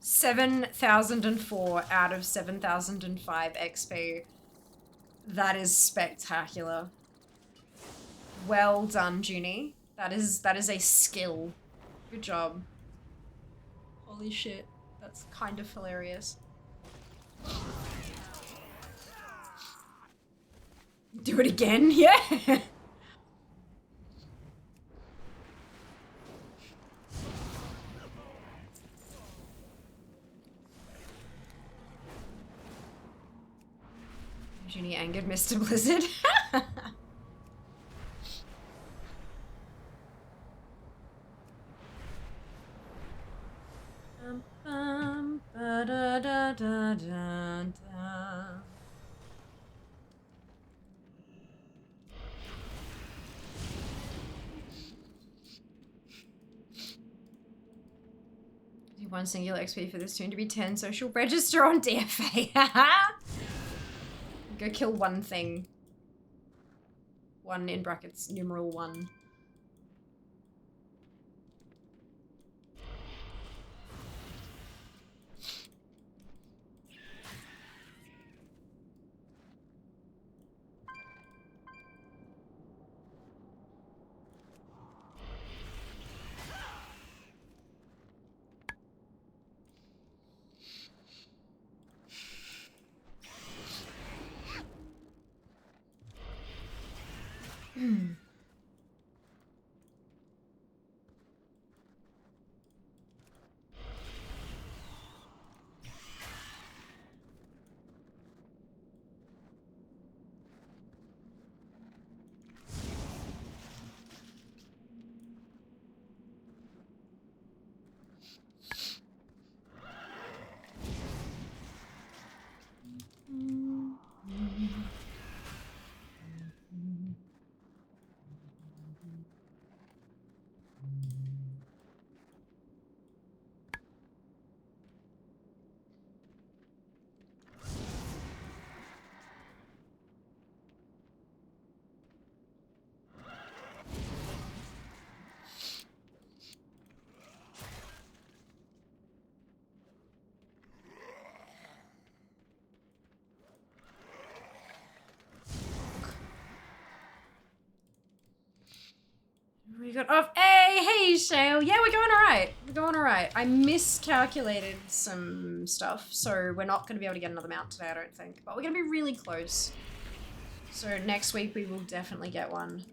7,004 out of 7,005 XP. That is spectacular. Well done, Junie. That is a skill. Good job. Holy shit. That's kind of hilarious. Do it again? Yeah. Junie angered Mr. Blizzard. One singular XP for this tune to be 10, so she'll register on DFA. Go kill one thing. One in brackets, numeral 1. We got off. Hey, Shale. Yeah, we're going alright. We're going alright. I miscalculated some stuff, so we're not going to be able to get another mount today, I don't think. But we're going to be really close. So next week we will definitely get one.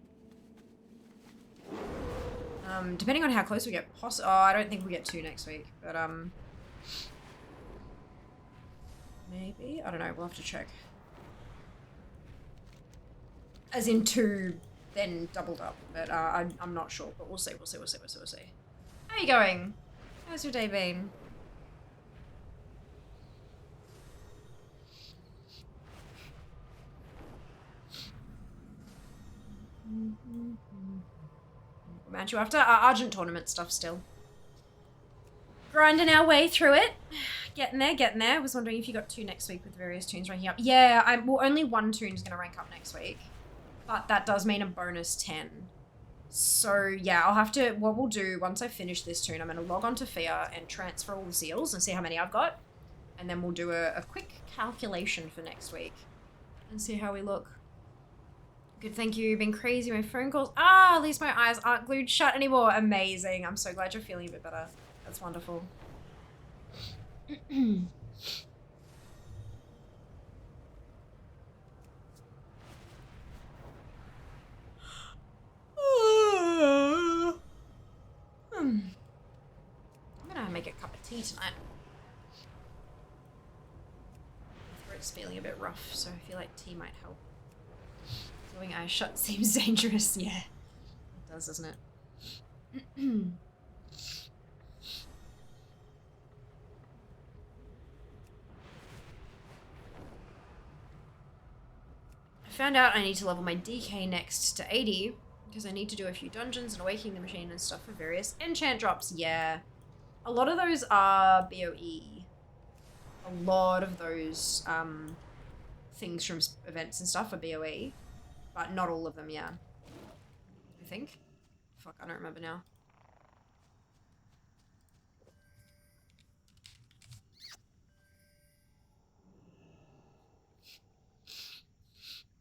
Depending on how close we get. Oh, I don't think we get 2 next week, but maybe? I don't know. We'll have to check. As in 2. Then doubled up, but I'm not sure, but we'll see. How are you going? How's your day been? Match you after Argent tournament stuff still. Grinding our way through it. getting there, getting there. I was wondering if you got 2 next week with the various tunes ranking up. Yeah, well, only 1 tune's gonna rank up next week. But that does mean a bonus 10. So, yeah, I'll have to... What we'll do, once I finish this tune, I'm gonna log on to FIA and transfer all the seals and see how many I've got. And then we'll do a quick calculation for next week. And see how we look. Good, thank you. Been crazy. My phone calls... at least my eyes aren't glued shut anymore. Amazing. I'm so glad you're feeling a bit better. That's wonderful. I'm gonna make a cup of tea tonight. My throat's feeling a bit rough, so I feel like tea might help. Going eyes shut seems dangerous. Yeah, it does, doesn't it? I found out I need to level my DK next to 80 because I need to do a few dungeons and awakening the machine and stuff for various enchant drops. Yeah, a lot of those are BOE. A lot of those things from events and stuff are BOE. But not all of them, yeah. I think. Fuck, I don't remember now.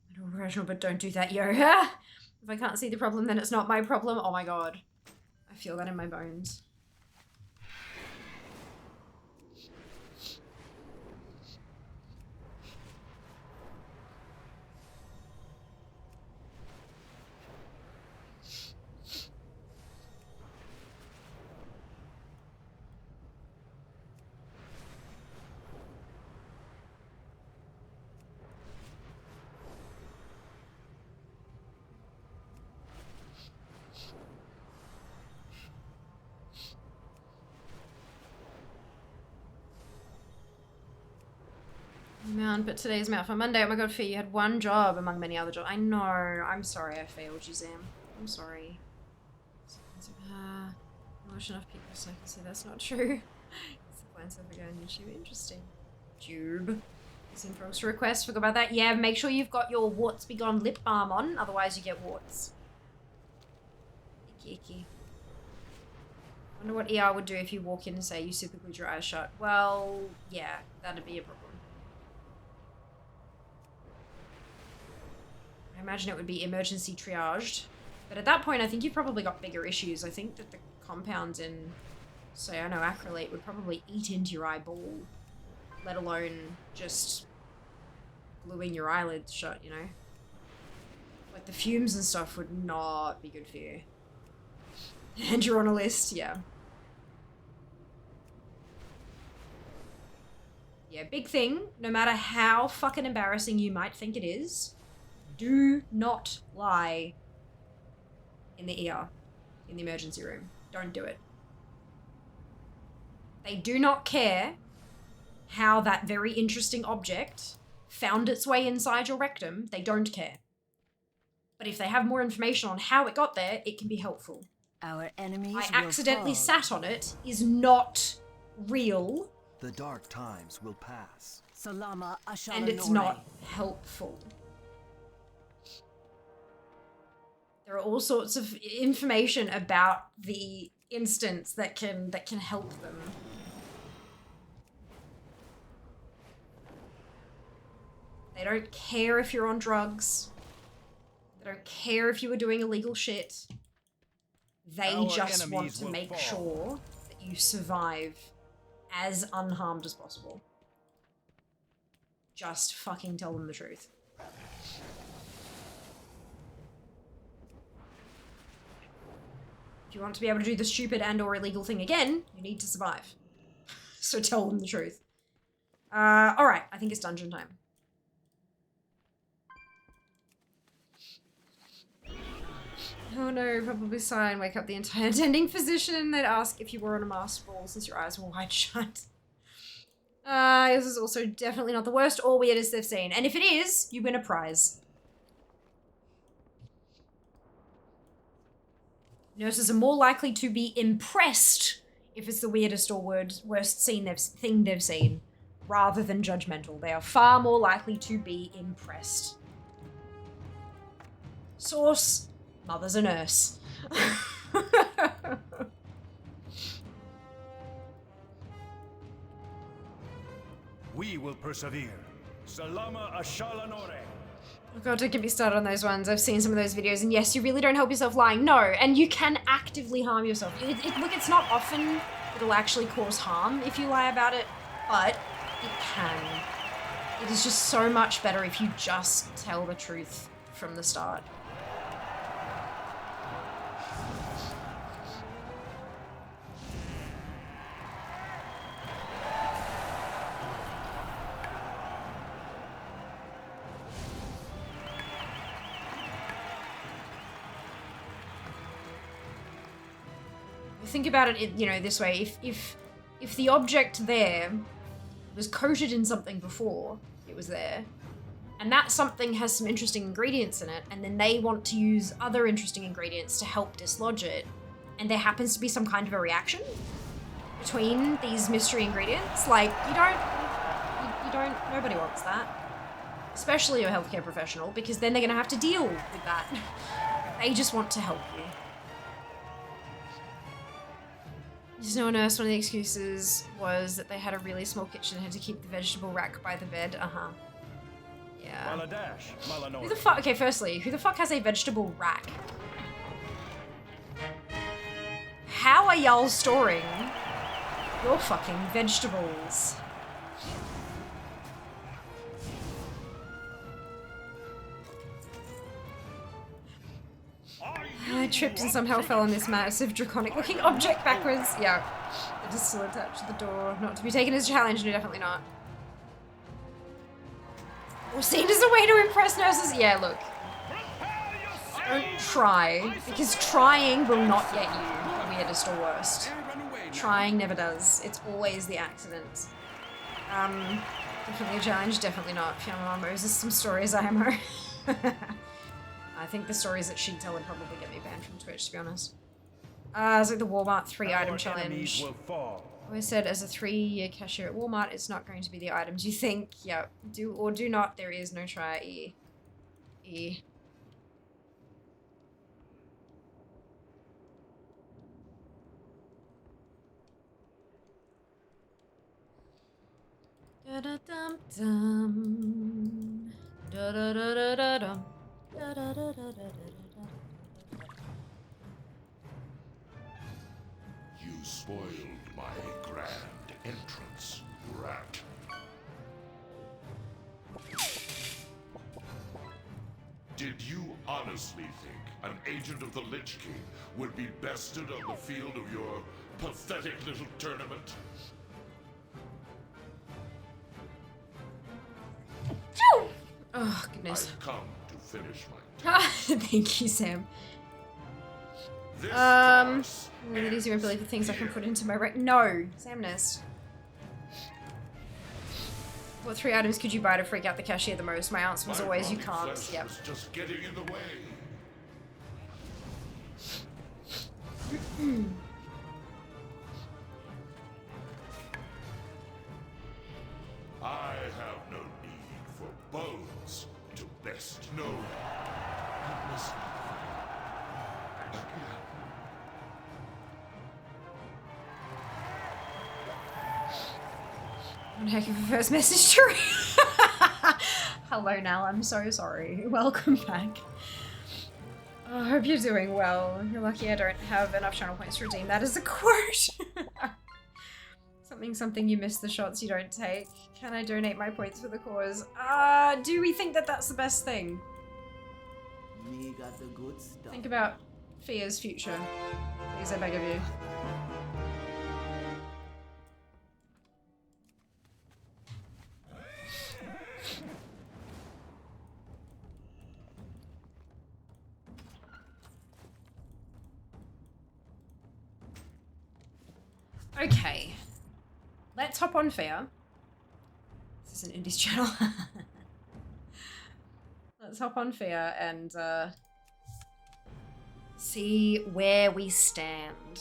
I know, professional, but don't do that, yo. If I can't see the problem, then it's not my problem. Oh my god. I feel that in my bones. Man, but today's out for Monday. Oh my god, Fee, you had 1 job among many other jobs. I know. I'm sorry I failed you, Zam. I'm sorry. Not enough people so I can say that's not true. It's the plan stuff again on YouTube. Interesting. Tube. Seen folks request. Forgot about that. Yeah, make sure you've got your warts be gone lip balm on, otherwise you get warts. Icky icky. Wonder what ER would do if you walk in and say you super glued your eyes shut. Well, yeah, that'd be a problem. I imagine it would be emergency triaged. But at that point, I think you've probably got bigger issues. I think that the compounds in cyanoacrylate would probably eat into your eyeball, let alone just gluing your eyelids shut, you know? Like, the fumes and stuff would not be good for you. And you're on a list, yeah. Yeah, big thing, no matter how fucking embarrassing you might think it is, do not lie in the ER, in the emergency room. Don't do it. They do not care how that very interesting object found its way inside your rectum. They don't care. But if they have more information on how it got there, it can be helpful. Our enemies I accidentally sat on it is not real. The dark times will pass. Salama and it's not helpful. There are all sorts of information about the instance that can help them. They don't care if you're on drugs. They don't care if you were doing illegal shit. They just want to make sure that you survive as unharmed as possible. Just fucking tell them the truth. If you want to be able to do the stupid and or illegal thing again, you need to survive. So tell them the truth. Alright, I think it's dungeon time. Oh no, probably sign, wake up the entire attending physician. They'd ask if you were on a masked ball since your eyes were wide shut. This is also definitely not the worst or weirdest they've seen. And if it is, you win a prize. Nurses are more likely to be impressed if it's the weirdest or worst thing they've seen, rather than judgmental. They are far more likely to be impressed. Source, mother's a nurse. We will persevere. Salama Ashalanore. Oh god, don't get me started on those ones. I've seen some of those videos, and yes, you really don't help yourself lying. No, and you can actively harm yourself. Look, it's not often it'll actually cause harm if you lie about it, but it can. It is just so much better if you just tell the truth from the start. Think about it, you know, this way. If the object there was coated in something before it was there, and that something has some interesting ingredients in it, and then they want to use other interesting ingredients to help dislodge it, and there happens to be some kind of a reaction between these mystery ingredients, like, nobody wants that. Especially a healthcare professional, because then they're gonna have to deal with that. They just want to help you. Just no nurse, one of the excuses was that they had a really small kitchen and had to keep the vegetable rack by the bed. Uh-huh. Yeah. Who the fuck? Okay, firstly, who the fuck has a vegetable rack? How are y'all storing your fucking vegetables? I tripped and somehow fell on this massive draconic-looking object backwards. Yeah, it is still attached to the door. Not to be taken as a challenge, no, definitely not. Or seen as a way to impress nurses. Yeah, look. Don't try, because trying will not get you the weirdest or worst. Trying never does. It's always the accident. Definitely a challenge, definitely not. Fiona Moses, some stories IMO. I think the stories that she'd tell would probably get me banned from Twitch, to be honest. It's like the Walmart 3-item challenge. I said as a 3-year cashier at Walmart, it's not going to be the items you think. Yeah, do or do not, there is no try. E. Da-da-dum-dum. Da-da-da-da-da-dum. You spoiled my grand entrance, rat. Did you honestly think an agent of the Lich King would be bested on the field of your pathetic little tournament? Oh, goodness. I've come to finish my task. Thank you, Sam. Really easy to believe the things I can put into my No, Samness. What 3 items could you buy to freak out the cashier the most? My answer was always you can't. Yep. Was just getting in the way. I have no need for bones to best know. One heck of a first message to read. Hello, Nal. I'm so sorry. Welcome back. Oh, I hope you're doing well. You're lucky I don't have enough channel points to redeem that as a quote. Something you miss the shots you don't take. Can I donate my points for the cause? Do we think that that's the best thing? Me got the good stuff. Think about Fia's future. Please, I beg of you. Okay. Let's hop on Fair. This is an Indies channel. Let's hop on Fair and see where we stand.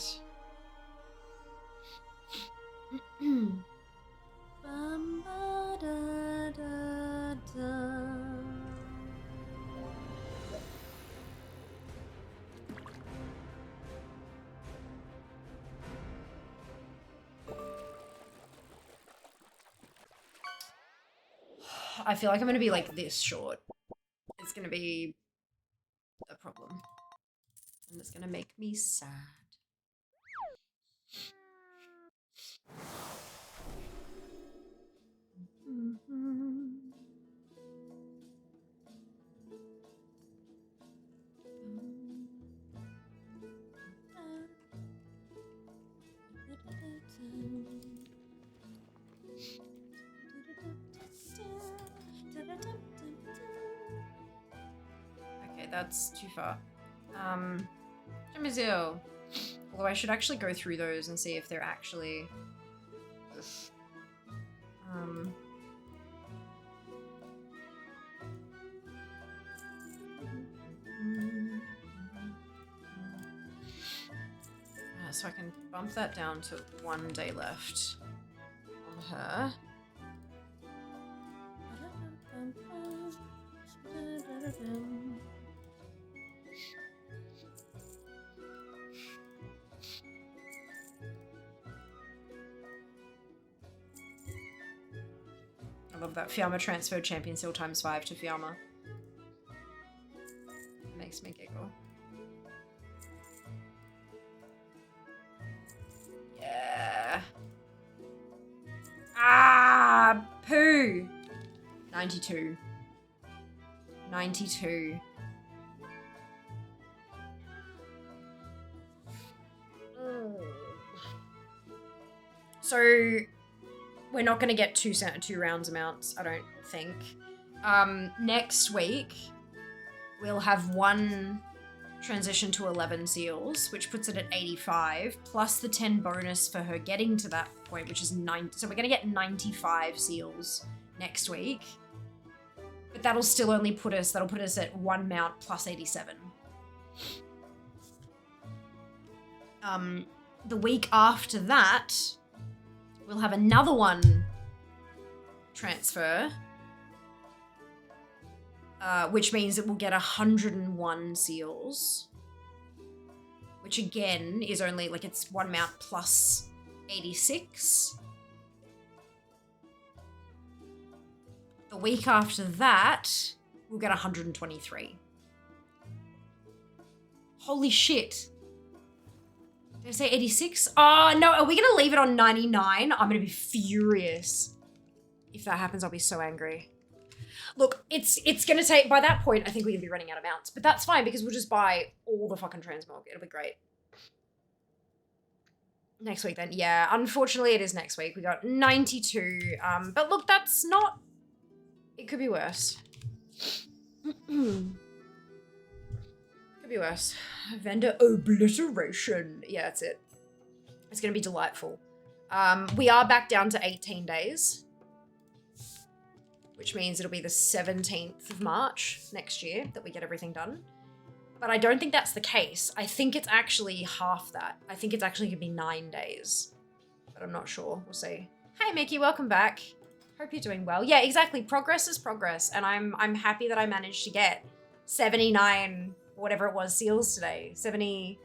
I feel like I'm gonna be like this short. It's gonna be a problem. And it's gonna make me sad. Okay, that's too far. Jamizil. Although I should actually go through those and see if they're actually... so I can bump that down to 1 day left on her. I love that. Fiamma transferred Champion Seal ×5 to Fiamma. It makes me giggle. Yeah. Ah, poo. 92. 92. So we're not going to get two rounds amounts, I don't think. Next week we'll have 1 transition to 11 seals, which puts it at 85, plus the 10 bonus for her getting to that point, which is 90. So we're going to get 95 seals next week. But that'll still only put us at 1 mount plus 87. The week after that, we'll have another 1 transfer, which means that we'll get 101 seals, which again is only like it's 1 mount plus 86. The week after that, we'll get 123. Holy shit. Did I say 86? Oh, no. Are we going to leave it on 99? I'm going to be furious. If that happens, I'll be so angry. Look, it's going to take... By that point, I think we're going to be running out of mounts. But that's fine, because we'll just buy all the fucking transmog. It'll be great. Next week, then. Yeah, unfortunately, it is next week. We got 92. But look, that's not... It could be worse. Could be worse. Vendor obliteration. Yeah, that's it. It's going to be delightful. We are back down to 18 days. Which means it'll be the 17th of March next year that we get everything done. But I don't think that's the case. I think it's actually half that. I think it's actually going to be 9 days. But I'm not sure. We'll see. Hey, Mickey. Welcome back. Hope you're doing well. Yeah, exactly. Progress is progress. And I'm happy that I managed to get 79, whatever it was, seals today. 89?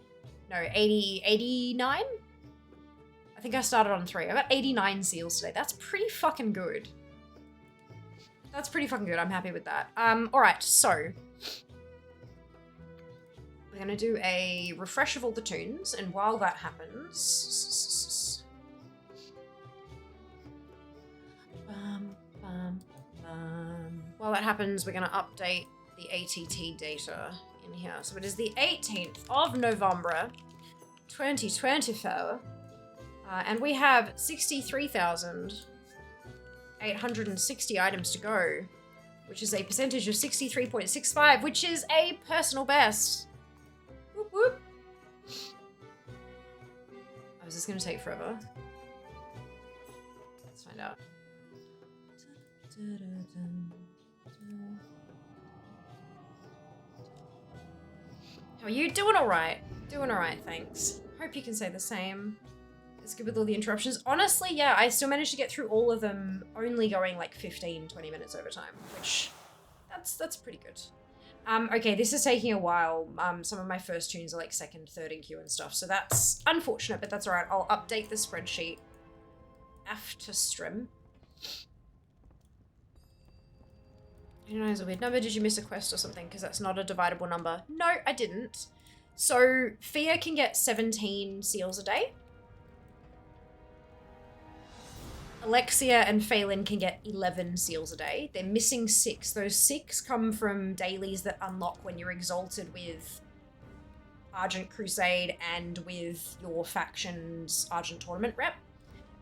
I think I started on 3. I got 89 seals today. That's pretty fucking good. That's pretty fucking good. I'm happy with that. All right, so we're going to do a refresh of all the tunes. And while that happens... While that happens, we're going to update the ATT data in here. So it is the 18th of November, 2024. And we have 63,860 items to go, which is a percentage of 63.65, which is a personal best. Whoop, whoop. Oh, is this going to take forever? Let's find out. How are you? Doing all right. Doing all right, thanks. Hope you can say the same. It's good with all the interruptions. Honestly, yeah, I still managed to get through all of them only going like 15, 20 minutes over time, which that's pretty good. Okay, this is taking a while. Some of my first tunes are like second, third in queue and stuff, so that's unfortunate, but that's all right. I'll update the spreadsheet after stream. I don't know, it's a weird number. Did you miss a quest or something? Because that's not a dividable number. No, I didn't. So Fia can get 17 seals a day. Alexia and Phelan can get 11 seals a day. They're missing 6. Those 6 come from dailies that unlock when you're exalted with Argent Crusade and with your faction's Argent Tournament rep.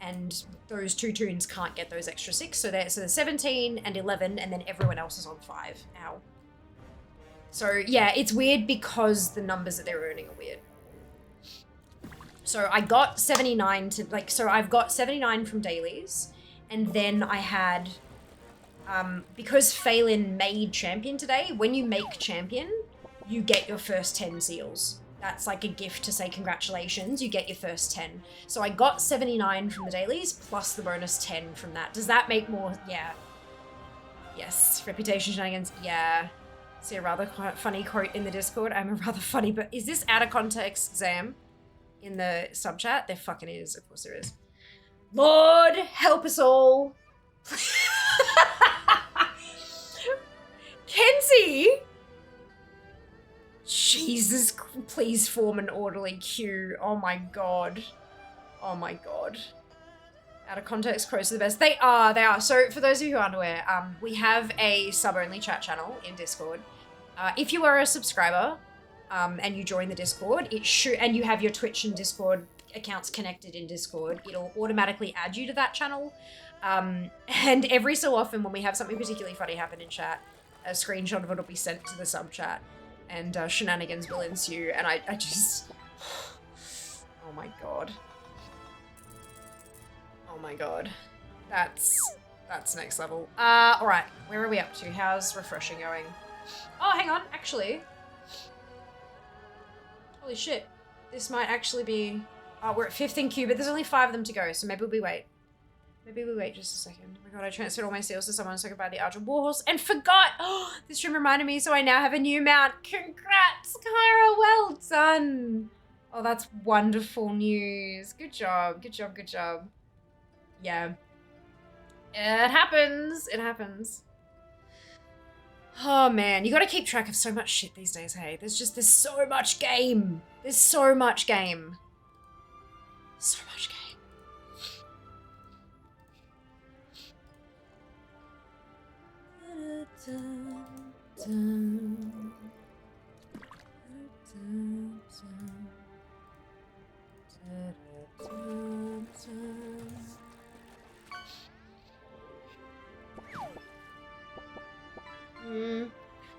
And those 2 tunes can't get those extra 6. So they're 17 and 11, and then everyone else is on 5. Ow. So yeah, it's weird because the numbers that they're earning are weird. So I got 79 to, like, so I've got 79 from dailies, and then I had, because Phelan made champion today, when you make champion, you get your first 10 seals. That's like a gift to say congratulations, you get your first 10. So I got 79 from the dailies, plus the bonus 10 from that. Does that make more? Yeah. Yes, reputation shenanigans, yeah. See a rather funny quote in the Discord. I'm a rather funny, but is this out of context, Zam? In the sub chat? There fucking is. Of course there is. Lord, help us all. Kenzie! Jesus, please form an orderly queue. Oh my god. Oh my god. Out of context, quotes are the best. They are. So for those of you who aren't aware, we have a sub-only chat channel in Discord. If you are a subscriber, and you join the Discord, it should, and you have your Twitch and Discord accounts connected in Discord, it'll automatically add you to that channel. And every so often when we have something particularly funny happen in chat, a screenshot of it will be sent to the sub chat, and shenanigans will ensue, and I just, oh my god. Oh my god. That's next level. Alright, where are we up to? How's refreshing going? Oh, hang on, actually. Holy shit. This might actually be... Oh, we're at 5th in queue, but there's only 5 of them to go, so maybe we wait. Maybe we wait just a second. Oh my god, I transferred all my seals to someone so I could buy the Argent Warhorse and forgot! Oh, this stream reminded me, so I now have a new mount. Congrats, Kara, well done! Oh, that's wonderful news. Good job, good job, good job. Yeah. It happens. It happens. Oh man, you gotta keep track of so much shit these days, hey? There's so much game. There's so much game. So much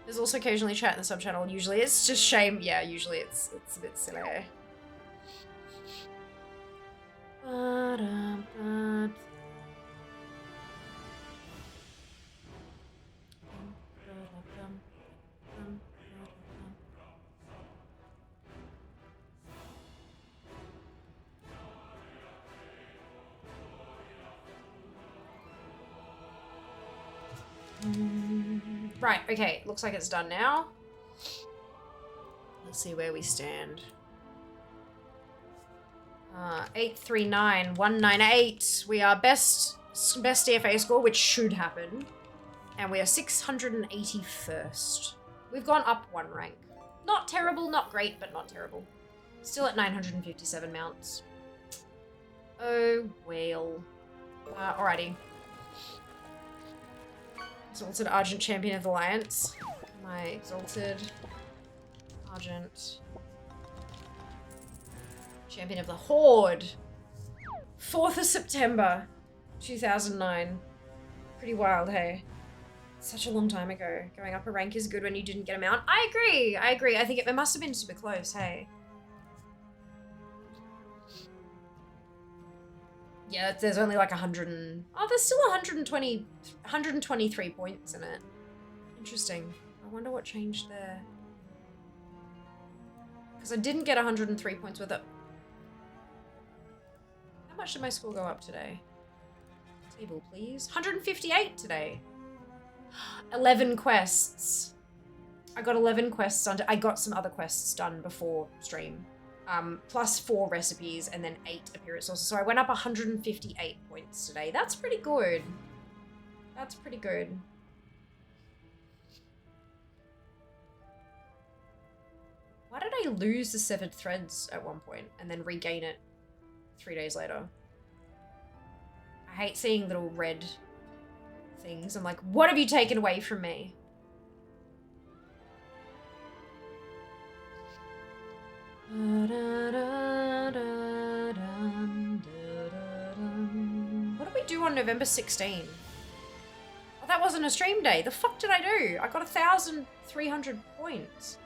There's also occasionally chat in the sub channel. Usually it's just shame. Yeah, usually it's a bit silly. Right, okay, looks like it's done now. Let's see where we stand. 839,198. We are best DFA score, which should happen. And we are 681st. We've gone up 1 rank. Not terrible, not great, but not terrible. Still at 957 mounts. Oh, well. Alrighty. Exalted Argent Champion of the Alliance. My Exalted Argent Champion of the Horde. 4th of September, 2009. Pretty wild, hey? Such a long time ago. Going up a rank is good when you didn't get a mount. I agree. I think it must have been super close, hey? Yeah, there's only like 100 and... Oh, there's still 123 points in it. Interesting. I wonder what changed there. Because I didn't get 103 points with it. much did my score go up today? Table, please. 158 today. 11 quests. I got 11 quests done. I got some other quests done before stream. Plus 4 recipes and then 8 appearance sources. So I went up 158 points today. That's pretty good. That's pretty good. Why did I lose the severed threads at one point and then regain it 3 days later? I hate seeing little red things. I'm like, what have you taken away from me? What did we do on November 16? Oh, that wasn't a stream day. The fuck did I do? I got 1,300 points.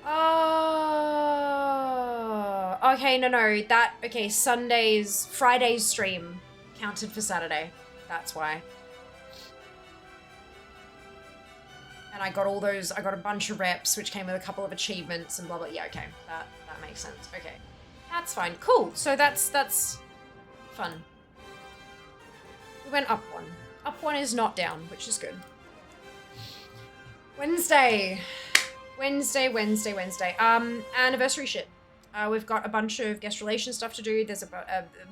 Oh, okay, no, okay, Friday's stream counted for Saturday. That's why. And I got all those, I got a bunch of reps, which came with a couple of achievements and blah, blah. Yeah, okay, that makes sense. Okay, that's fine. Cool, so that's fun. We went up one. Up one is not down, which is good. Wednesday. Anniversary shit. We've got a bunch of guest relation stuff to do. There's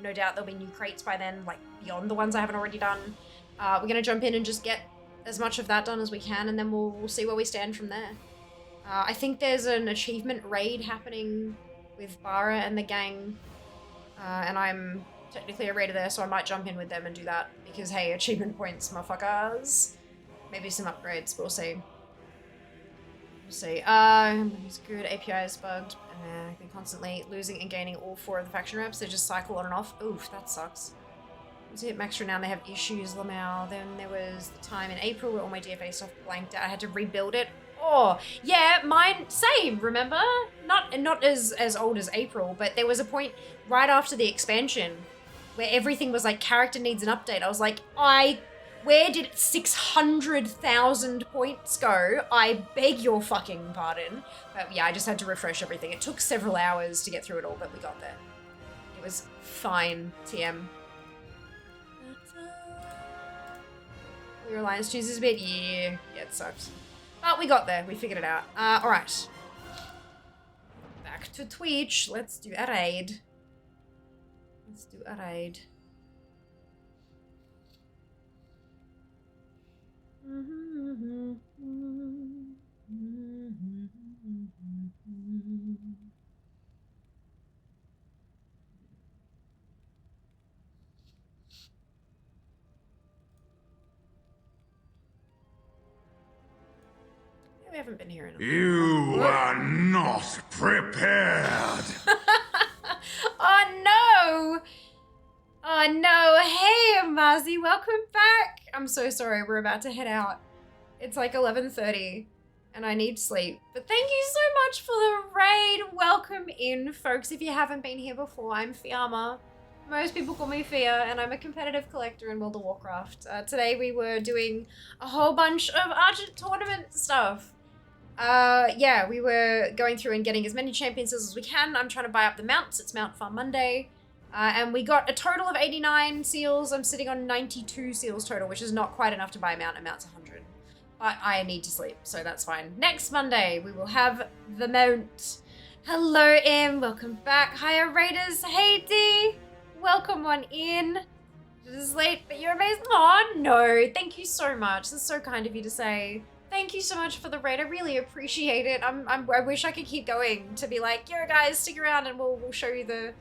no doubt there'll be new crates by then, like beyond the ones I haven't already done. We're gonna jump in and just get as much of that done as we can, and then we'll see where we stand from there. I think there's an achievement raid happening with Bara and the gang, and I'm technically a raider there, so I might jump in with them and do that, because hey, achievement points, motherfuckers. Maybe some upgrades, we'll see. We'll see. It's good. API is bugged. I've been constantly losing and gaining all 4 of the faction reps. They just cycle on and off. Oof, that sucks. Once I hit max renown, they have issues, Lamau. Then there was the time in April where all my DFA stuff blanked out. I had to rebuild it. Oh, yeah, mine, same, remember? Not as old as April, but there was a point right after the expansion where everything was like, character needs an update. I was like, where did 600,000 points go? I beg your fucking pardon. But yeah, I just had to refresh everything. It took several hours to get through it all, but we got there. It was fine, TM. Your alliance chooses a bit, yeah, it sucks. But we got there, we figured it out. Alright. Back to Twitch, let's do a raid. We haven't been here in a while. You are not prepared. Oh no! Oh no! Hey, Mazi, welcome back. I'm so sorry. We're about to head out. It's like 11:30, and I need sleep. But thank you so much for the raid. Welcome in, folks. If you haven't been here before, I'm Fiamma. Most people call me Fia, and I'm a competitive collector in World of Warcraft. Today we were doing a whole bunch of Argent tournament stuff. Yeah, we were going through and getting as many champions as we can. I'm trying to buy up the mounts. It's Mount Farm Monday. And we got a total of 89 seals. I'm sitting on 92 seals total, which is not quite enough to buy a mount. A mount's 100. But I need to sleep, so that's fine. Next Monday, we will have the mount. Hello, M. Welcome back. Hiya, Raiders. Hey, D. Welcome on in. It is late, but you're amazing. Oh, no. Thank you so much. That's so kind of you to say. Thank you so much for the raid. I really appreciate it. I wish I could keep going to be like, yo, guys, stick around and we'll show you the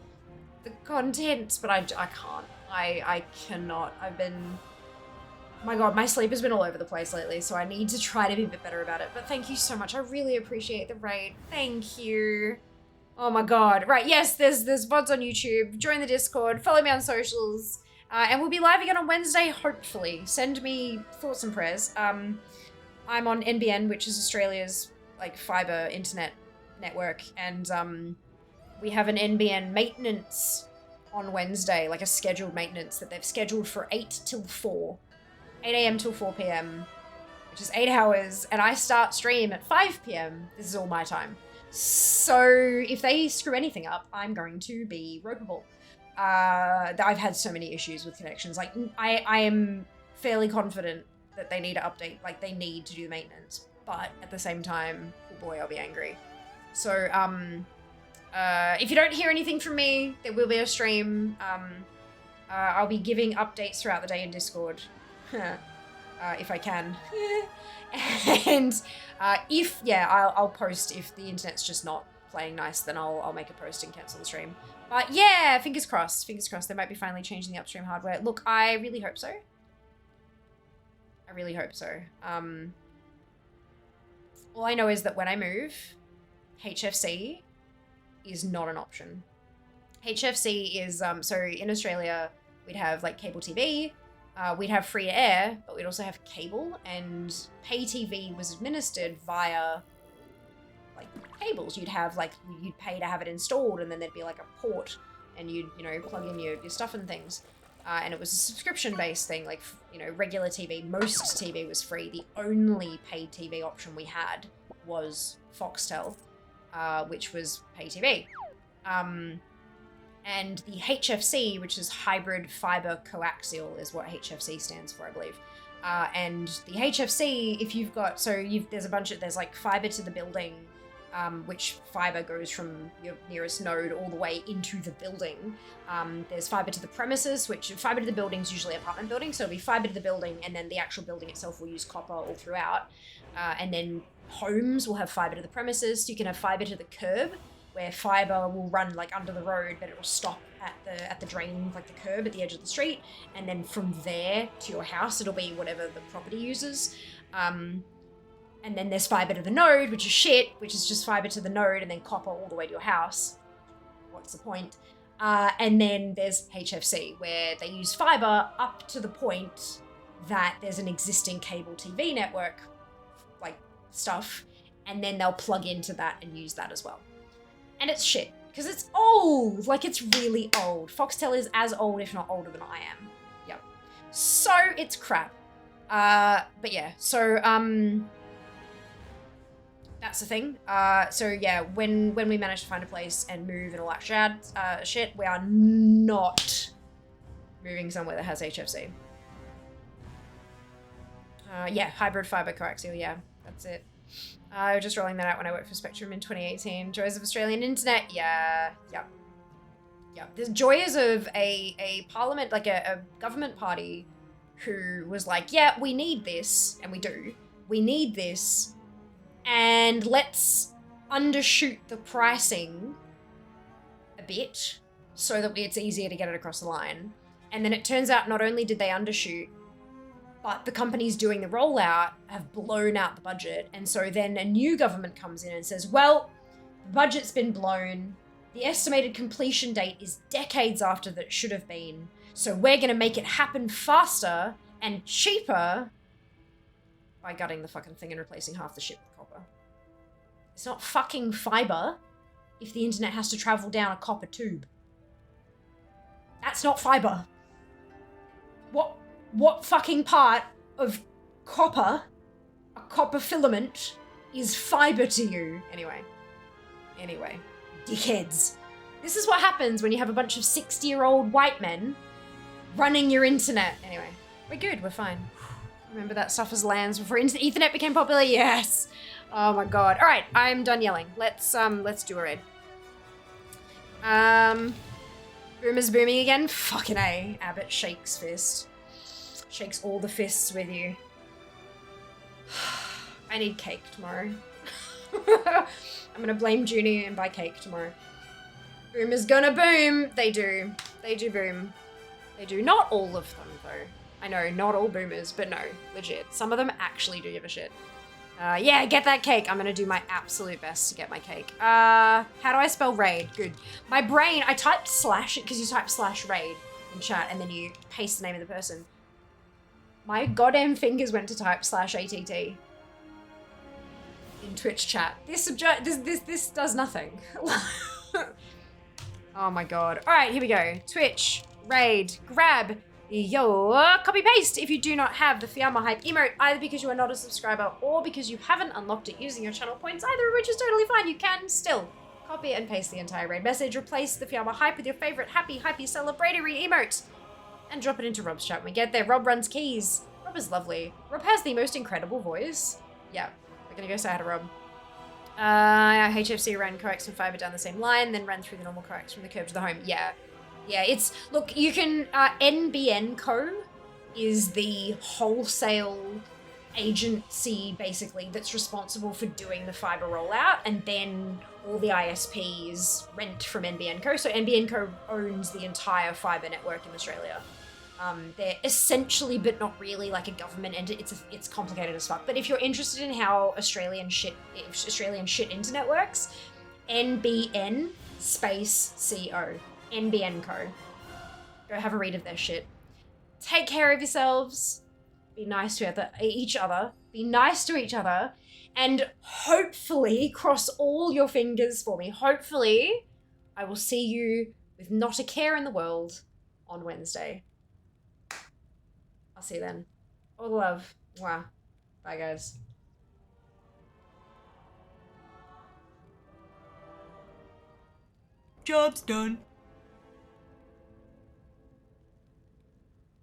content, but I can't. I cannot. I've been... My god, my sleep has been all over the place lately, so I need to try to be a bit better about it. But thank you so much. I really appreciate the raid. Thank you. Oh my god. Right, yes, there's VODs on YouTube. Join the Discord. Follow me on socials. And we'll be live again on Wednesday, hopefully. Send me thoughts and prayers. I'm on NBN, which is Australia's, like, fiber internet network. And, we have an NBN maintenance on Wednesday, like a scheduled maintenance that they've scheduled for 8 till 4. 8 a.m. till 4 p.m. which is 8 hours, and I start stream at 5 p.m. This is all my time. So if they screw anything up, I'm going to be ropeable. I've had so many issues with connections. Like, I am fairly confident that they need to update, like they need to do the maintenance, but at the same time, oh boy, I'll be angry. So, if you don't hear anything from me, there will be a stream. I'll be giving updates throughout the day in Discord, if I can. And I'll post if the internet's just not playing nice, then I'll make a post and cancel the stream. But yeah, fingers crossed, they might be finally changing the upstream hardware. Look, I really hope so. I really hope so. All I know is that when I move, HFC is not an option. HFC is, so in Australia, we'd have like cable TV, we'd have free to air, but we'd also have cable, and pay TV was administered via like cables. You'd have like, you'd pay to have it installed, and then there'd be like a port, and you'd, you know, plug in your stuff and things. And it was a subscription-based thing, like, you know, regular TV. Most TV was free. The only paid TV option we had was Foxtel, which was pay TV. And the HFC, which is hybrid fiber coaxial, is what HFC stands for, I believe. And the HFC, if you've got, there's a bunch of, there's like fiber to the building, which fiber goes from your nearest node all the way into the building. There's fiber to the premises, which fiber to the building is usually apartment buildings, so it'll be fiber to the building, and then the actual building itself will use copper all throughout. And then homes will have fiber to the premises. So you can have fiber to the curb, where fiber will run like under the road, but it will stop at the drain, like the curb at the edge of the street, and then from there to your house, it'll be whatever the property uses. And then there's fiber to the node, which is shit, which is just fiber to the node and then copper all the way to your house. What's the point? And then there's HFC, where they use fiber up to the point that there's an existing cable TV network, like stuff, and then they'll plug into that and use that as well. And it's shit, because it's old. Like, it's really old. Foxtel is as old, if not older than I am. Yep. So it's crap. But yeah, so, that's the thing. So yeah, when we manage to find a place and move and all that shit, we are not moving somewhere that has HFC. Yeah, hybrid fiber coaxial, yeah, that's it. I was just rolling that out when I worked for Spectrum in 2018. Joys of Australian internet, yeah, yep. The joys of a parliament, like a government party who was like, yeah, we need this, and we do. We need this, and let's undershoot the pricing a bit so that it's easier to get it across the line. And then it turns out not only did they undershoot, but the companies doing the rollout have blown out the budget. And so then a new government comes in and says, well, the budget's been blown. The estimated completion date is decades after that it should have been. So we're going to make it happen faster and cheaper by gutting the fucking thing and replacing half the shit with copper. It's not fucking fiber if the internet has to travel down a copper tube. That's not fiber. What fucking part of copper, a copper filament, is fiber to you? Anyway, dickheads. This is what happens when you have a bunch of 60-year-old white men running your internet. Anyway, we're good, we're fine. Remember that stuff as LANs before Ethernet became popular? Yes. Oh my god. All right, I'm done yelling. Let's do a raid. Boomer's booming again? Fucking A. Abbott shakes fist. Shakes all the fists with you. I need cake tomorrow. I'm gonna blame Junie and buy cake tomorrow. Boomer's gonna boom. They do. They do boom. They do. Not all of them, though. I know, not all boomers, but no, legit. Some of them actually do give a shit. Yeah, get that cake. I'm gonna do my absolute best to get my cake. How do I spell raid? Good. My brain, I typed slash, because you type slash raid in chat, and then you paste the name of the person. My goddamn fingers went to type slash ATT in Twitch chat. This does nothing. Oh my god. All right, here we go. Twitch, raid, grab Yo, copy paste if you do not have the Fiamma Hype emote, either because you are not a subscriber or because you haven't unlocked it using your channel points, either of which is totally fine. You can still copy and paste the entire raid message, replace the Fiamma Hype with your favorite happy celebratory emote, and drop it into Rob's chat when we get there. Rob runs keys. Rob is lovely. Rob has the most incredible voice. Yeah, we're gonna go say hi to Rob. HFC ran coax and fiber down the same line, then ran through the normal coax from the curb to the home. Yeah. Yeah, it's, look, you can, NBN Co. is the wholesale agency, basically, that's responsible for doing the fiber rollout, and then all the ISPs rent from NBN Co. So NBN Co. owns the entire fiber network in Australia. They're essentially, but not really, like a government entity. It's complicated as fuck. But if you're interested in how Australian shit internet works, NBN space CO. NBN Co. Go have a read of their shit. Take care of yourselves. Be nice to each other. Be nice to each other. And hopefully, cross all your fingers for me. Hopefully, I will see you with not a care in the world on Wednesday. I'll see you then. All the love. Mwah. Bye, guys. Job's done.